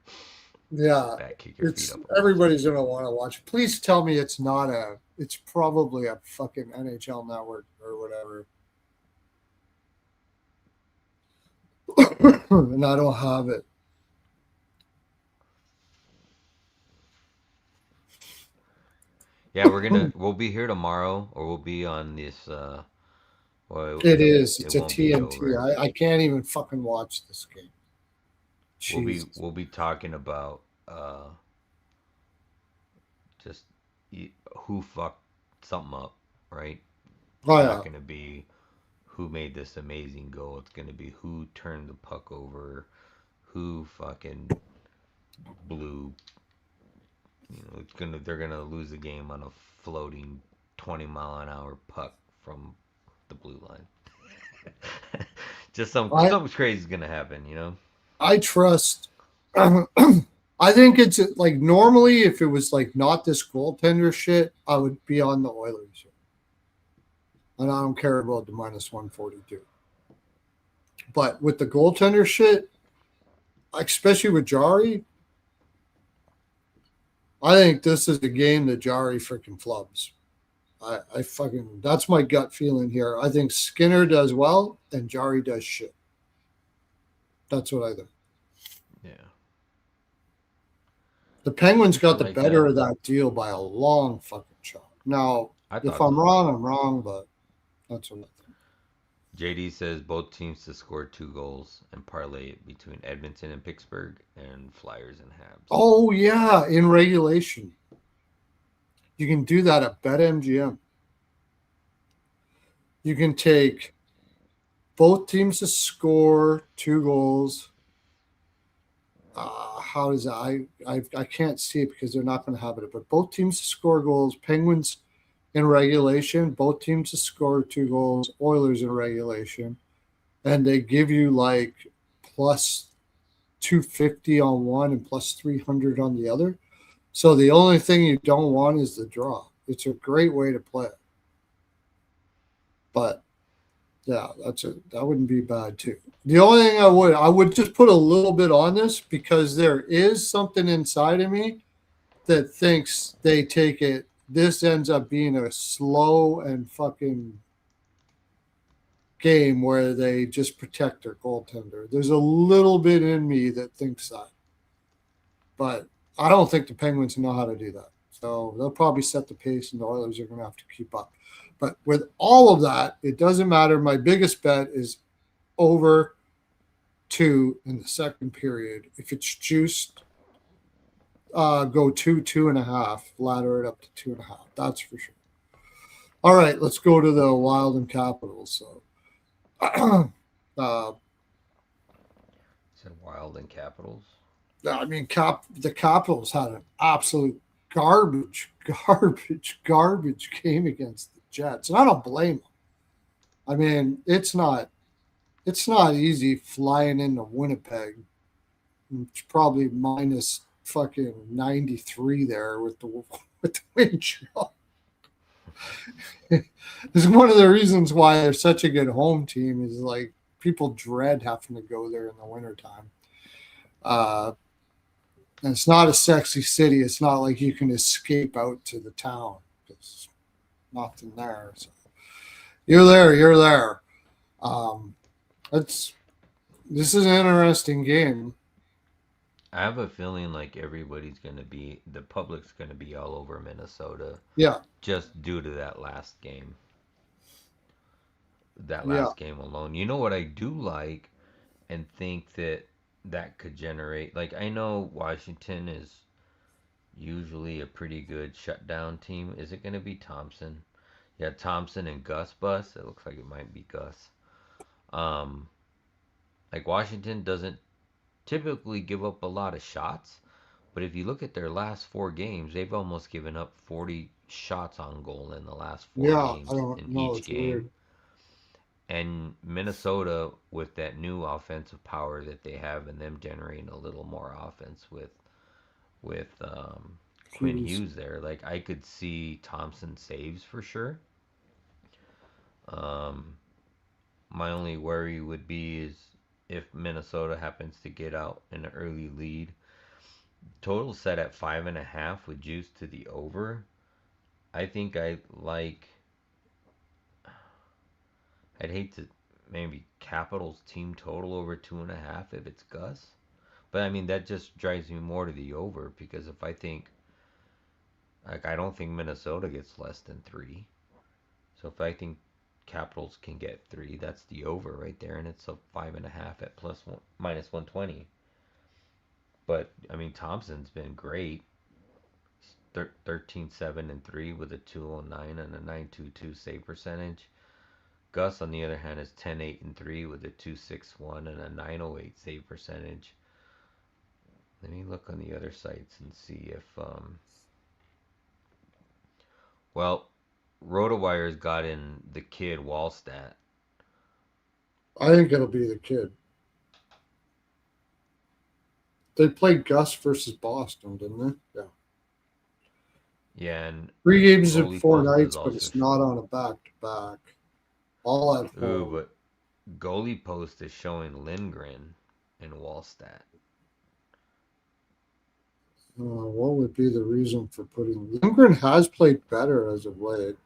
Yeah, Sit back, kick your feet it's up, and watch it. everybody's gonna want to watch. Please tell me it's not a. It's probably a fucking NHL network or whatever, and I don't have it. Yeah, we'll be here tomorrow, or we'll be on this. Well, It is. it It's a won't be TNT. over. I can't even fucking watch this game. Jesus. We'll be talking about just who fucked something up, right? Oh It's not yeah. gonna be who made this amazing goal. It's gonna be who turned the puck over, who fucking blew. It's gonna they're gonna lose the game on a floating 20-mile-an-hour puck from the blue line. Just I something crazy is gonna happen. I trust. I think it's like normally if it was like not this goaltender shit, I would be on the Oilers, and I don't care about the -142. But with the goaltender shit, especially with Jari, I think this is the game that Jari freaking flubs. I fucking that's my gut feeling here. I think Skinner does well and Jari does shit. That's what I think. Yeah, The Penguins I got the like that. better of that deal by a long fucking shot. Now, I if thought I'm so too. wrong, I'm wrong, but that's what I think. JD says both teams to score 2 goals and parlay it between Edmonton and Pittsburgh and Flyers and Habs. Oh yeah, in regulation, you can do that at BetMGM. You can take both teams to score 2 goals. How does that? I can't see it because they're not going to have it. But both teams to score goals. Penguins in regulation. Both teams to score 2 goals. Oilers in regulation, and they give you like plus 250 on one and plus 300 on the other. So the only thing you don't want is the draw. It's a great way to play it. But yeah, that wouldn't be bad too. The only thing I would just put a little bit on this because there is something inside of me that thinks they take it. This ends up being a slow and fucking game where they just protect their goaltender. There's a little bit in me that thinks that, but I don't think the Penguins know how to do that. So they'll probably set the pace, and the Oilers are going to have to keep up. But with all of that, it doesn't matter. My biggest bet is over 2 in the second period. If it's juiced, go 2.5, ladder it up to 2.5. That's for sure. All right, let's go to the Wild and Capitals. So, uh, Said Wild and Capitals. I mean, the Capitals had an absolute garbage game against the Jets, and I don't blame them. I mean, it's not easy flying into Winnipeg. It's probably minus fucking 93 there with the with the wind chill. It's one of the reasons why they're such a good home team is like people dread having to go there in the wintertime. Uh, and it's not a sexy city. It's not like you can escape out to the town. There's nothing there. So you're there. You're there. Um, it's this is an interesting game. I have a feeling like the public's gonna be all over Minnesota Yeah, just due to that yeah. last game alone. You know what I do like and think that could generate, like, I know Washington is usually a pretty good shutdown team. Is it gonna be Thompson? Yeah, Thompson and Gus Bus. It looks like it might be Gus. Um, like Washington doesn't typically give up a lot of shots, but if you look at their last 4 games, they've almost given up 40 shots on goal in the last four Yeah, I games don't in know. each It's game. weird. And Minnesota, with that new offensive power that they have, and them generating a little more offense with Quinn Hughes. Hughes there, like I could see Thompson saves for sure. Um, my only worry would be is if Minnesota happens to get out in an early lead. Total set at 5.5 with juice to the over. I think I'd hate to maybe Capitals team total over 2.5 if it's Gus. But I mean that just drives me more to the over because if I think Like I don't think Minnesota gets less than 3. So if I think Capitals can get 3, that's the over right there, and it's a 5.5 at plus one, minus 120. But I mean Thompson's been great. 13 7 and 3 with a 209 and a 922 save percentage. Gus, on the other hand, is 10 8 and 3 with a 261 and a 908 save percentage. Let me look on the other sites and see if, well, RotoWire's got in the kid Wallstat. I think it'll be the kid. They played Gus versus Boston, didn't they? Yeah. Yeah, and 3 games in goalie 4 nights, post is but also it's not showing. on a back to back. All at Ooh, home. but goalie post is showing Lindgren and Wallstat. What would be the reason for putting Lindgren has played better as of late.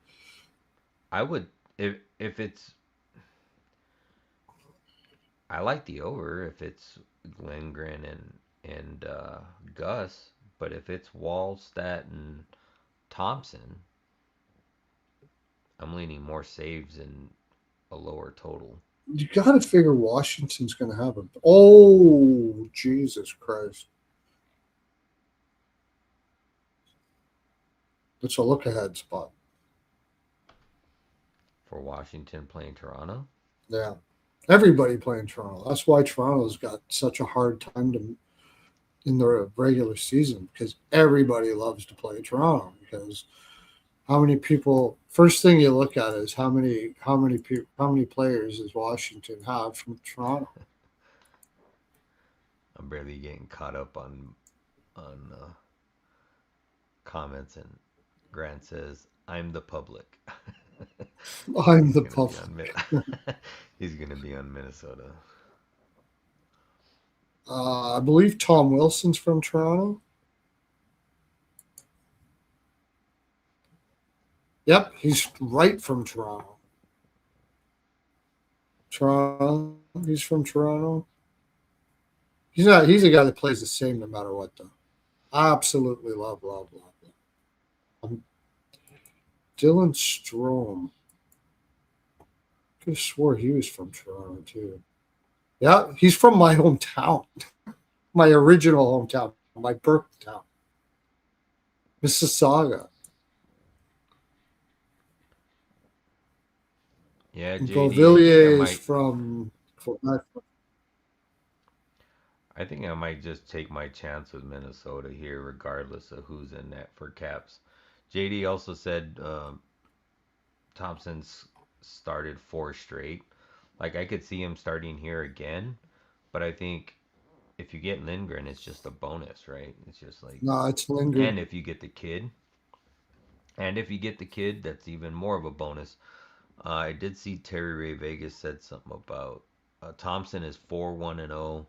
I would, if it's, I like the over if it's Lindgren and Gus, but if it's Wallstat and Thompson, I'm leaning more saves and a lower total. You got to figure Washington's going to have a. Oh, Jesus Christ. It's a look ahead spot. For Washington playing Toronto. Yeah. Everybody playing Toronto. That's why Toronto's got such a hard time to in the regular season because everybody loves to play Toronto because how many people first thing you look at is how many players does Washington have from Toronto? I'm barely getting caught up on comments, and Grant says, "I'm the public." I'm He's the gonna be public. on he's gonna be on Minnesota. I believe Tom Wilson's from Toronto. Yep, he's right from Toronto. Toronto. He's from Toronto. He's not. He's a guy that plays the same no matter what, though. Absolutely love. Um, Dylan Strom. Could have swore he was from Toronto too. Yeah, he's from my hometown, my original hometown, my birth town, Mississauga. Yeah, JD, Beauvillier is from Quebec. I think I might just take my chance with Minnesota here, regardless of who's in net for Caps. JD also said Thompson's started 4 straight. Like I could see him starting here again, but I think if you get Lindgren, it's just a bonus, right? It's just like, No, it's Lindgren. and if you get the kid, and if you get the kid, that's even more of a bonus. I did see Terry Ray Vegas said something about Thompson is 4-1-0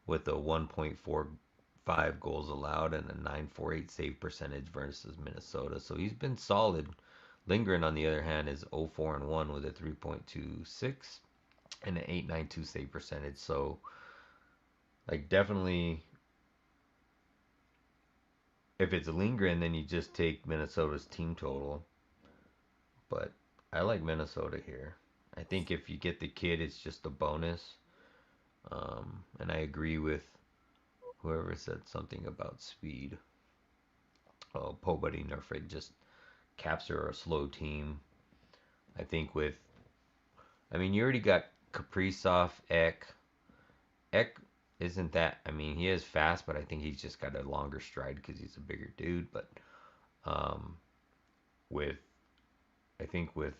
with a 1.45 goals allowed and a 948 save percentage versus Minnesota. So he's been solid. Lindgren, on the other hand, is 0-4-1 with a 3.26 and an 892 save percentage. So, like, definitely, if it's Lindgren, then you just take Minnesota's team total. But I like Minnesota here. I think if you get the kid, it's just a bonus. And I agree with whoever said something about speed. Oh, Pobody Nerfig just Caps are a slow team. I think with, I mean, you already got Kaprizov, Ek. Ek isn't that, I mean, he is fast, but I think he's just got a longer stride because he's a bigger dude. But um, with, I think with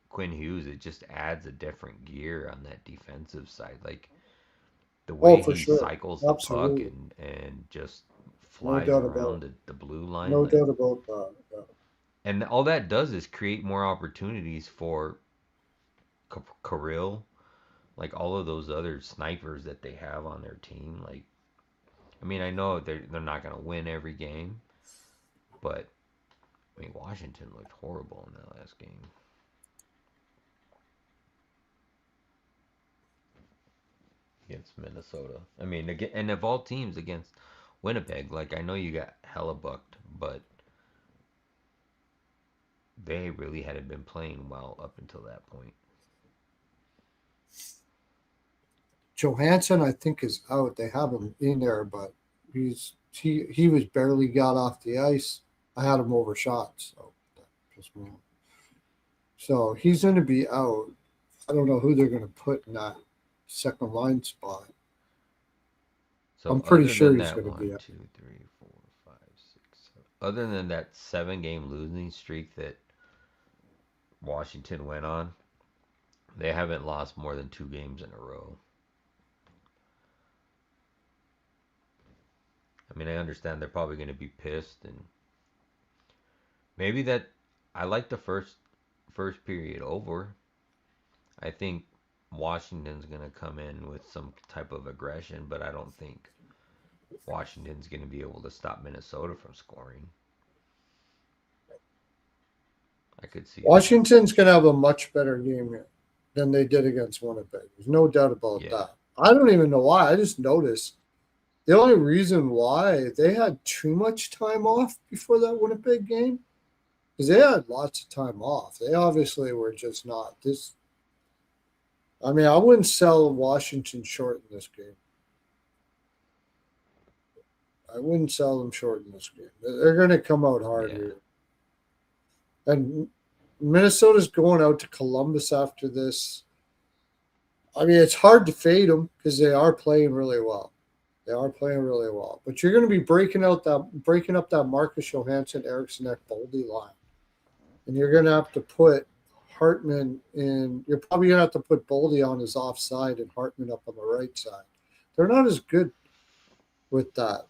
Quinn Hughes, it just adds a different gear on that defensive side. Like the Oh, way for he sure. cycles the puck Absolutely. and just No flies doubt about around it. the blue line. No Like, doubt about that. Yeah. and all that does is create more opportunities for Kirill, like all of those other snipers that they have on their team. Like, I mean, I know they're not gonna win every game, but I mean, Washington looked horrible in that last game against Minnesota. I mean, again, and of all teams against Winnipeg, like I know you got hella bucked, but they really hadn't been playing well up until that point. Johansson, I think, is out. They have him in there, but he was barely got off the ice. I had him overshot, so that pissed me off. So he's going to be out. I don't know who they're going to put in that second line spot. So I'm pretty other sure than he's that, going to be one, out. two, three, four, five, six, seven. Other than that 7 game losing streak that Washington went on, they haven't lost more than 2 games in a row. I mean, I understand they're probably going to be pissed, and maybe that. I like the first period over. I think Washington's going to come in with some type of aggression, but I don't think Washington's going to be able to stop Minnesota from scoring. I could see that. Washington's going to have a much better game here than they did against Winnipeg. There's no doubt about Yeah. that. I don't even know why. I just noticed the only reason why they had too much time off before that Winnipeg game is they had lots of time off. They obviously were just not this. I mean, I wouldn't sell Washington short in this game. I wouldn't sell them short in this game. They're going to come out hard Yeah. here. And Minnesota's going out to Columbus after this. I mean, it's hard to fade them because they are playing really well. They are playing really well. But you're going to be breaking up that Marcus Johansson, Eriksson, Boldy line. And you're going to have to put Hartman in. You're probably going to have to put Boldy on his offside and Hartman up on the right side. They're not as good with that.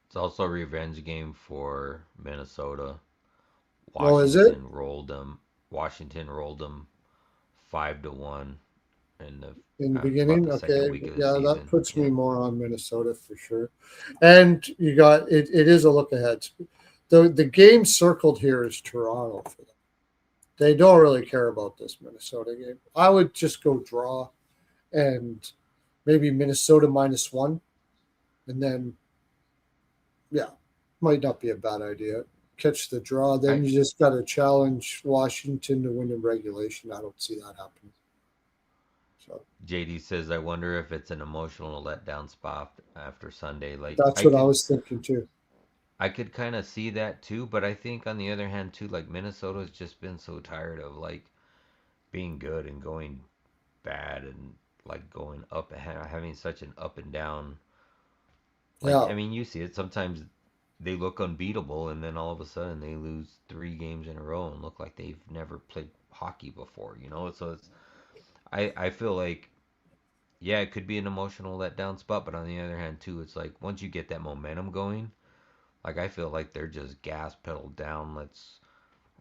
It's also a revenge game for Minnesota. Oh, is it? Washington rolled them 5-1 in the In the about beginning? the second Okay. week of the Yeah, that season. puts me Yeah, more on Minnesota for sure. And you got it is a look ahead. The game circled here is Toronto for them. They don't really care about this Minnesota game. I would just go draw and maybe Minnesota -1. And then, yeah, might not be a bad idea. Catch the draw. Then I you just got to challenge Washington to win in regulation. I don't see that happening. So JD says I wonder if it's an emotional letdown spot after Sunday. Like that's what I was thinking too. I could kind of see that too, but I think on the other hand too, like Minnesota's just been so tired of like being good and going bad and like going up and having such an up and down. Like Yeah. I mean, you see it sometimes they look unbeatable and then all of a sudden they lose 3 games in a row and look like they've never played hockey before, you know? So it's I feel like yeah, it could be an emotional letdown spot, but on the other hand too, it's like once you get that momentum going, like I feel like they're just gas pedal down. Let's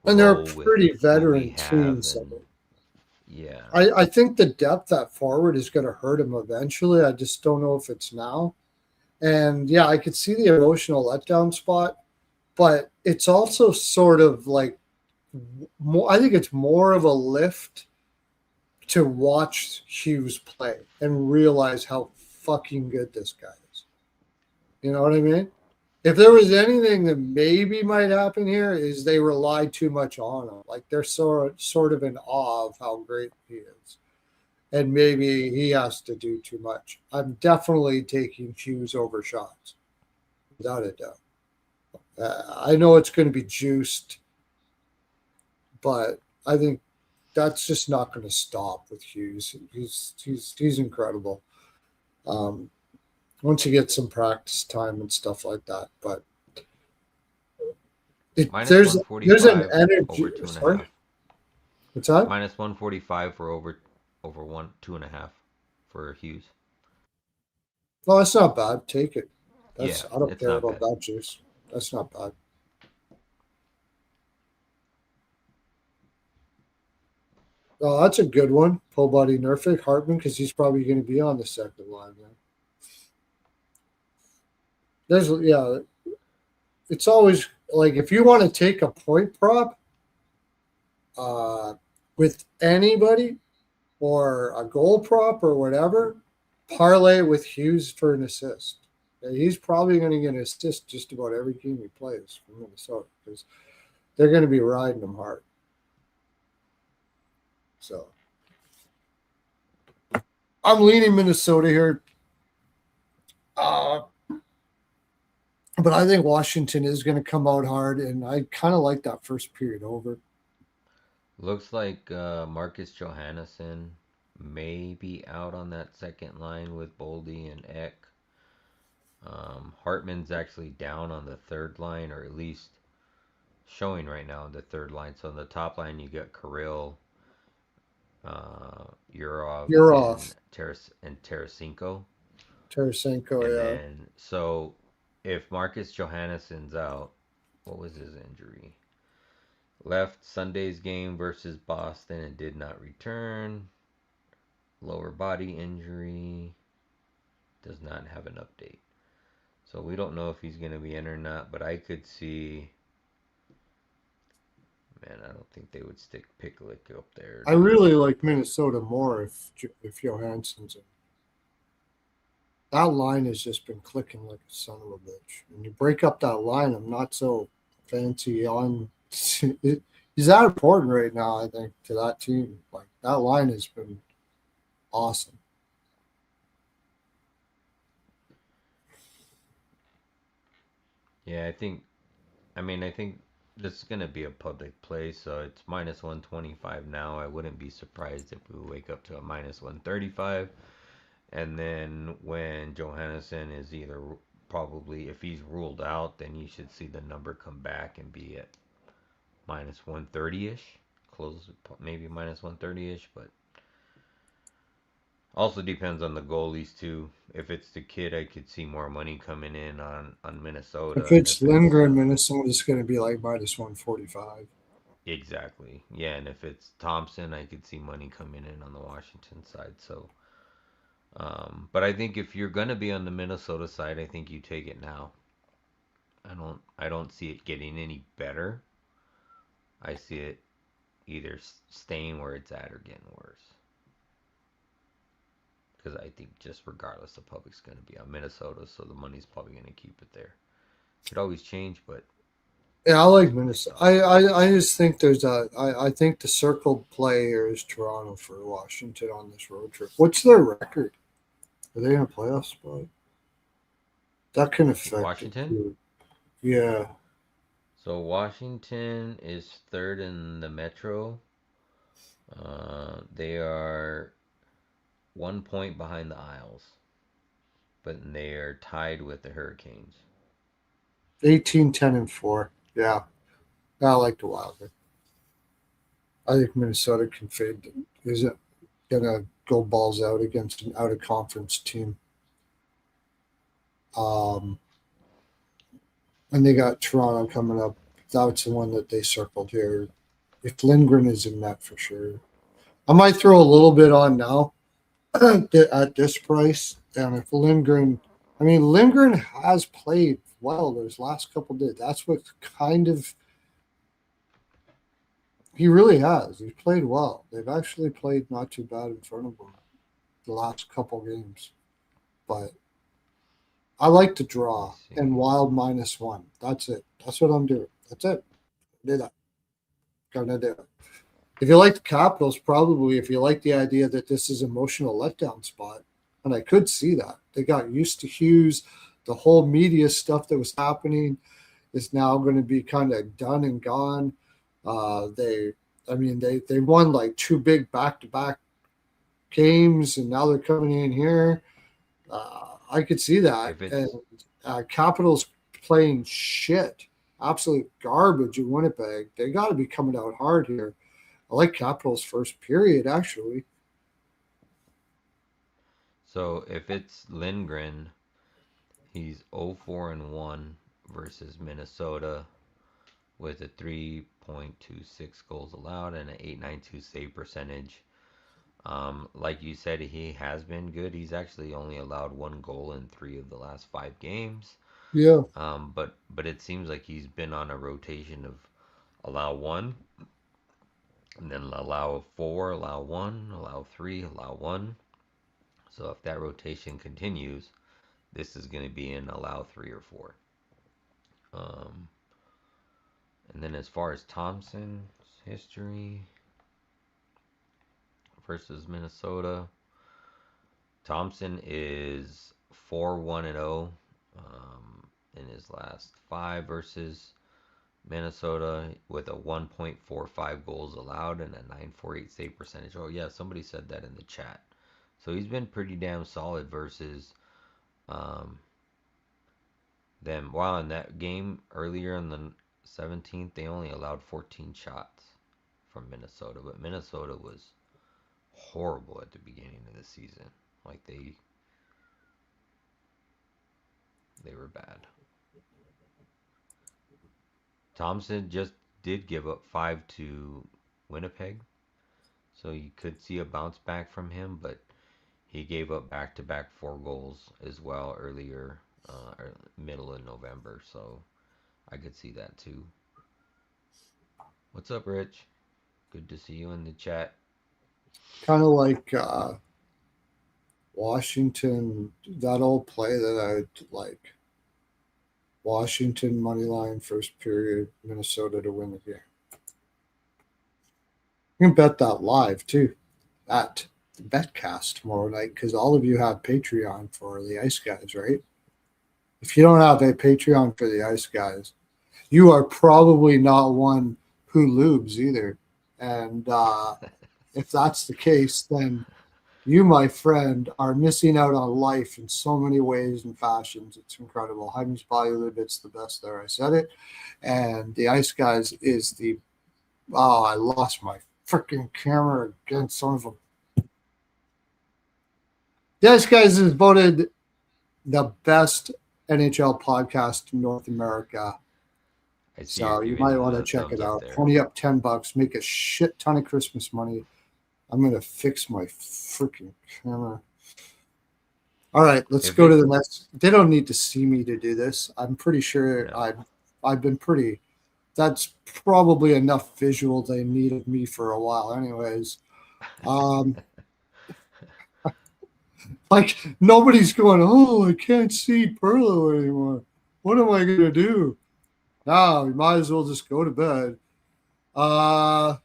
And they're a roll with pretty what we veteran team. have, So and yeah, I think the depth at forward is going to hurt him eventually. I just don't know if it's now. And yeah, I could see the emotional letdown spot, but it's also sort of like more, I think it's more of a lift to watch Hughes play and realize how fucking good this guy is. You know what I mean? If there was anything that maybe might happen here is they rely too much on him. Like they're sort of in awe of how great he is. And maybe he has to do too much. I'm definitely taking Hughes over shots, without a doubt. I know it's going to be juiced, but I think that's just not going to stop with Hughes. He's incredible. Um, once you get some practice time and stuff like that, but minus there's one forty there's an five energy. over two and a Sorry, half. what's that? Minus 145 for over 1 2.5 for Hughes. Well, that's not bad. Take it. Yeah, I don't it's care not about bad. that juice. That's not bad. Oh, that's a good one. Full body Nerfic Hartman because he's probably going to be on the second line. Man. There's yeah, it's always like if you want to take a point prop uh, with anybody or a goal prop or whatever, parlay with Hughes for an assist. He's probably going to get an assist just about every game he plays for Minnesota because they're going to be riding him hard. So I'm leaning Minnesota here. Uh, but I think Washington is going to come out hard, and I kind of like that first period over. Looks like Marcus Johansson may be out on that second line with Boldy and Eck. Hartman's actually down on the third line, or at least showing right now on the third line. So on the top line, you got Kirill, Urov, You're and off, Tarasenko. Tarasenko. And Yeah, then, so if Marcus Johannsson's out, what was his injury? Left Sunday's game versus Boston and did not return. Lower body injury. Does not have an update. So we don't know if he's going to be in or not, but I could see. Man, I don't think they would stick Picklick up there I to really begin with, like but Minnesota more if Johansson's in. That line has just been clicking like a son of a bitch. When you break up that line, I'm not so fancy on. He's that important right now, I think, to that team. Like that line has been awesome. yeah, I think this is going to be a public play, so it's minus 125 now. I wouldn't be surprised if we wake up to a minus 135. And then when Johannesson is either probably, if he's ruled out, then you should see the number come back and be at minus 130 ish. Close, maybe minus 130 ish, but also depends on the goalies too. If it's the kid, I could see more money coming in on If Minnesota, and it's if it's Lindgren, Minnesota's going to be like minus 145. exactly, yeah, and if it's Thompson, I could see money coming in on the Washington side. So, but I think if you're gonna be on the Minnesota side, I think you take it now. I don't see it getting any better. I see it either staying where it's at or getting worse. Because I think just regardless, the public's going to be on Minnesota, so the money's probably going to keep it there. Could always change, but Yeah, I like that's Minnesota. how I see it. I just think there's I think the circled play here is Toronto for Washington on this road trip. What's their record? Are they in a playoff spot? That can affect it Washington. too. Yeah. So Washington is third in the Metro. They are 1 point behind the Isles, but they are tied with the Hurricanes. 18, 10, and 4. Yeah. I like the Wild. I think Minnesota can fade. Isn't going to go balls out against an out of conference team. Um, and they got Toronto coming up. That's the one that they circled here. If Lindgren is in that for sure. I might throw a little bit on now at this price. And if Lindgren, I mean, Lindgren has played well those last couple days. That's what kind of he really has. He's played well. They've actually played not too bad in front of him the last couple games. But I like to Let me draw and see. wild minus one. That's it. That's what I'm doing. That's it. Do that. Gonna do it. If you like the Capitals, probably if you like the idea that this is emotional letdown spot, and I could see that they got used to Hughes, the whole media stuff that was happening is now going to be kind of done and gone. They, I mean, they won like two big back to back games, and now they're coming in here. I could see that, If and it's Capitals playing shit, absolute garbage in Winnipeg. They got to be coming out hard here. I like Capitals first period actually. if it's Lindgren, he's 0-4-1 versus Minnesota with a 3.26 goals allowed and an 8.92 save percentage. Like you said, he has been good. He's actually only allowed one goal in three of the last 5 games. Yeah, But it seems like he's been on a rotation of allow one, and then allow four, allow one, allow three, allow one. So if that rotation continues, this is going to be in allow 3 or 4. Um, and then as far as Thompson's history versus Minnesota, Thompson is 4-1-0 in his last 5 versus Minnesota with a 1.45 goals allowed and a 948 save percentage. Oh yeah, somebody said that in the chat. So he's been pretty damn solid versus um, them. While in that game earlier in the 17th, they only allowed 14 shots from Minnesota, but Minnesota was horrible at the beginning of the season. Like they were bad. Thompson just did give up 5 to Winnipeg, so you could see a bounce back from him, but he gave up back-to-back 4 goals as well earlier, middle of November. So I could see that too. What's up, Rich? Good to see you in the chat. Kind of like Washington, that old play that I like. Washington money line first period, Minnesota to win the game. You can bet that live too at the Betcast tomorrow night because all of you have Patreon for the Ice Guys, right? If you don't have a Patreon for the Ice Guys, you are probably not one who lubes either. And if that's the case, then you, my friend, are missing out on life in so many ways and fashions. It's incredible. Hrmes Bollywood, it's the best there. I said it. And the Ice Guys is the. Oh, I lost my freaking camera again. Son of a. The Ice Guys is voted the best NHL podcast in North America. I see you're So you giving might them want to the check thumbs it up out. there. 20 up, $10, make a shit ton of Christmas money. I'm gonna fix my freaking camera. All right, let's If go to it the next. They don't need to see me to do this. I'm pretty sure no, I've been pretty. That's probably enough visual they need of me for a while, anyways. Um, like nobody's going. Oh, I can't see Perlo anymore. What am I gonna do? Now we might as well just go to bed. Uh,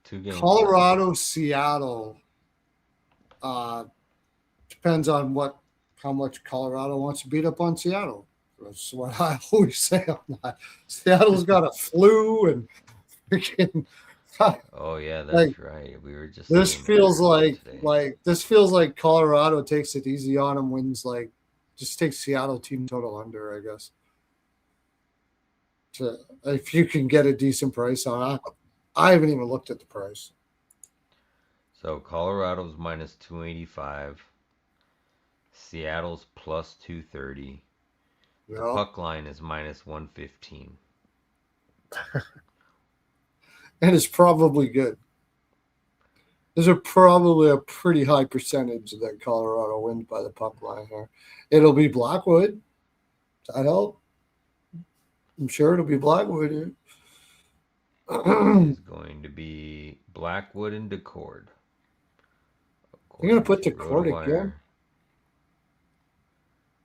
2 games left. Colorado, Seattle. Uh, depends on how much Colorado wants to beat up on Seattle. That's what I always say on that. Seattle's got a flu and freaking Oh yeah, like that's right. We were just this saying that feels earlier today. this feels like Colorado takes it easy on them, wins like just takes Seattle team total under, I guess. If you can get a decent price on it. I haven't even looked at the price. So Colorado's minus 285. Seattle's plus 230. The Yeah. puck line is minus 115. And it's probably good. There's probably a pretty high percentage that Colorado wins by the puck line here. It'll be Blackwood. That help? I'm sure it'll be Blackwood. It You're is going to be Blackwood and Decord, gonna according put to the court again. RotoWire.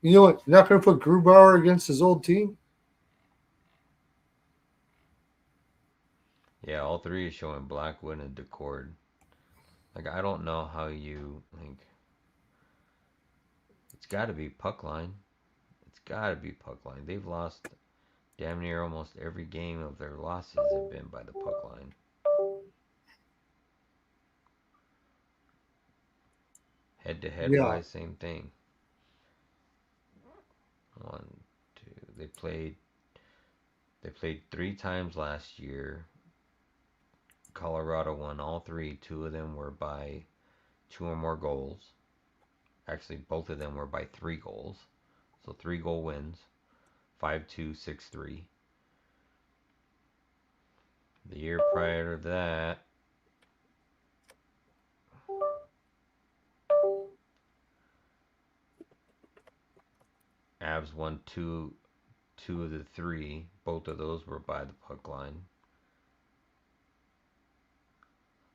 You know what? You're not gonna put Grubauer against his old team. Yeah, all three is showing Blackwood and Decord. Like I don't know how you like. It's got to be puck line. It's got to be puck line. They've lost damn near almost every game of their losses have been by the puck line. Head to head Yeah, wise, same thing. One, two. They played 3 times last year. Colorado won all 3. 2 of them were by 2 or more goals. Actually, both of them were by 3 goals. So 3 goal wins. 5-2, 6-3. The year prior to that, Avs won two of the 3. Both of those were by the puck line.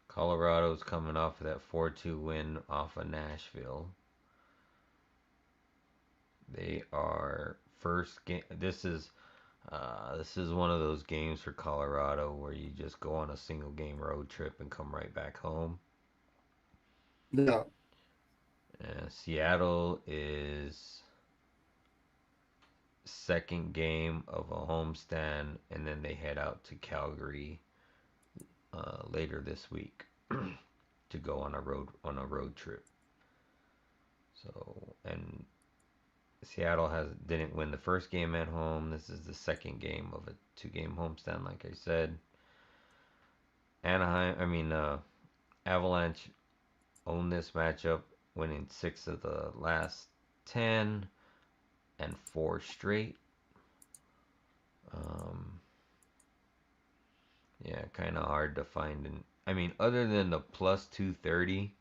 Colorado's coming off of that 4-2 win off of Nashville. They are first game. This is one of those games for Colorado where you just go on a single game road trip and come right back home. Yeah. Seattle is second game of a homestand, and then they head out to Calgary later this week to go on a road trip. So and Seattle has didn't win the first game at home. This is the second game of a two-game homestand, like I said. Avalanche own this matchup, winning 6 of the last 10 and 4 straight. Um, yeah, kind of hard to find. Other than the plus 230,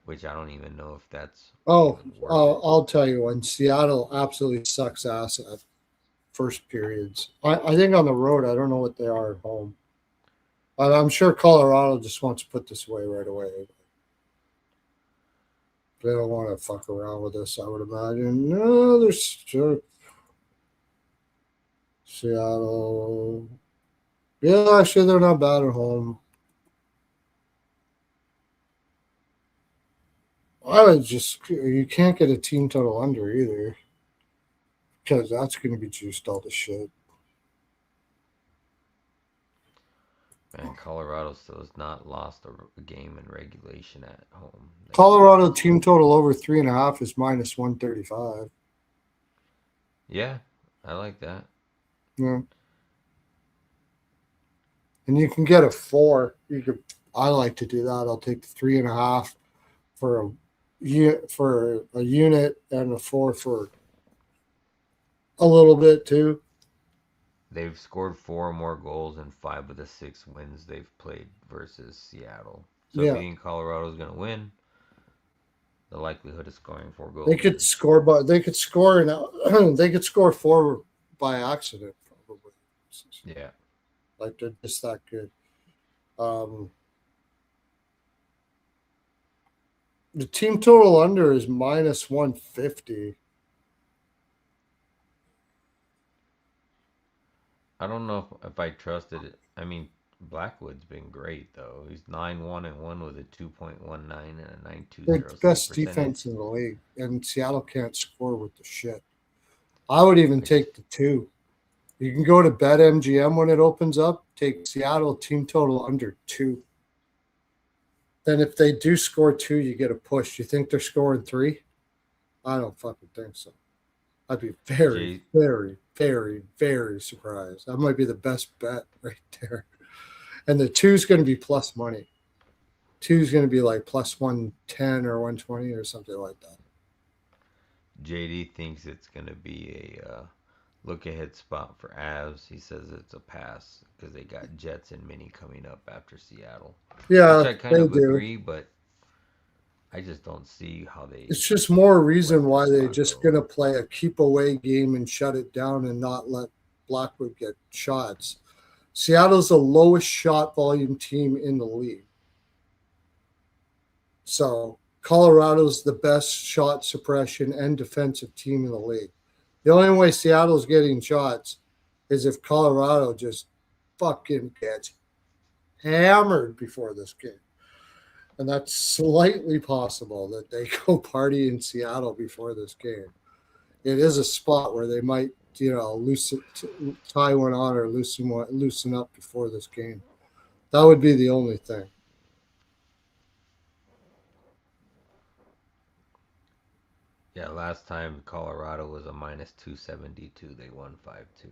which I don't even know if that's Oh, even worth it. I'll tell you when Seattle absolutely sucks ass at first periods. I think on the road, I don't know what they are at home. But I'm sure Colorado just wants to put this away right away. They don't want to fuck around with this, I would imagine. No, there's sure Seattle. Yeah, actually, they're not bad at home. I would just, you can't get a team total under either because that's going to be juiced all the shit. Man, Colorado still has not lost a game in regulation at home. Colorado team total over 3.5 is minus 135. Yeah, I like that. Yeah. And you can get a 4. You could. I like to do that. I'll take the 3.5 for a unit and a 4 for a little bit too. They've scored 4 more goals in 5 of the 6 wins they've played versus Seattle. So if you Yeah, think Colorado's going to win, the likelihood of scoring four they goals could is score, but they could score and they could score 4 by accident probably. yeah. Like they're just that good. Um, the team total under is minus 150. I don't know if I trusted it. Blackwood's been great though. He's 9-1-1 with a 2.19 and a They're 920 the save best percentage. defense in the league, and Seattle can't score with the shit. I would even Which take the 2. You can go to BetMGM when it opens up. Take Seattle team total under 2. Then if they do score 2, you get a push. You think they're scoring 3? I don't fucking think so. I'd be very, J very, very, very surprised. That might be the best bet right there. And the 2's going to be plus money. 2's going to be like plus 110 or 120 or something like that. JD thinks it's gonna be a look ahead spot for Avs. He says it's a pass because they got Jets and Mini coming up after Seattle, which Yeah, I kind they of do. agree, but I just don't see how they It's just more let reason why this they're spot just go. going to play a keep away game and shut it down and not let Blackwood get shots. Seattle's the lowest shot volume team in the league. So Colorado's the best shot suppression and defensive team in the league. The only way Seattle's getting shots is if Colorado just fucking gets hammered before this game. And that's slightly possible that they go party in Seattle before this game. It is a spot where they might, tie one on or loosen up before this game. That would be the only thing. Yeah, last time Colorado was a minus 272. They won 5-2.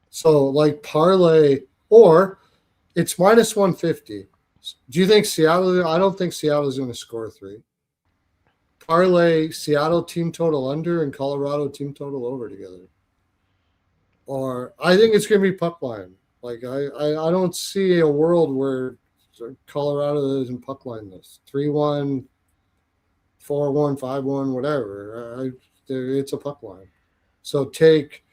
So like parlay or it's minus 150. Do you think Seattle? I don't think Seattle is going to score 3. Parlay Seattle team total under and Colorado team total over together. Or I think it's going to be puck line. Like I don't see a world where Colorado isn't puck line this 3-1, 4-1, 5-1, whatever. It's a puck line. So take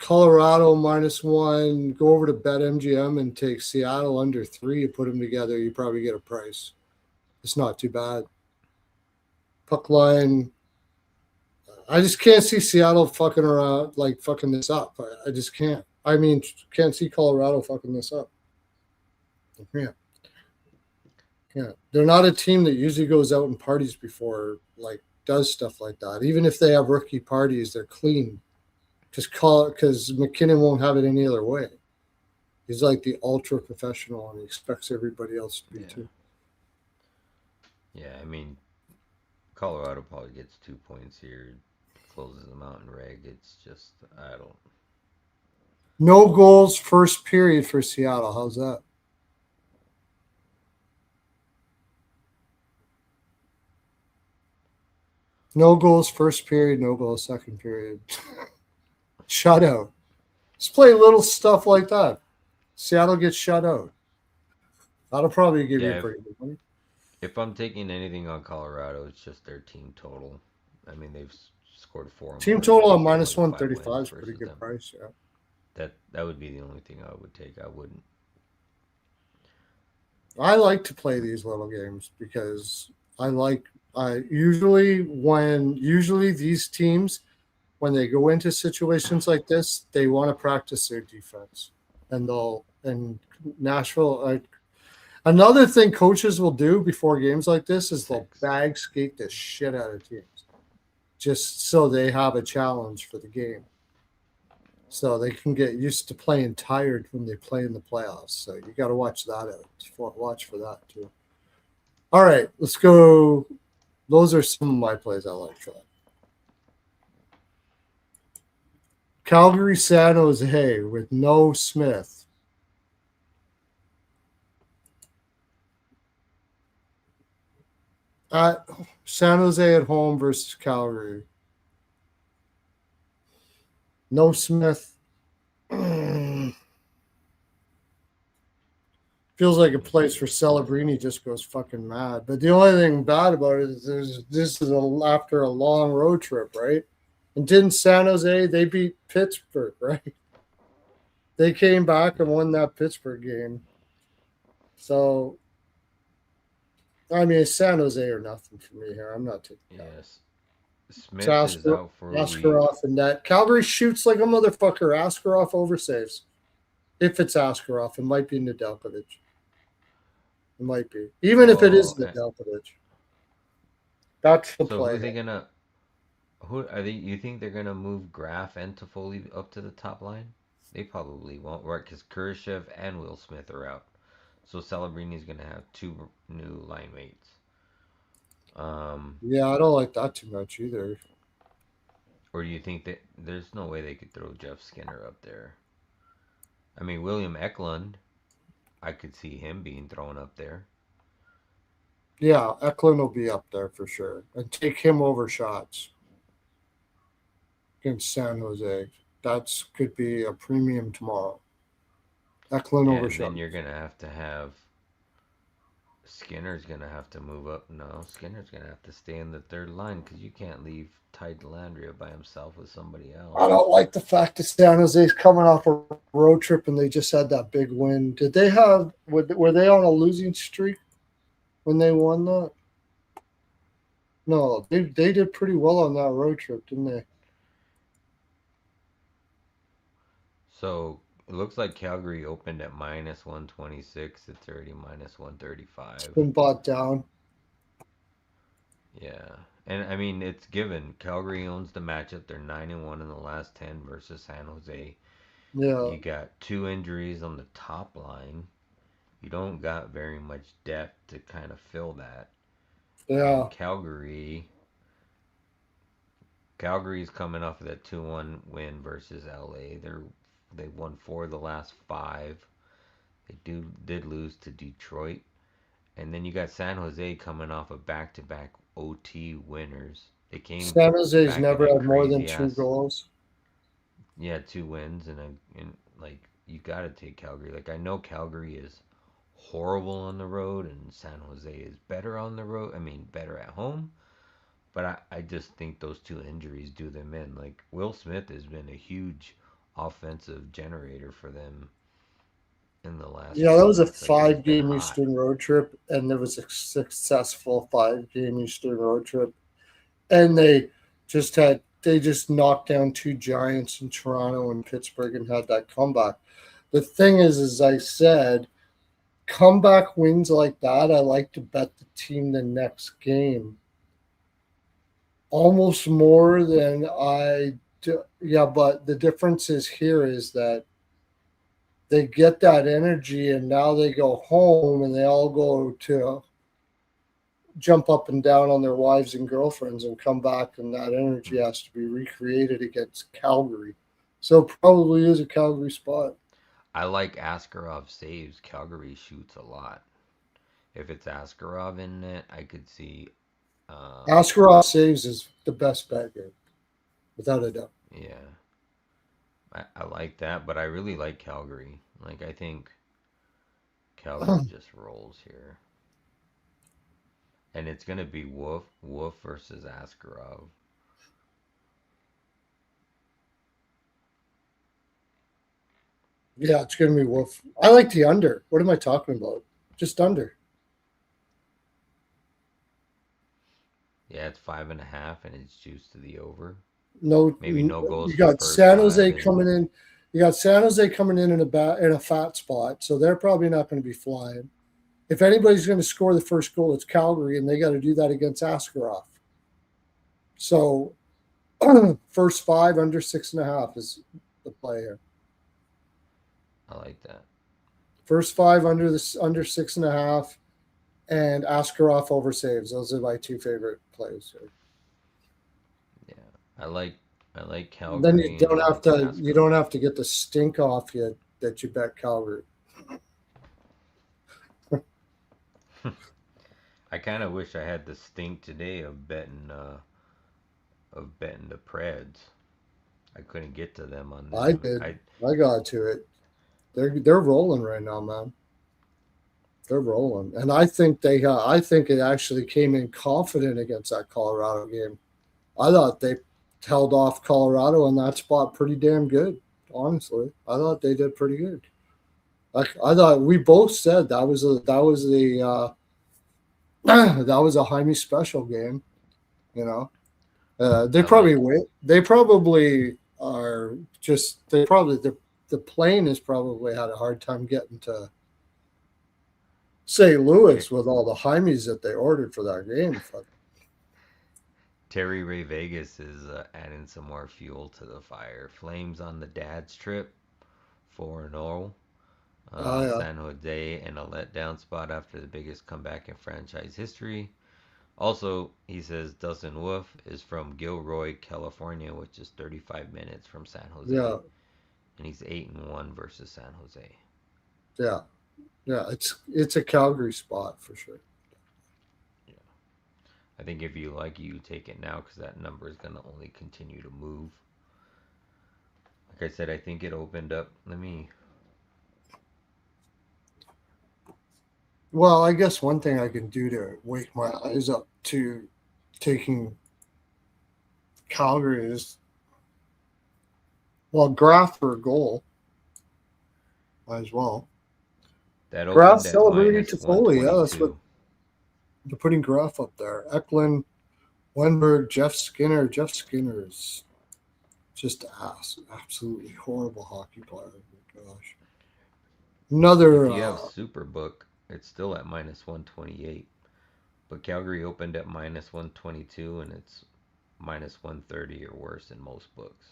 Colorado -1. Go over to BetMGM and take Seattle under 3. You put them together, you probably get a price. It's not too bad. Puck line. I just can't see Seattle fucking around, like fucking this up. I just can't. I mean, can't see Colorado fucking this up. Yeah, yeah. They're not a team that usually goes out and parties before, like does stuff like that. Even if they have rookie parties, they're clean. Just call it because McKinnon won't have it any other way. He's like the ultra professional, and he expects everybody else to be Yeah. too. Yeah, I mean, Colorado probably gets 2 points here, closes them out in reg. It's just, I don't. No goals first period for Seattle. How's that? No goals first period, no goals second period. Shutout. Let's play little stuff like that. Seattle gets shut out. That'll probably give you a Yeah, pretty good money. if I'm taking anything on Colorado, it's just their team total. I mean, they've scored four Team more, and total they've on won minus the one five thirty wins five is pretty versus good them. price. Yeah. That would be the only thing I would take. I wouldn't. I like to play these little games because I like. I usually these teams when they go into situations like this, they want to practice their defense, and they'll and Nashville. Another thing coaches will do before games like this is they'll Six. bag skate the shit out of teams just so they have a challenge for the game. So they can get used to playing tired when they play in the playoffs. So you got to watch that out. Watch for that too. All right, let's go. Those are some of my plays I like for that. Calgary San Jose with no Smith. At San Jose at home versus Calgary. No Smith. Feels like a Let me place see. where Celebrini just goes fucking mad. But the only thing bad about it is this is after a long road trip, right? And didn't San Jose, they beat Pittsburgh, right? They came back and won that Pittsburgh game. So, I mean, it's San Jose or nothing for me here. I'm not taking that. Yes, It's Smith is out for a week. Askarov and that. Calgary shoots like a motherfucker. Askarov oversaves. If it's Askarov, it might be Nedeljkovic. It might be. Even if it is Oh, Nedeljkovic. That's the so play who's here. they gonna? Who are they? You think they're gonna move Graf and Toffoli up to the top line? They probably won't, right? Because Kurashev and Will Smith are out. So Celebrini's gonna have two new line mates. Um, Yeah, I don't like that too much either. or do you think that there's no way they could throw Jeff Skinner up there? I mean, William Eklund, I could see him being thrown up there. Yeah, Eklund will be up there for sure. And take him over shots against San Jose. That's could be a premium tomorrow. Eklund Yeah, over and then you're shots. gonna have to have Skinner's gonna have to move up. No, Skinner's gonna have to stay in the third line because you can't leave Ty Delandria by himself with somebody I else. don't like the fact that San Jose's coming off a road trip and they just had that big win. Did they have were they on a losing streak when they won that? No, they did pretty well on that road trip, didn't they? So it looks like Calgary opened at minus 126. It's already minus It's 135. been bought down. Yeah. And I mean, it's given. Calgary owns the matchup. They're 9-1 in the last 10 versus San Jose. Yeah, You got two injuries on the top line. You don't got very much depth to kind of fill that. And yeah. Calgary's coming off of that 2-1 win versus LA. They won four of the last five. They did lose to Detroit. And then you got San Jose coming off of back-to-back OT winners. They came San Jose's back in never that had more than crazy two ass. goals. Yeah, two wins and like you got to take Calgary. Like I know Calgary is horrible on the road and San Jose is better on the road. I mean, better at home. But I just think those two injuries do them in. Like Will Smith has been a huge offensive generator for them in the last Yeah, few that was a months. Like they've been 5 game hot. Eastern road trip, and there was a successful 5 game Eastern road trip, and they just knocked down 2 giants in Toronto and Pittsburgh and had that comeback. The thing is, as I said, comeback wins like that, I like to bet the team the next game almost more than I do. Yeah, but the difference is here is that they get that energy and now they go home and they all go to jump up and down on their wives and girlfriends and come back, and that energy has to be recreated against Calgary. So probably is a Calgary spot. I like Askarov saves. Calgary shoots a lot. If it's Askarov in net, I could see. Askarov saves is the best bet here, without a doubt. Yeah, I like that, but I really like Calgary. Like I think Calgary just rolls here, and it's gonna be Wolf versus Askarov. Yeah, it's going to be Wolf. I like the under. What am I talking about? Just under. Yeah, it's 5.5, and it's juiced to the over. No, Maybe no goals you for got first San five, Jose and coming in. You got San Jose coming in a fat spot, so they're probably not going to be flying. If anybody's going to score the first goal, it's Calgary, and they got to do that against Askarov. So, first 5 under 6.5 is the play here. I like that. First 5 under 6.5, and Askarov over saves. Those are my 2 favorite plays. Yeah, I like I like Then Calgary, and I like you don't Askarov. have to get the stink off you that you bet Calgary. I kind of wish I had the stink today of betting the Preds. I couldn't get to them on I them. did. I I got to it. They're rolling right now, man. They're rolling, and I think it actually came in confident against that Colorado game. I thought they held off Colorado in that spot pretty damn good. Honestly, I thought they did pretty good. I thought we both said that was a Jaime special game. You know, I like they probably are just they probably the plane has probably had a hard time getting to St. Ter- Louis with all the Jaimes that they ordered for that game. Terry Ray Vegas is adding some more fuel to the fire. Flames on the dad's trip, 4-0. Oh yeah, San Jose in a letdown spot after the biggest comeback in franchise history. Also, he says Dustin Wolf is from Gilroy, California, which is 35 minutes from San yeah, Jose, and he's 8-1 versus San Jose. yeah, yeah. It's a Calgary spot for sure. Yeah, I think if you like it, you take it now because that number is gonna only continue to move. Like I said, I think it opened up. Let me. Well, I guess one thing I can do to wake my eyes up to taking Calgary is Graf for a goal as well. That Graf opened at celebrating minus Toffoli. Yeah, that's what 122. they're putting Graf up there. Eklund, Wenberg, Jeff Skinner. Jeff Skinner is just absolutely horrible hockey player. Oh my gosh. If Another, you have Superbook, it's still at minus 128. But Calgary opened at minus 122, and it's minus 130 or worse in most books.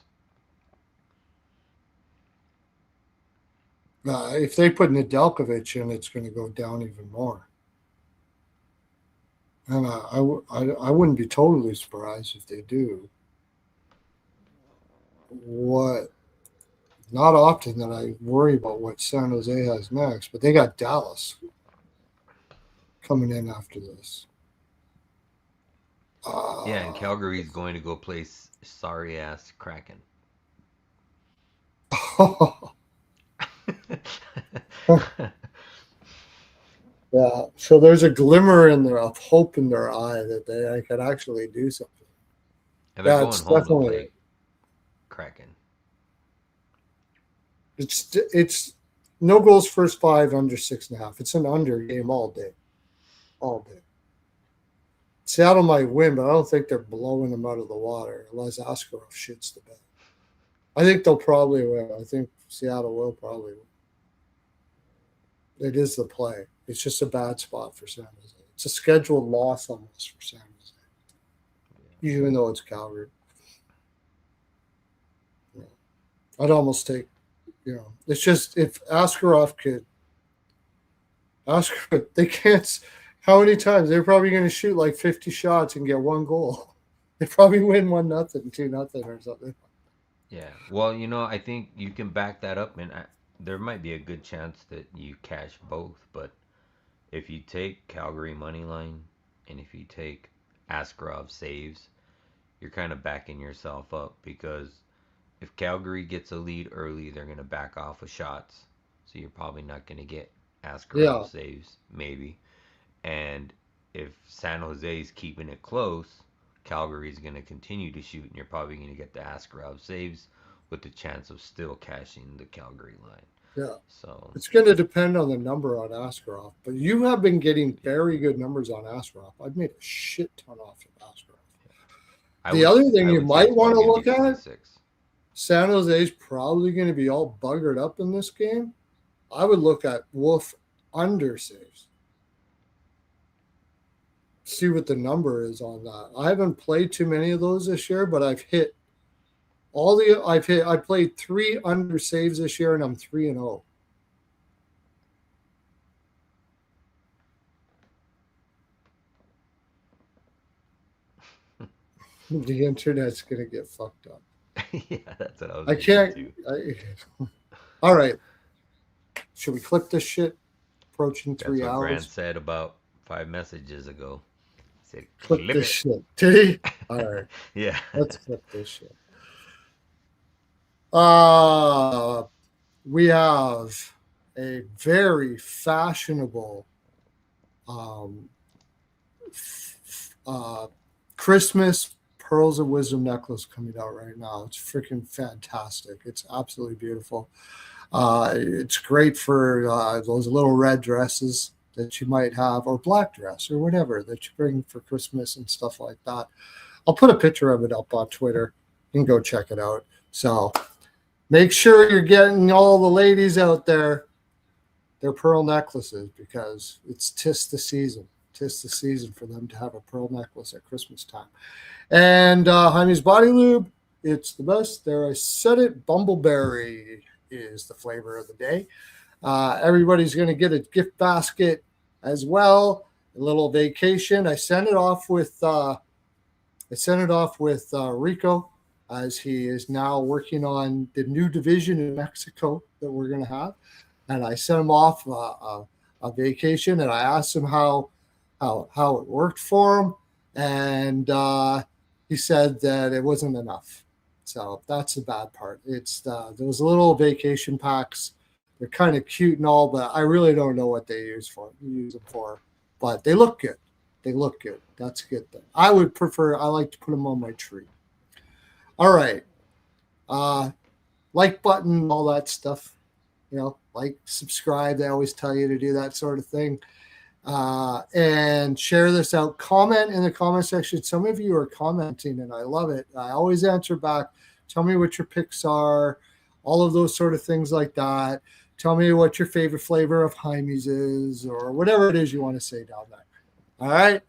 if they put Nedeljkovic in, it's going to go down even more. And I wouldn't be totally surprised if they do. What Not often that I worry about what San Jose has next, but they got Dallas coming in after this. Yeah, and Uh, Calgary's going to go play sorry ass Kraken. yeah, so there's a glimmer in there of hope in their eye that they could actually do something. And they're Yeah, going it's home to definitely play Kraken. It's no goals first five under 6.5. It's an under game all day, all day. Seattle might win, but I don't think they're blowing them out of the water unless Askarov shits the bed. I think they'll probably win. I think Seattle will probably win. It is the play. It's just a bad spot for San Jose. It's a scheduled loss almost for San Jose, even though it's Calgary. Yeah. I'd almost take, it's just if Askarov could, Askarov, they can't. How many times they're probably going to shoot like 50 shots and get one goal? They probably win 1-0, 2-0, or something. Yeah. Well, I think you can back that up, and there might be a good chance that you cash both. But if you take Calgary money line, and if you take Askarov saves, you're kind of backing yourself up because if Calgary gets a lead early, they're going to back off with shots. So you're probably not going to get Askarov Yeah, saves, maybe. And if San Jose is keeping it close, Calgary is going to continue to shoot, and you're probably going to get the Askarov saves with the chance of still cashing the Calgary line. yeah. So, It's going to depend on the number on Askarov, but you have been getting yeah, very good numbers on Askarov. I've made a shit ton off of Askarov. I The would other thing I you would say might it's want probably to going to be look three at, six. San Jose's probably going to be all buggered up in this game. I would look at Wolf under saves. See what the number is on that. I haven't played too many of those this year, but I played three under saves this year, and I'm 3-0. The internet's gonna get fucked up. Yeah, that's what I was I thinking can't. too. All right, should we clip this shit? Approaching That's three what Grant hours. said about 5 messages ago. He said, Clip clip this it. shit. Did he? All right, Yeah. let's clip this shit. Uh we have a very fashionable um, uh, Christmas Pearls of Wisdom necklace coming out right now. It's freaking fantastic. It's absolutely beautiful. It's great for those little red dresses that you might have, or black dress, or whatever that you bring for Christmas and stuff like that. I'll put a picture of it up on Twitter. You can go check it out. So make sure you're getting all the ladies out there their pearl necklaces because it's tis the season. Tis the season for them to have a pearl necklace at Christmas time. And Hrmes Body Lube, it's the best. There, I said it. Bumbleberry is the flavor of the day. Everybody's going to get a gift basket as well. A little vacation. I sent it off with Rico as he is now working on the new division in Mexico that we're going to have. And I sent him off a vacation, and I asked him how it worked for him, and he said that it wasn't enough. So that's the bad part. It's those little vacation packs. They're kind of cute and all, but I really don't know what they use them for. But they look good. They look good. That's a good thing. I would prefer. I like to put them on my tree. All right. Uh, like button, all that stuff. Like, subscribe. They always tell you to do that sort of thing. And share this out. Comment in the comment section. Some of you are commenting, and I love it. I always answer back. Tell me what your picks are, all of those sort of things like that. Tell me what your favorite flavor of Hrmes is, or whatever it is you want to say down there. All right.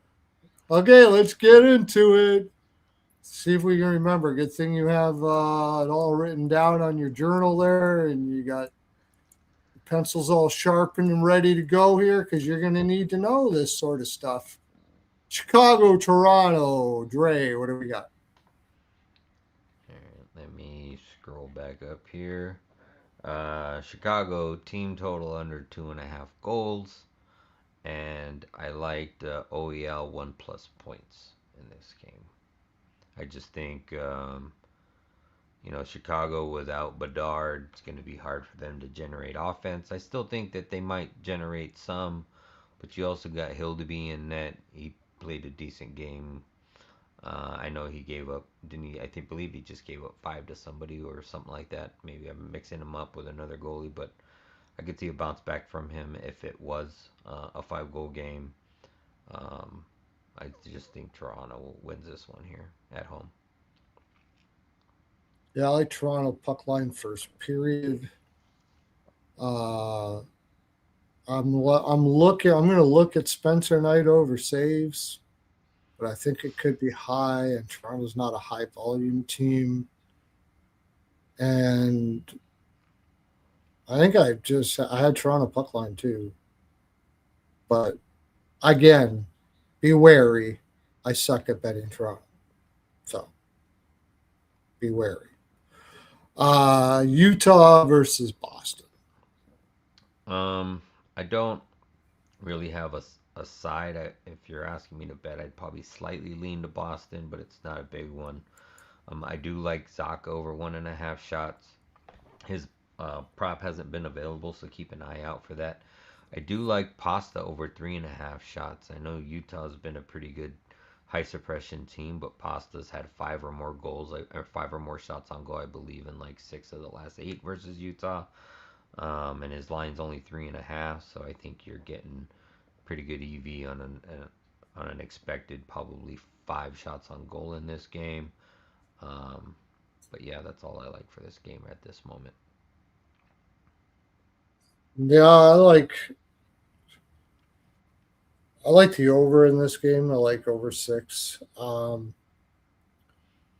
Okay, let's get into it. See if we can remember. Good thing you have it all written down on your journal there, and you got pencils all sharpened and ready to go here because you're going to need to know this sort of stuff. Chicago, Toronto, Dre, what do we got? Alright, let me scroll back up here. Chicago team total under 2.5 goals, and I liked OEL 1+ points in this game. I just think Chicago without Bedard, it's going to be hard for them to generate offense. I still think that they might generate some, but you also got Hildeby in net. He played a decent game. I know he gave up, didn't he? I think believe he just gave up five to somebody or something like that. Maybe I'm mixing him up with another goalie, but I could see a bounce back from him if it was a 5 goal game. Um, I just think Toronto wins this one here at home. Yeah, I like Toronto puck line first period. Uh, I'm looking. I'm going to look at Spencer Knight over saves, but I think it could be high, and Toronto's not a high volume team. And I had Toronto puck line too, but again, be wary. I suck at betting Toronto, so be wary. Utah versus Boston. Um, I don't really have a side. If you're asking me to bet, I'd probably slightly lean to Boston, but it's not a big one. I do like Zach over 1.5 shots. His prop hasn't been available, so keep an eye out for that. I do like Pasta over 3.5 shots. I know Utah's been a pretty good high suppression team, but Pasta's had five or more goals, or five or more shots on goal, I believe, in like six of the last eight versus Utah. And his line's only 3.5, so I think you're getting pretty good EV on an expected probably 5 shots on goal in this game. Um, but yeah, that's all I like for this game at this moment. Yeah, I like the over in this game. I like over 6.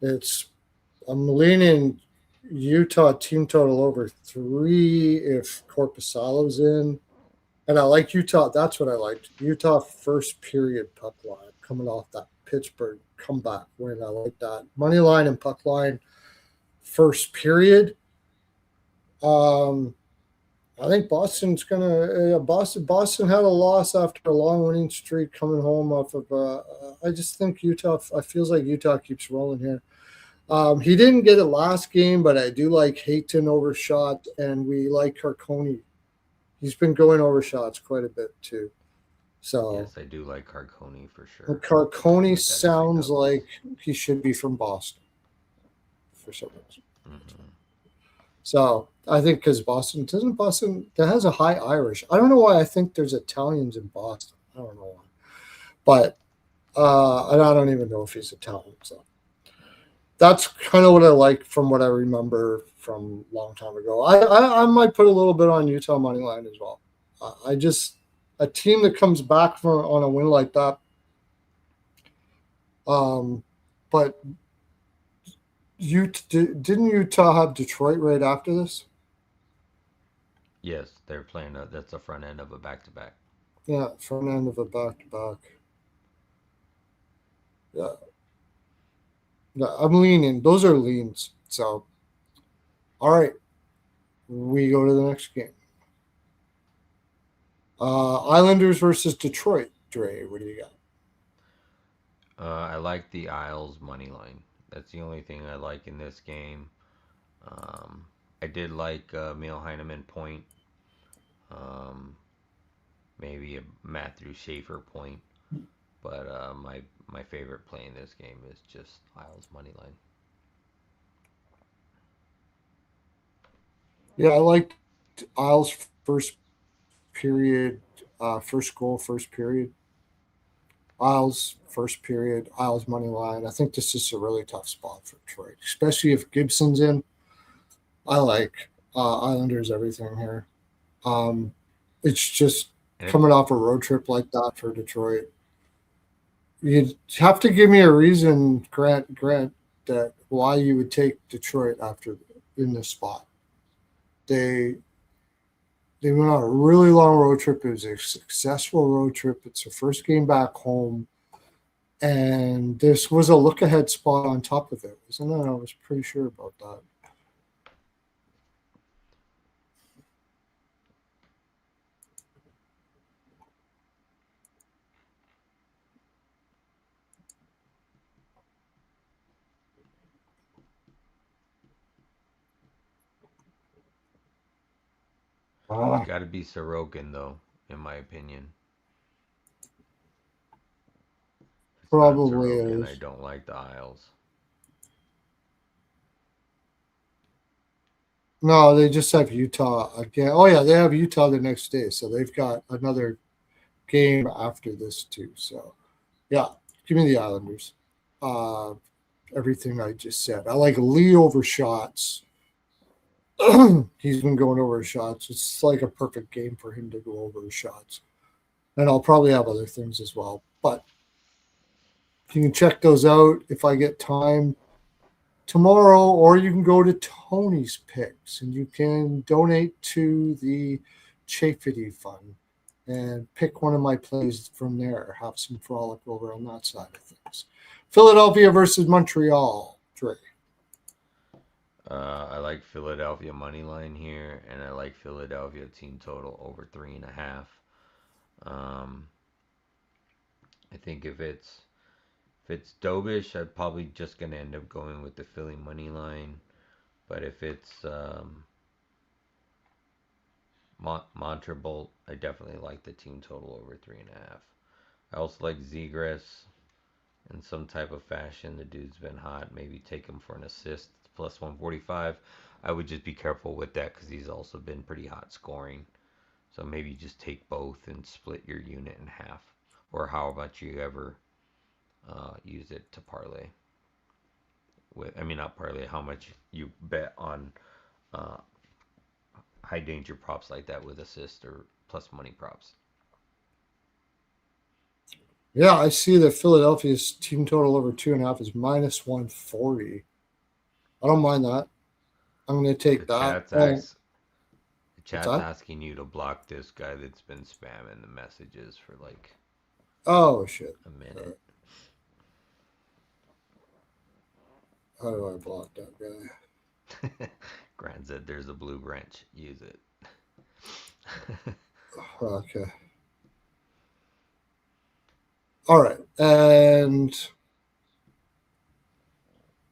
It's I'm leaning Utah team total over 3 if Corpusalo's in. And I like Utah. That's what I liked. Utah first period puck line coming off that Pittsburgh comeback win. I like that. Money line and puck line first period. Um, I think Boston's gonna. Boston had a loss after a long winning streak coming home off of. I just think Utah. I feels like Utah keeps rolling here. He didn't get it last game, but I do like Hayton overshot, and we like Carconi. He's been going over shots quite a bit too. So Yes, I do like Carconi for sure. I Carconi put that in my sounds dubs. like he should be from Boston for some reason. Hmm. So I think because Boston that has a high Irish. I don't know why I think there's Italians in Boston. I don't know why, but and I don't even know if he's Italian. So that's kind of what I like from what I remember from a long time ago. I might put a little bit on Utah money line as well. I just a team that comes back from on a win like that. Um, but didn't Utah have Detroit right after this? Yes, they're playing. That's the front end of a back to back. Yeah, front end of a back to back. Yeah, yeah, I'm leaning. Those are leans. So all right, we go to the next game. Islanders versus Detroit. Dre, what do you got? I like the Isles money line. That's the only thing I like in this game. Um, I did like Emil Heineman point. Um, maybe a Matthew Schaefer point. But my favorite play in this game is just Isles money line. Yeah, I liked Isles first period, first goal, first period. Isles first period, Isles money line. I think this is a really tough spot for Detroit, especially if Gibson's in. I like Islanders everything here. Um, it's just And it, coming off a road trip like that for Detroit. You'd have to give me a reason, Grant, that why you would take Detroit after in this spot. They they went on a really long road trip. It was a successful road trip. It's their first game back home, and this was a look ahead spot on top of it, wasn't it? I was pretty sure about that. it's Ah, got to be Sorokin though, in my opinion. It's not Probably Sorokin. I is. don't like the Isles. No, they just have Utah again. Oh yeah, they have Utah the next day, so they've got another game after this too. So yeah, give me the Islanders. Uh, Everything I just said. I like Lee over shots. He's been going over his shots. It's like a perfect game for him to go over his shots. And I'll probably have other things as well. But you can check those out if I get time tomorrow, or you can go to Tony's Picks and you can donate to the Chafity Fund and pick one of my plays from there. Have some frolic over on that side of things. Philadelphia versus Montreal. Dre. I like Philadelphia money line here, and I like Philadelphia team total over 3.5. Um, I think if it's Dobish, I'm probably just gonna end up going with the Philly money line. But if it's Montrebolt, I definitely like the team total over 3.5. I also like Zegras in some type of fashion. The dude's been hot. Maybe take him for an assist. It's plus 145. I would just be careful with that because he's also been pretty hot scoring. So maybe just take both and split your unit in half, or how much you ever use it to parlay with. I mean, not parlay. How much you bet on uh, high danger props like that with assist or plus money props. Yeah, I see that Philadelphia's team total over 2.5 is minus 140. I don't mind that. I'm going to The take that. chat's Oh, ax- the what's chat's that? asking you to block this guy that's been spamming the messages for like Oh, shit. a All minute. right. How do I block that guy? Grant said there's a blue wrench. Use it. Okay. All right. And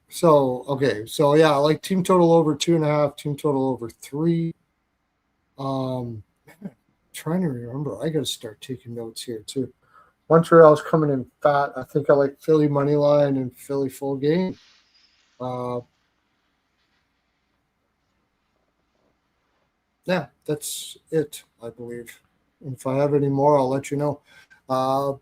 so, okay. So, yeah, I like team total over 2.5, team total over 3. Trying to remember. I got to start taking notes here, too. Montreal's coming in fat. I think I like Philly money line and Philly full game. Uh, yeah, that's it, I believe. And if I have any more, I'll let you know. Uh,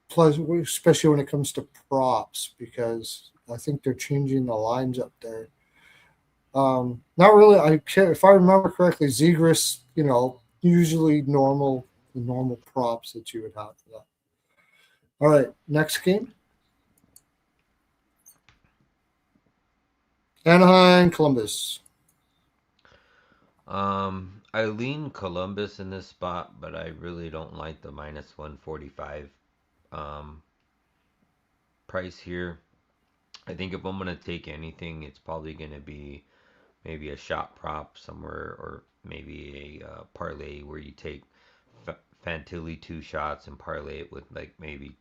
Plus, especially when it comes to props, because I think they're changing the lines up there. Not really. I can't, if I remember correctly, Zegras, usually normal props that you would have for that. All right, next game, Anaheim, Columbus. I lean Columbus in this spot, but I really don't like the minus 145 um, price here. I think if I'm gonna take anything, it's probably gonna be maybe a shot prop somewhere, or maybe a parlay where you take Fantilli 2 shots and parlay it with like maybe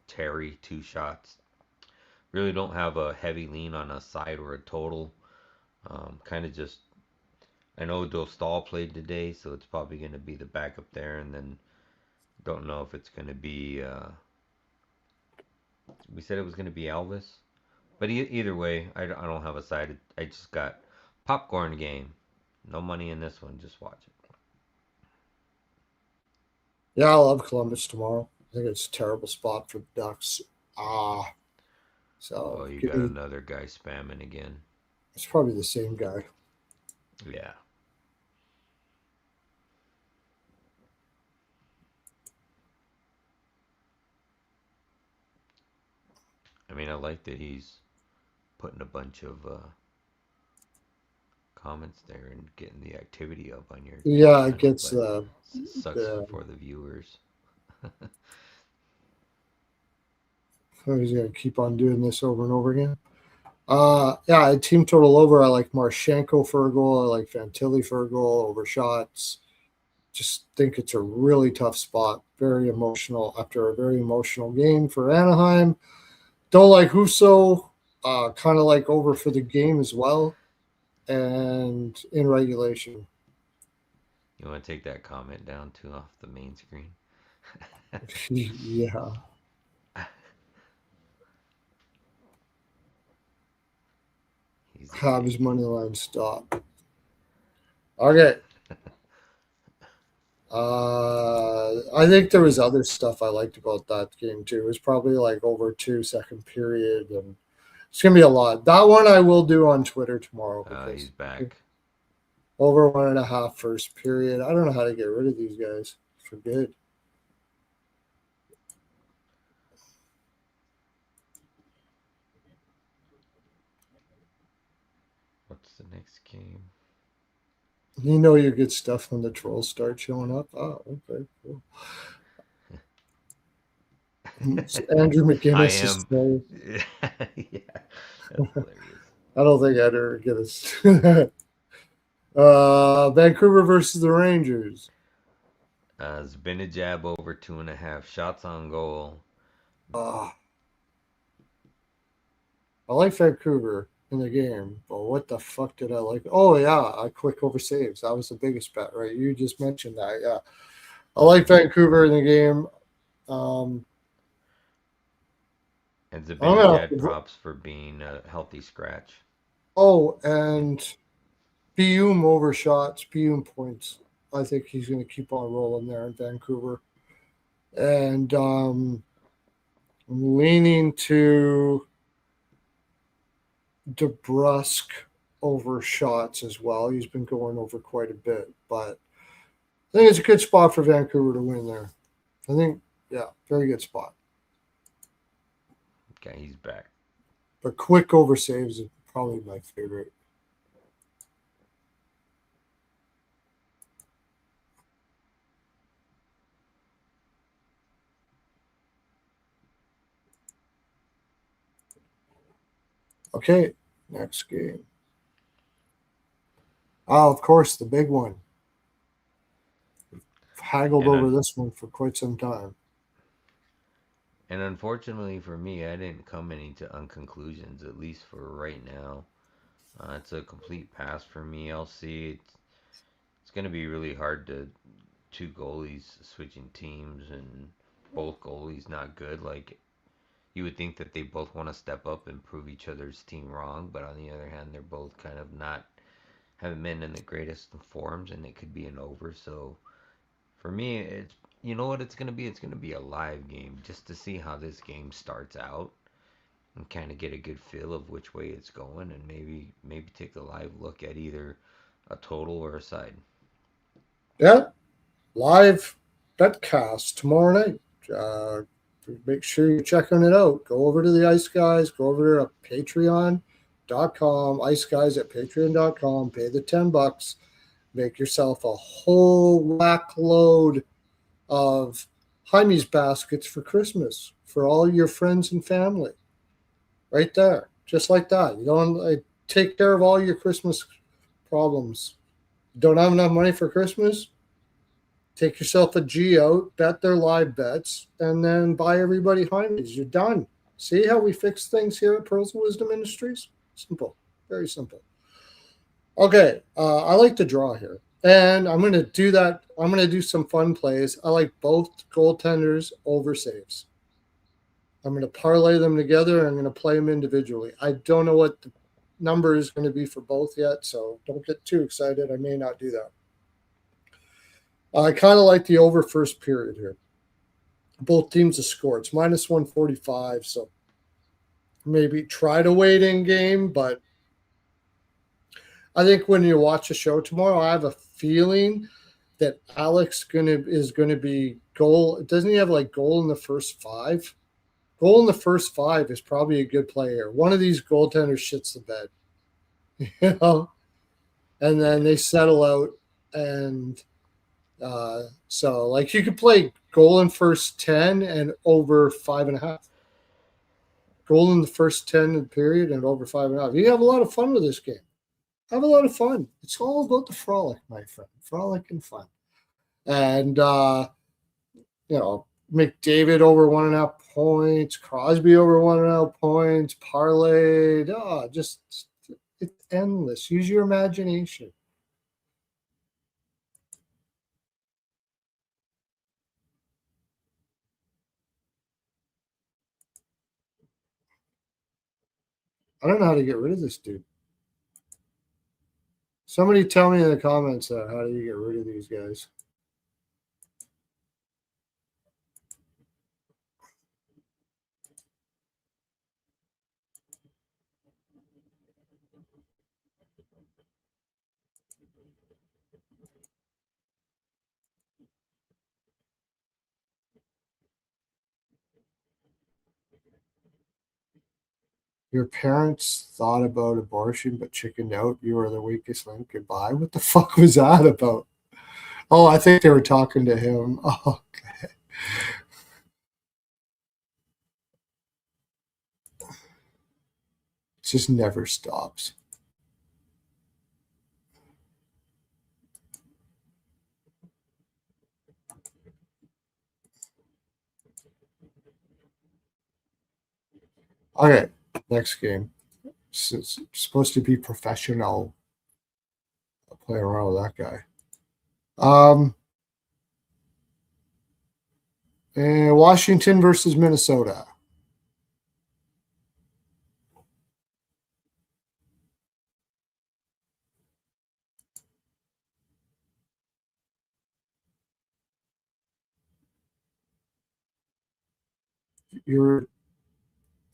Terry 2 shots. Really don't have a heavy lean on a side or a total. Kind of just I know Dostal played today, so it's probably going to be the backup there, and then don't know if it's going to be. We said it was going to be Elvis, but either way, I don't have a side. I just got popcorn game. No money in this one. Just watch it. Yeah, I love Columbus tomorrow. I think it's a terrible spot for the Ducks. Ah, Oh, so you give got me. another guy spamming again. It's probably the same guy. Yeah. I mean, I like that he's putting a bunch of comments there and getting the activity up on your Yeah, it channel, gets but sucks the for the viewers. he's gonna keep on doing this over and over again. Yeah, team total over. I like Marchenko for a goal. I like Fantilli for a goal over shots. Just think it's a really tough spot. Very emotional after a very emotional game for Anaheim. Don't like Husso. Kind of like over for the game as well. And in regulation. You want to take that comment down too off the main screen? Yeah. He's a have his K. money line stop. Okay. I think there was other stuff I liked about that game too. It was probably like over 2 second period, and it's gonna be a lot. That one I will do on Twitter tomorrow He's because back. over 1.5 first period. I don't know how to get rid of these guys for good. What's the next game? You know your good stuff when the trolls start showing up. Oh, okay, cool. Andrew I McGinnis is am. so. Yeah, that's hilarious. I don't think I'd ever get us. Vancouver versus the Rangers. It's been a jab over 2.5 shots on goal. Uh, I like Vancouver in the game, but what the fuck did I like? Oh yeah, I quick over saves. That was the biggest bet, right? You just mentioned that. Yeah, I like Hmm. Vancouver in the game. Um, And I'm gonna have Zibanejad to. props for being a healthy scratch. Oh, and Bium overshots, Bium points. I think he's going to keep on rolling there in Vancouver. And I'm leaning to DeBrusque over shots as well. He's been going over quite a bit, but I think it's a good spot for Vancouver to win there. I think, yeah, very good spot. Okay, he's back. But quick over saves is probably my favorite. Okay, next game. Oh, of course, the big one. Haggled And over un- this one for quite some time. and unfortunately for me, I didn't come any to unconclusions, at least for right now. It's a complete pass for me. I'll see. It's going to be really hard to two goalies switching teams and both goalies not good. Like you would think that they both want to step up and prove each other's team wrong, but on the other hand, they're both kind of not haven't been in the greatest of forms, and it could be an over. So for me, it's you know what it's gonna be. It's gonna be a live game just to see how this game starts out and kind of get a good feel of which way it's going, and maybe take a live look at either a total or a side. Yeah, live betcast tomorrow night. Uh, Make sure you're checking it out. Go over to the Ice Guys, go over to patreon.com, Ice Guys at patreon.com, pay the $10, make yourself a whole whack load of Hrmes baskets for Christmas for all your friends and family. Right there, just like that. You don't take care of all your Christmas problems. Don't have enough money for Christmas? Take yourself a G out, bet their live bets, and then buy everybody Heine's. You're done. See how we fix things here at Pearls of Wisdom Industries? Simple, very simple. Okay, I like to draw here, and I'm going to do that. I'm going to do some fun plays. I like both goaltenders over saves. I'm going to parlay them together. And I'm going to play them individually. I don't know what the number is going to be for both yet, so don't get too excited. I may not do that. I kind of like the over first period here. Both teams have scored. It's minus 145, so maybe try to wait in game. But I think when you watch the show tomorrow, I have a feeling that is gonna be goal. Doesn't he have like goal in the first five? Goal in the first five is probably a good play here. One of these goaltenders shits the bed, you know, and then Yeah, they settle out. And so, like, you could play goal in first 10 and over 5.5. Goal in the first 10 of the period and over 5.5. You have a lot of fun with this game. Have a lot of fun. It's all about the frolic, my friend. Frolic and fun. And, you know, McDavid over 1.5 points, Crosby over 1.5 points, parlayed. Oh, just it's endless. Use your imagination. I don't know how to get rid of this dude. Somebody tell me in the comments how do you get rid of these guys? Your parents thought about abortion but chickened out. You were the weakest link. Goodbye. What the fuck was that about? Oh, I think they were talking to him. Oh, okay. It just never stops. Okay, next game. It's supposed to be professional. I'll play around with that guy. And Washington versus Minnesota. You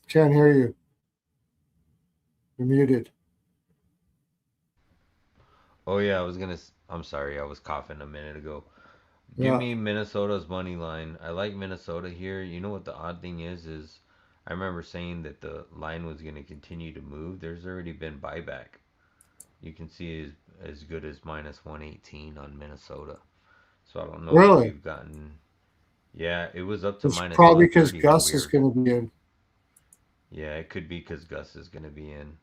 can't hear you. You're muted. Oh yeah, I'm sorry, I was coughing a minute ago. Give Yeah. me Minnesota's money line. I like Minnesota here. You know what the odd thing is I remember saying that the line was going to continue to move. There's already been buyback. You can see as good as minus 118 on Minnesota. So I don't know if Really? we've gotten. Yeah, it was up to It's minus probably because 130 Gus is earlier. going to be in. Yeah, it could be because Gus is going to be in.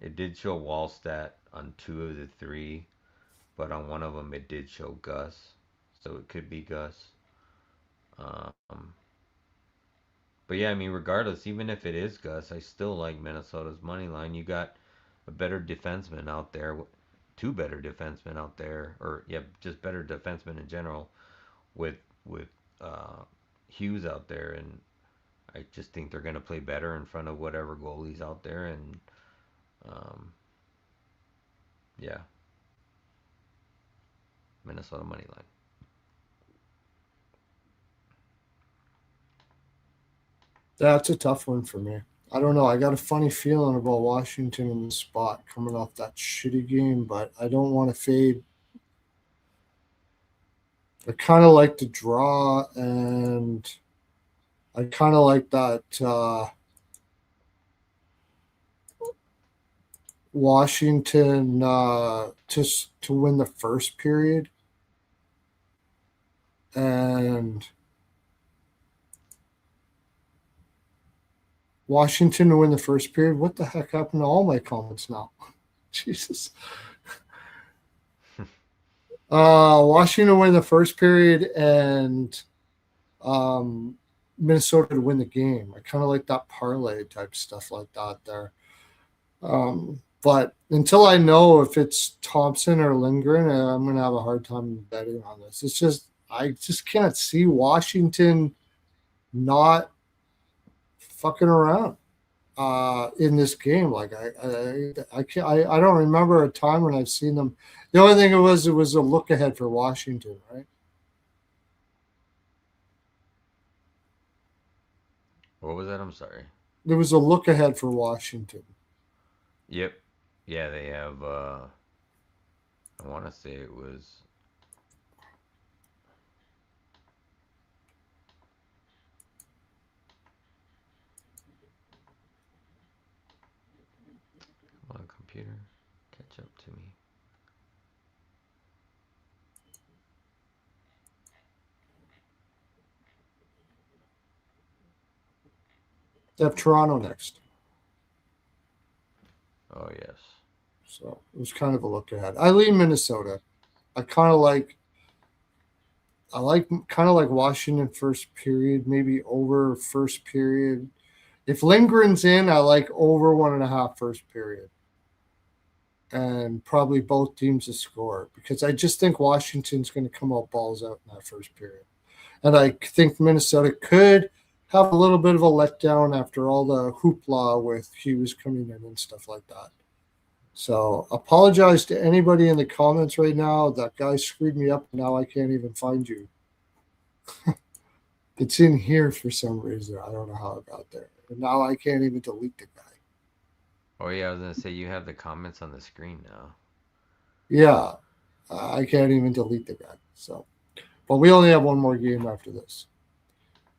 It did show Wallstat on two of the three, but on one of them it did show Gus. So it could be Gus. Um, but yeah, I mean, regardless, even if it is Gus, I still like Minnesota's money line. You got a better defenseman out there, two better defensemen out there, or yeah, just better defensemen in general with uh, Hughes out there, and I just think they're going to play better in front of whatever goalies out there, and um, yeah, Minnesota money line. That's a tough one for me. I don't know. I got a funny feeling about Washington in the spot coming off that shitty game, but I don't want to fade. I kind of like to draw, and I kind of like that Washington to win the first period, and Washington to win the first period. What the heck happened to all my comments now? Jesus. Washington to win the first period and um, Minnesota to win the game. I kind of like that parlay type stuff like that there. But until I know if it's Thompson or Lindgren, I'm going to have a hard time betting on this. It's just I just can't see Washington not fucking around in this game. Like I can't I don't remember a time when I've seen them. The only thing it was a look ahead for Washington, right? What was that? I'm sorry. There was a look ahead for Washington. Yep. Yeah, they have. I want to say it was. Come on, computer, catch up to me. They have Toronto next. Oh yes. So it was kind of a look ahead. I lean Minnesota. I kind of like I like kind of like Washington first period, maybe over first period. If Lindgren's in, I like over 1.5 first period, and probably both teams to score because I just think Washington's going to come out balls out in that first period, and I think Minnesota could have a little bit of a letdown after all the hoopla with Hughes coming in and stuff like that. So apologize to anybody in the comments right now. That guy screwed me up. Now I can't even find you. It's in here for some reason. I don't know how it got there. And now I can't even delete the guy. Oh yeah, I was gonna say you have the comments on the screen now. Yeah, I can't even delete the guy. So, but we only have one more game after this.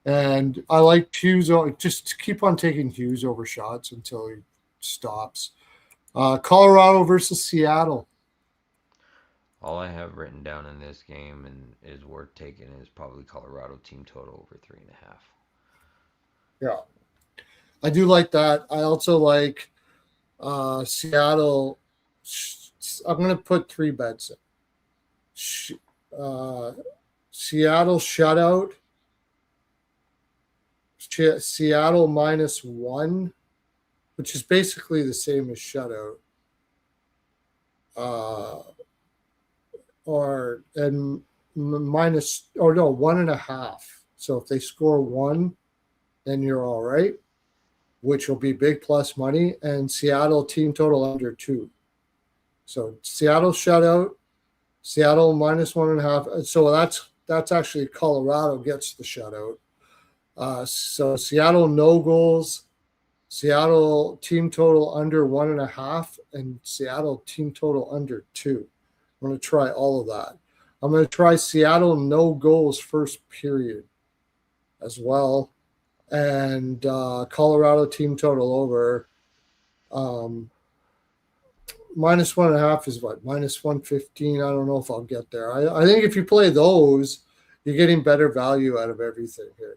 And I like Hughes. Just keep on taking Hughes over shots until he stops. Colorado versus Seattle. All I have written down in this game and is worth taking is probably Colorado team total over 3.5. Yeah, I do like that. I also like Seattle. I'm going to put 3 bets in. Uh, Seattle shutout. Seattle -1, which is basically the same as shutout. Uh, or and minus or no 1.5. So if they score 1, then you're all right, which will be big plus money. And Seattle team total under 2. So Seattle shutout, Seattle -1.5. So that's actually Colorado gets the shutout. So Seattle no goals, Seattle team total under 1.5, and Seattle team total under 2. I'm going to try all of that. I'm going to try Seattle no goals first period as well, and Colorado team total over. -1.5 is what, -115. I don't know if I'll get there. I think if you play those, you're getting better value out of everything here.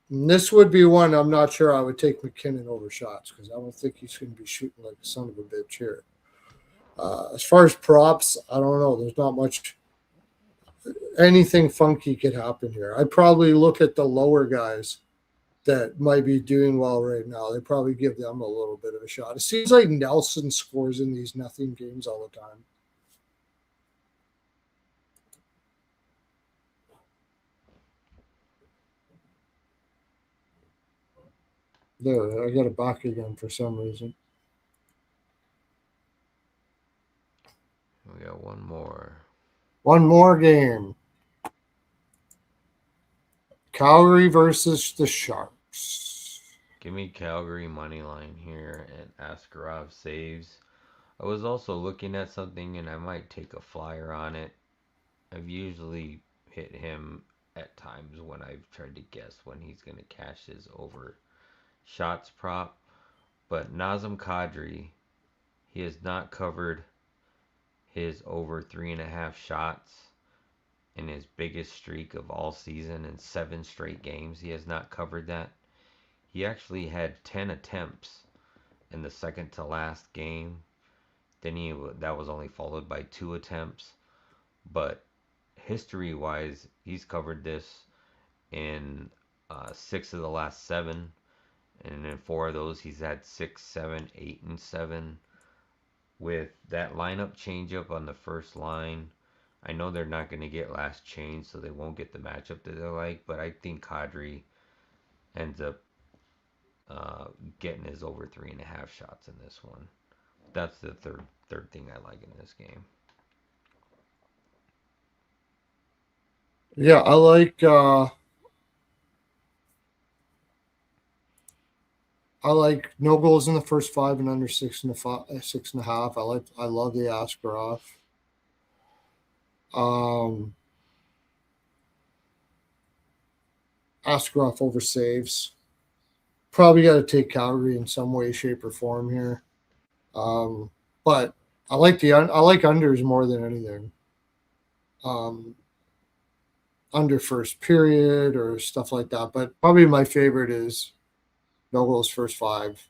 This would be one I'm not sure I would take McKinnon over shots because I don't think he's going to be shooting like a son of a bitch here. As far as props, I don't know. There's not much. Anything funky could happen here. I'd probably look at the lower guys that might be doing well right now. They probably give them a little bit of a shot. It seems like Nelson scores in these nothing games all the time. There, I got it back again for some reason. We got one more. One more game. Calgary versus the Sharks. Give me Calgary money line here and Askarov saves. I was also looking at something and I might take a flyer on it. I've usually hit him at times when I've tried to guess when he's going to cash his over shots prop. But Nazem Kadri, he has not covered his over 3.5 shots in his biggest streak of all season in 7 straight games. He has not covered that. He actually had 10 attempts in the second to last game. Then that was only followed by 2 attempts. But history wise, he's covered this in 6 of the last 7. And in 4 of those, he's had 6, 7, 8, and 7. With that lineup change up on the first line, I know they're not going to get last change, so they won't get the matchup that they like. But I think Kadri ends up getting his over 3.5 shots in this one. That's the third thing I like in this game. Yeah, I like no goals in the first 5 and under 6.5. I love the Askarov. Askarov over saves. Probably got to take Calgary in some way, shape, or form here. But I like unders more than anything. Under first period or stuff like that. But probably my favorite is no goals first 5,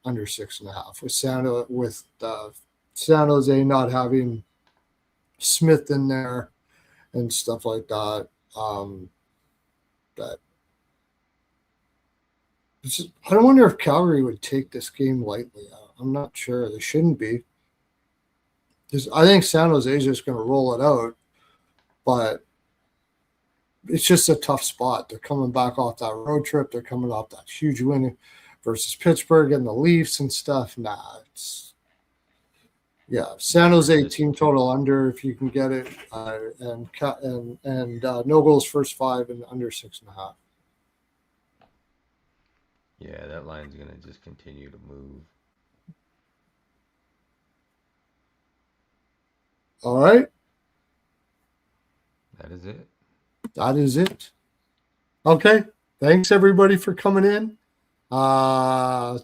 under 6.5. With San Jose not having Smith in there and stuff like that. That I don't wonder if Calgary would take this game lightly. I'm not sure. They shouldn't be. I think San Jose is just going to roll it out, but it's just a tough spot. They're coming back off that road trip. They're coming off that huge win versus Pittsburgh and the Leafs and stuff. Yeah, San Under Jose just team total under if you can get it, and no goals first 5 and under 6.5. yeah, that line's gonna just continue to move. All right, That is it. that is it. Okay, thanks everybody for coming in.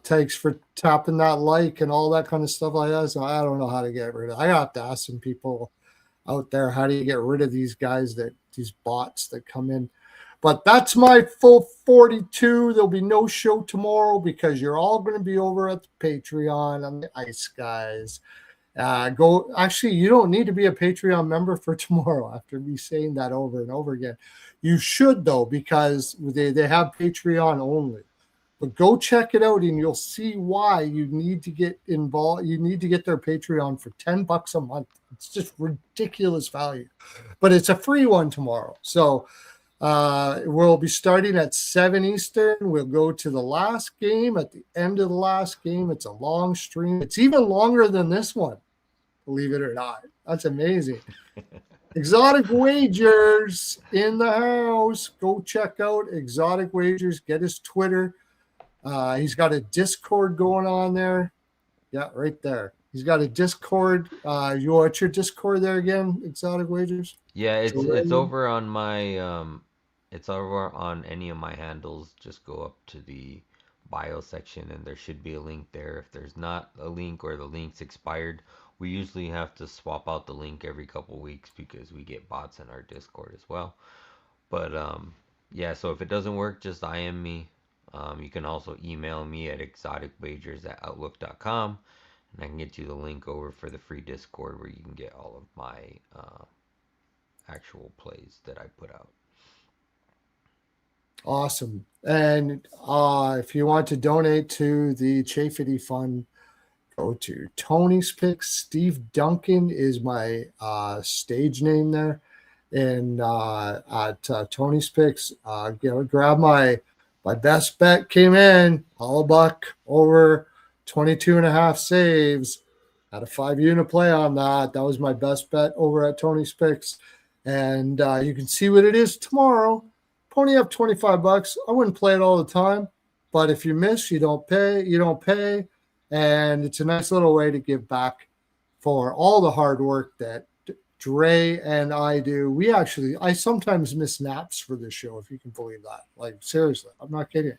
Thanks for tapping that like and all that kind of stuff like that. So I don't know how to get rid of. I have to ask some people out there how do you get rid of these guys these bots that come in. But that's my full 42. There'll be no show tomorrow because you're all going to be over at the Patreon on the Ice Guys. Go. Actually, you don't need to be a Patreon member for tomorrow. After me saying that over and over again, you should though because they have Patreon only. But go check it out and you'll see why you need to get involved. You need to get their Patreon for $10 a month. It's just ridiculous value, but it's a free one tomorrow. So we'll be starting at 7 Eastern. We'll go to the last game. At the end of the last game, it's a long stream. It's even longer than this one, believe it or not. That's amazing. Exotic Wagers in the house. Go check out Exotic Wagers. Get his Twitter. He's got a Discord going on there. Yeah, right there. He's got a Discord. What's your Discord there again? Exotic Wagers. Yeah, it's over on my it's over on any of my handles. Just go up to the bio section and there should be a link there. If there's not a link or the link's expired, we usually have to swap out the link every couple weeks because we get bots in our Discord as well. But yeah, so if it doesn't work, just IM me. You can also email me at exoticwagers@outlook.com and I can get you the link over for the free Discord where you can get all of my actual plays that I put out. Awesome. And if you want to donate to the Chafety Fund, go to Tony's Picks. Steve Duncan is my stage name there. And at Tony's Picks, grab my best bet came in, $1 over 22.5 saves. Had a 5-unit play on that. That was my best bet over at Tony's Picks. And you can see what it is tomorrow. Pony up $25. I wouldn't play it all the time, but if you miss, you don't pay. You don't pay, and it's a nice little way to give back for all the hard work that Dre and I do. I sometimes miss naps for this show, if you can believe that. Like seriously, I'm not kidding.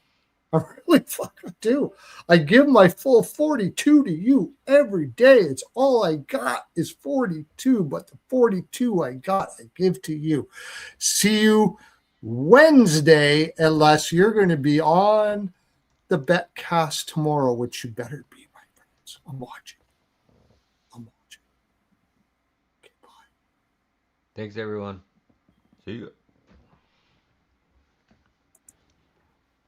I really fucking do. I give my full 42 to you every day. It's all I got is 42, but the 42 I got, I give to you. See you Wednesday, unless you're going to be on the Betcast tomorrow, which you better be, my friends. I'm watching. Thanks, everyone. See you.